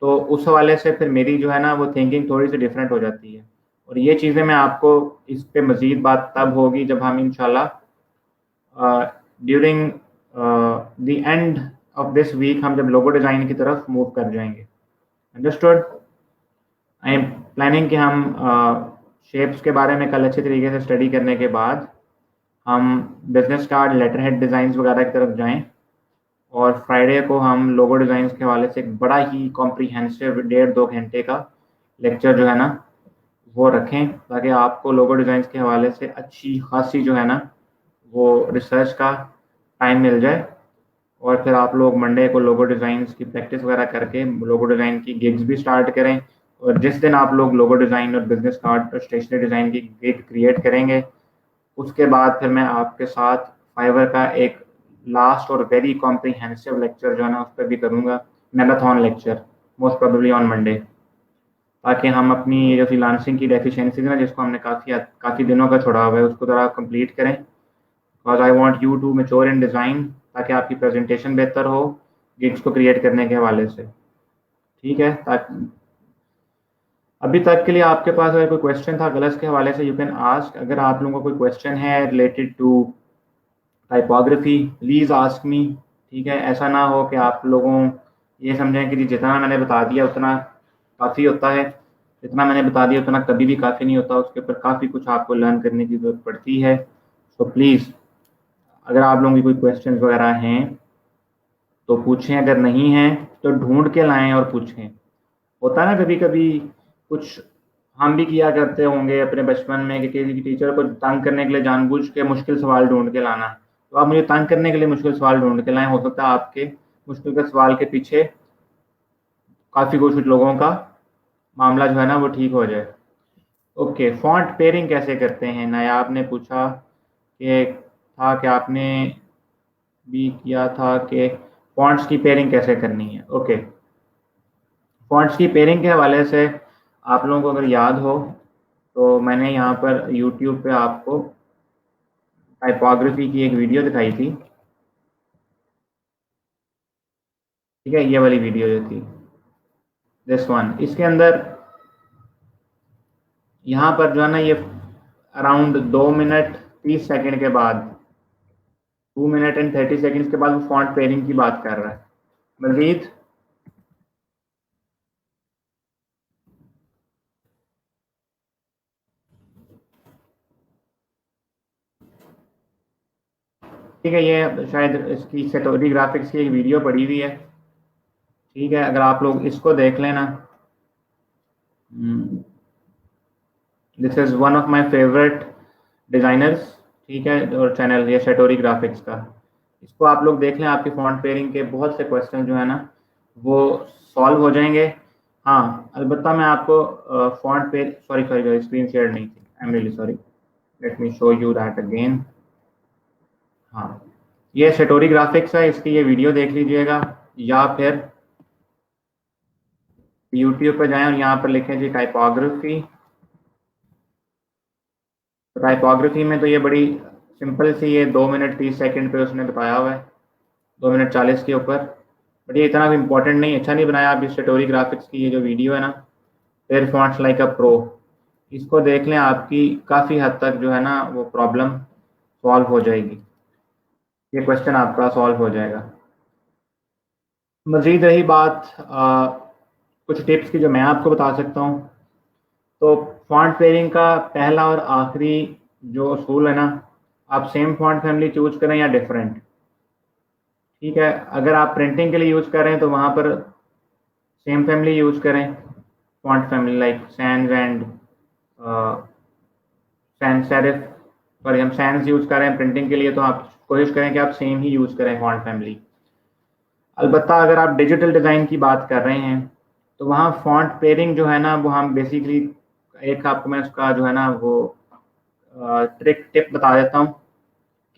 तो उस हवाले से फिर मेरी जो है ना वो थिंकिंग थोड़ी सी डिफरेंट हो जाती है। और ये चीज़ें मैं आपको इस पे मज़ीद बात तब होगी जब हम इंशाल्लाह during the end of this week हम जब लोगो डिज़ाइन की तरफ मूव कर जाएंगे। अंडरस्टूड। आई एम प्लानिंग कि हम शेप्स के बारे में कल अच्छे तरीके से स्टडी करने के बाद हम business card, letter head designs वगैरह की तरफ जाएं, और फ्राइडे को हम लोगो डिज़ाइंस के हवाले से एक बड़ा ही कॉम्प्रीहेंसिव 1.5-2 घंटे का लेक्चर जो है ना वो रखें, ताकि आपको लोगो डिज़ाइंस के हवाले से अच्छी खासी जो है ना वो रिसर्च का टाइम मिल जाए। और फिर आप लोग मंडे को लोगो डिज़ाइंस की प्रैक्टिस वगैरह करके लोगो डिज़ाइन की गिग्स भी स्टार्ट करें। और जिस दिन आप लोग लोगो डिज़ाइन और बिजनेस कार्ड और स्टेशनरी डिज़ाइन की गिग क्रिएट करेंगे, उसके बाद फिर मैं आपके साथ फाइवर का एक लास्ट और वेरी कॉम्प्रीहेंसिव लेक्चर जो है ना उस पर भी करूँगा, marathon lecture, most probably on Monday, ताकि हम अपनी जो फ्रीलांसिंग की डेफिशिएंसी है ना जिसको हमने काफ़ी दिनों का छोड़ा हुआ है उसको ज़रा कंप्लीट करें। Because I want you to mature in design, ताकि आपकी प्रेजेंटेशन बेहतर हो गिग्स को क्रिएट करने के हवाले से, ठीक है। ताकि अभी तक के लिए आपके पास अगर कोई क्वेश्चन था गलत के हवाले से, यू कैन आस्क। अगर आप लोगों का कोई क्वेश्चन है related to typography, please ask me, ठीक है। ऐसा ना हो कि आप लोगों ये समझें कि जी जितना मैंने बता दिया उतना काफ़ी होता है, जितना मैंने बता दिया उतना कभी भी काफ़ी नहीं होता, उसके ऊपर काफ़ी कुछ आपको लर्न करने की ज़रूरत पड़ती है। सो प्लीज़ अगर आप लोगों की कोई क्वेश्चन वगैरह हैं तो पूछें, अगर नहीं हैं तो ढूंढ के लाएं और पूछें। होता है ना कभी कभी कुछ, हम भी किया करते होंगे अपने बचपन में कि किसी टीचर को तंग करने के लिए जानबूझ के मुश्किल सवाल ढूंढ के लाना। तो आप मुझे तंग करने के लिए मुश्किल सवाल ढूंढ के लाएं, हो सकता है आपके मुश्किल के सवाल के पीछे काफ़ी कुछ लोगों का मामला जो है ना वो ठीक हो जाए। ओके, फॉन्ट पेयरिंग कैसे करते हैं, नायाब ने पूछा कि आपने भी किया था कि फॉन्ट्स की पेयरिंग कैसे करनी है। ओके, फॉन्ट्स की पेयरिंग के हवाले से आप लोगों को अगर याद हो तो मैंने यहाँ पर यूट्यूब पे आपको टाइपोग्राफी की एक वीडियो दिखाई थी, ठीक है, ये वाली वीडियो जो थी दिस वन, इसके अंदर यहाँ पर जो है ना ये अराउंड 2 मिनट 30 सेकंड के बाद 2 मिनट एंड 30 सेकंड के बाद वो फॉन्ट पेयरिंग की बात कर रहा है। मजीद ठीक है, ये शायद इसकी सेटोरी ग्राफिक्स की एक वीडियो पड़ी हुई है, ठीक है, अगर आप लोग इसको देख लेना। This is one of my favourite designers, ठीक है, और चैनल ये सेटोरी ग्राफिक्स का, इसको आप लोग देख लें, आपकी फॉन्ट पेयरिंग के बहुत से क्वेश्चन जो है ना वो सॉल्व हो जाएंगे। हाँ अलबत्ता मैं आपको फॉन्ट पे सॉरी सॉरी स्क्रीन शेयर नहीं थी, I am really sorry, let me show you that again. हाँ ये सेटोरी ग्राफिक्स है, इसकी ये वीडियो देख लीजिएगा, या फिर यूट्यूब पर जाएं और यहाँ पर लिखें जी टाइपोग्राफी। तो टाइपोग्राफी में तो ये बड़ी सिंपल सी, ये 2 मिनट 30 सेकंड पे उसने बताया हुआ है, 2 मिनट 40 के ऊपर। बट ये इतना भी इम्पोर्टेंट नहीं, अच्छा नहीं बनाया। आप इस स्टोरी ग्राफिक्स की ये जो वीडियो है ना, फिर फॉन्ट्स लाइक अ प्रो, इसको देख लें, आपकी काफ़ी हद तक जो है ना वो प्रॉब्लम सॉल्व हो जाएगी, ये क्वेश्चन आपका सॉल्व हो जाएगा। मज़ीद रही बात कुछ टिप्स की जो मैं आपको बता सकता हूँ, तो फॉन्ट पेयरिंग का पहला और आखिरी जो असूल है ना, आप सेम फॉन्ट फैमिली चूज करें या डिफरेंट। ठीक है, अगर आप प्रिंटिंग के लिए यूज़ कर रहे हैं तो वहाँ पर सेम फैमिली यूज़ करें, font family like sans and sans serif. पर हम सैंस यूज़ कर रहे हैं प्रिंटिंग के लिए, तो आप कोशिश करें कि आप सेम ही यूज़ करें फॉन्ट फैमिली। अलबत्ता अगर आप डिजिटल डिज़ाइन की बात कर रहे हैं तो वहाँ फॉन्ट पेयरिंग जो है ना वो हम बेसिकली, एक आपको मैं उसका जो है ना वो ट्रिक टिप बता देता हूँ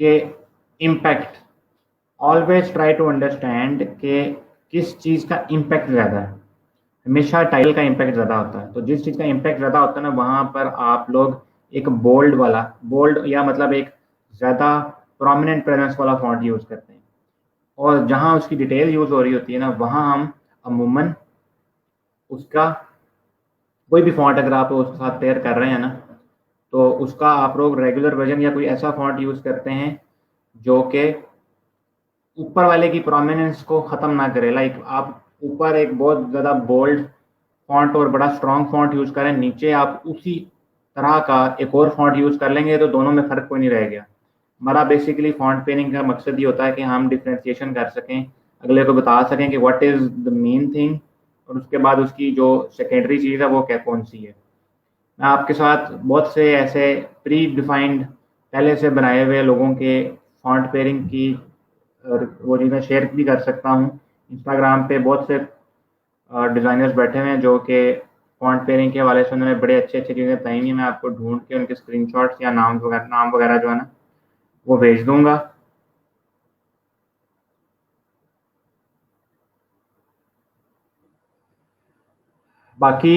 कि impact, always try to understand कि किस चीज़ का इम्पैक्ट ज़्यादा है। हमेशा टाइटल का इम्पैक्ट ज़्यादा होता है, तो जिस चीज़ का इम्पैक्ट ज़्यादा होता है ना वहाँ पर आप लोग एक बोल्ड वाला, बोल्ड या मतलब एक ज़्यादा प्रोमिनेंट प्रेजेंस वाला फॉन्ट यूज़ करते हैं, और जहाँ उसकी डिटेल यूज़ हो रही होती है ना वहाँ हम अमूमन उसका कोई भी फॉन्ट अगर आप उसके साथ पेयर कर रहे हैं ना, तो उसका आप लोग रेगुलर वर्जन या कोई ऐसा फॉन्ट यूज़ करते हैं जो कि ऊपर वाले की प्रोमिनेंस को ख़त्म ना करे। लाइक आप ऊपर एक बहुत ज़्यादा बोल्ड फॉन्ट और बड़ा स्ट्रॉन्ग फॉन्ट यूज़ करें, नीचे आप उसी तरह का एक और फॉन्ट यूज़ कर लेंगे तो दोनों में फ़र्क कोई नहीं रह गया। हमारा बेसिकली फॉन्ट पेयरिंग का मकसद ये होता है कि हम डिफ्रेंशिएशन कर सकें, अगले को बता सकें कि what is the main thing, और उसके बाद उसकी जो सेकेंडरी चीज़ है वो क्या कौन सी है। मैं आपके साथ बहुत से ऐसे प्री डिफाइंड पहले से बनाए हुए लोगों के फॉन्ट पेयरिंग की वो चीज़ें शेयर भी कर सकता हूँ। इंस्टाग्राम पे बहुत से डिज़ाइनर्स बैठे हुए हैं जो कि फॉन्ट पेयरिंग के हवाले से उन्होंने बड़े अच्छे अच्छी चीज़ें बताई हैं। मैं आपको ढूंढ के उनके स्क्रीनशॉट्स या नाम वगैरह जो है ना वो भेज दूंगा। बाकी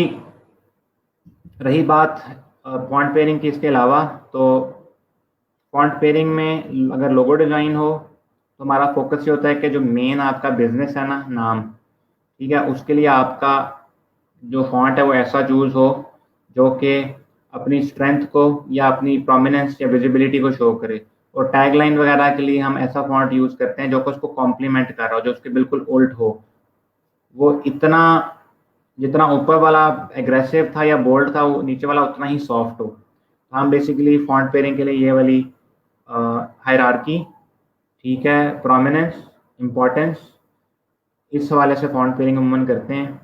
रही बात फॉन्ट पेयरिंग की, इसके अलावा तो फॉन्ट पेयरिंग में अगर लोगो डिज़ाइन हो तो हमारा फोकस ये होता है कि जो मेन आपका बिजनेस है ना, नाम, ठीक है, उसके लिए आपका जो फॉन्ट है वो ऐसा चूज़ हो जो कि अपनी स्ट्रेंथ को या अपनी प्रोमिनेंस या विजिबिलिटी को शो करे। और टैगलाइन वगैरह के लिए हम ऐसा फॉन्ट यूज़ करते हैं जो कि उसको कॉम्प्लीमेंट कर रहा हो, जो उसके बिल्कुल उल्ट हो। वो इतना, जितना ऊपर वाला एग्रेसिव था या बोल्ड था, वो नीचे वाला उतना ही सॉफ्ट हो। तो हम बेसिकली फॉन्ट पेयरिंग के लिए ये वाली हायरार्की, ठीक है, प्रोमिनेंस, इम्पोर्टेंस, इस हवाले से फॉन्ट पेयरिंग अमूमन करते हैं।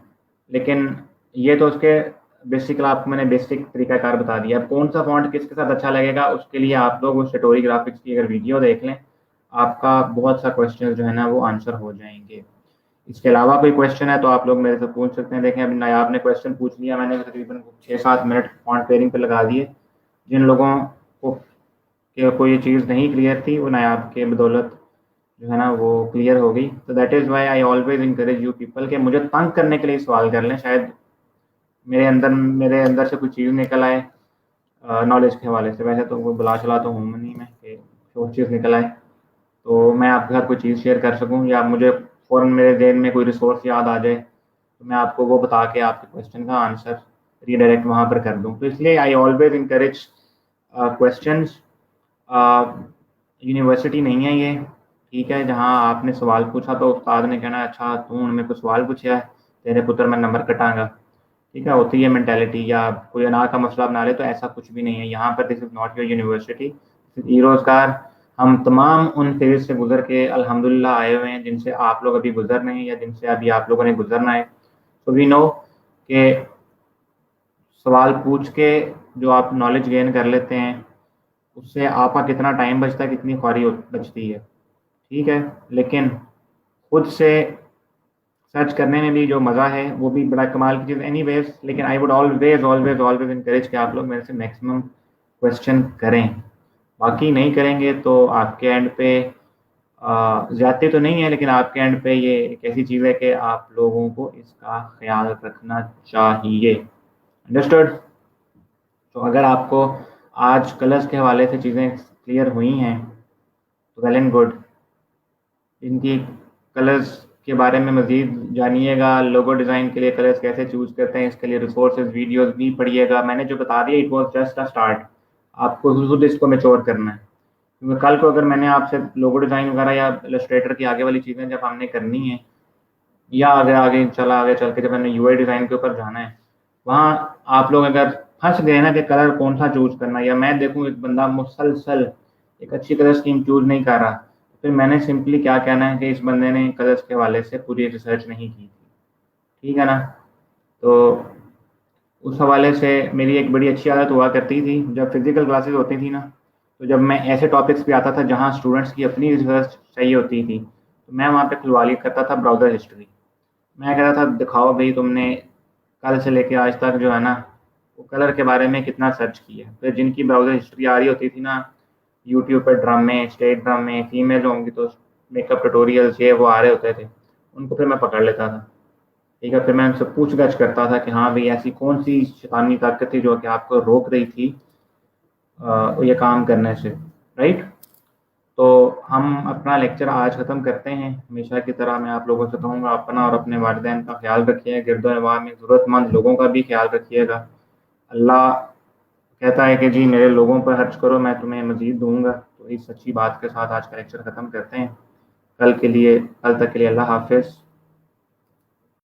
लेकिन ये तो उसके बेसिकली आपको मैंने बेसिक तरीकाकार बता दिया। अब कौन सा फॉन्ट किसके साथ अच्छा लगेगा उसके लिए आप लोग उस स्टोरी ग्राफिक्स की अगर वीडियो देख लें, आपका बहुत सा क्वेश्चन जो है ना वो आंसर हो जाएंगे। इसके अलावा कोई क्वेश्चन है तो आप लोग मेरे से पूछ सकते हैं। देखें अभी नायाब ने क्वेश्चन पूछ लिया, मैंने तकरीबन 6-7 मिनट फॉन्ट पेयरिंग पे लगा दिए। जिन लोगों को ये चीज़ नहीं क्लियर थी वो नायाब के बदौलत जो है ना वो क्लियर हो गई। तो that is Y I always encourage you people के मुझे तंग करने के लिए सवाल कर लें, शायद मेरे अंदर से कुछ चीज़ निकल आए नॉलेज के हवाले से। वैसे तो वो बुला चला तो हूँ नहीं मैं कि कुछ चीज़ निकल आए तो मैं आपके साथ कोई चीज़ शेयर कर सकूँ, या मुझे फ़ौरन मेरे जहन में कोई रिसोर्स याद आ जाए तो मैं आपको वो बता के आपके क्वेश्चन का आंसर रीडायरेक्ट वहाँ पर कर दूँ। तो इसलिए I always encourage questions. University नहीं है ये, ठीक है, जहाँ आपने सवाल पूछा तो उस्ताद ने कहना अच्छा तू मेरे को सवाल पूछा है, तेरे पुत्र मैं नंबर कटांगा। ठीक है, होती है मेंटेलिटी, या कोई अनाज का मसला बना ले, तो ऐसा कुछ भी नहीं है यहाँ पर। This is not your university, e Rozgar. हम तमाम उन फेज से गुजर के अल्हम्दुलिल्लाह आए हुए हैं जिनसे आप लोग अभी गुजर रहे हैं या जिनसे अभी आप लोगों ने गुजरना है। तो वी नो कि सवाल पूछ के जो आप नॉलेज गेन कर लेते हैं उससे आपका कितना टाइम बचता है, कितनी ख्वारी बचती है, ठीक है। लेकिन खुद से सर्च करने में भी जो मज़ा है वो भी बड़ा कमाल की चीज़ एनीवेज। लेकिन I would always always always encourage कि आप लोग मेरे से मैक्सिमम क्वेश्चन करें। बाकी नहीं करेंगे तो आपके एंड पे ज़्यादती तो नहीं है, लेकिन आपके एंड पे ये एक ऐसी चीज़ है कि आप लोगों को इसका ख्याल रखना चाहिए। अंडरस्टूड? तो अगर आपको आज कलर्स के हवाले से चीज़ें क्लियर हुई हैं तो वेल एंड गुड। इनकी कलर्स के बारे में मज़ीद जानिएगा, लोगो डिज़ाइन के लिए कलर्स कैसे चूज़ करते हैं, इसके लिए रिसोर्सेज वीडियोस भी पढ़िएगा। मैंने जो बता दिया it was just a start, आपको खुद इसको मैच्योर करना है। क्योंकि कल को अगर मैंने आपसे लोगो डिज़ाइन वगैरह या इलस्ट्रेटर की आगे वाली चीज़ें जब हमने करनी है, या आगे आगे चल के जब मैंने यूआई डिज़ाइन के ऊपर जाना है, वहाँ आप लोग अगर फंस गए ना कि कलर कौन सा चूज़ करना, या मैं देखूँ एक बंदा मुसलसल एक अच्छी कलर स्कीम चूज़ नहीं कर रहा, फिर मैंने सिंपली क्या कहना है कि इस बंदे ने कलर्स के हवाले से पूरी रिसर्च नहीं की थी। ठीक है ना? तो उस हवाले से मेरी एक बड़ी अच्छी आदत हुआ करती थी, जब फिजिकल क्लासेस होती थी ना, तो जब मैं ऐसे टॉपिक्स पे आता था जहाँ स्टूडेंट्स की अपनी रिसर्च चाहिए होती थी, तो मैं वहाँ पे खुलवा लिया करता था ब्राउज़र हिस्ट्री। मैं कह रहा था दिखाओ भाई तुमने कल से लेके आज तक जो है ना वो कलर के बारे में कितना सर्च किया है। फिर जिनकी ब्राउज़र हिस्ट्री आ रही होती थी ना यूट्यूब पर, ड्रामे, स्टेट ड्रामे, फीमेल होंगी तो मेकअप ट्यूटोरियल्स ये वो आ रहे होते थे, उनको फिर मैं पकड़ लेता था। ठीक है, फिर मैं उनसे पूछ-गछ करता था कि हाँ भाई ऐसी कौन सी शैतानी ताकत थी जो कि आपको रोक रही थी ये काम करने से, राइट? तो हम अपना लेक्चर आज ख़त्म करते हैं। हमेशा की तरह मैं आप लोगों से कहूँगा अपना और अपने वालिदैन का ख्याल रखिए, गिरदो-नवाह में ज़रूरतमंद लोगों का भी ख्याल रखिएगा। अल्लाह कहता है कि जी मेरे लोगों पर खर्च करो मैं तुम्हें मज़ीद दूँगा। तो इस सच्ची बात के साथ आज का लेक्चर ख़त्म करते हैं। कल तक के लिए अल्लाह हाफ़िज़।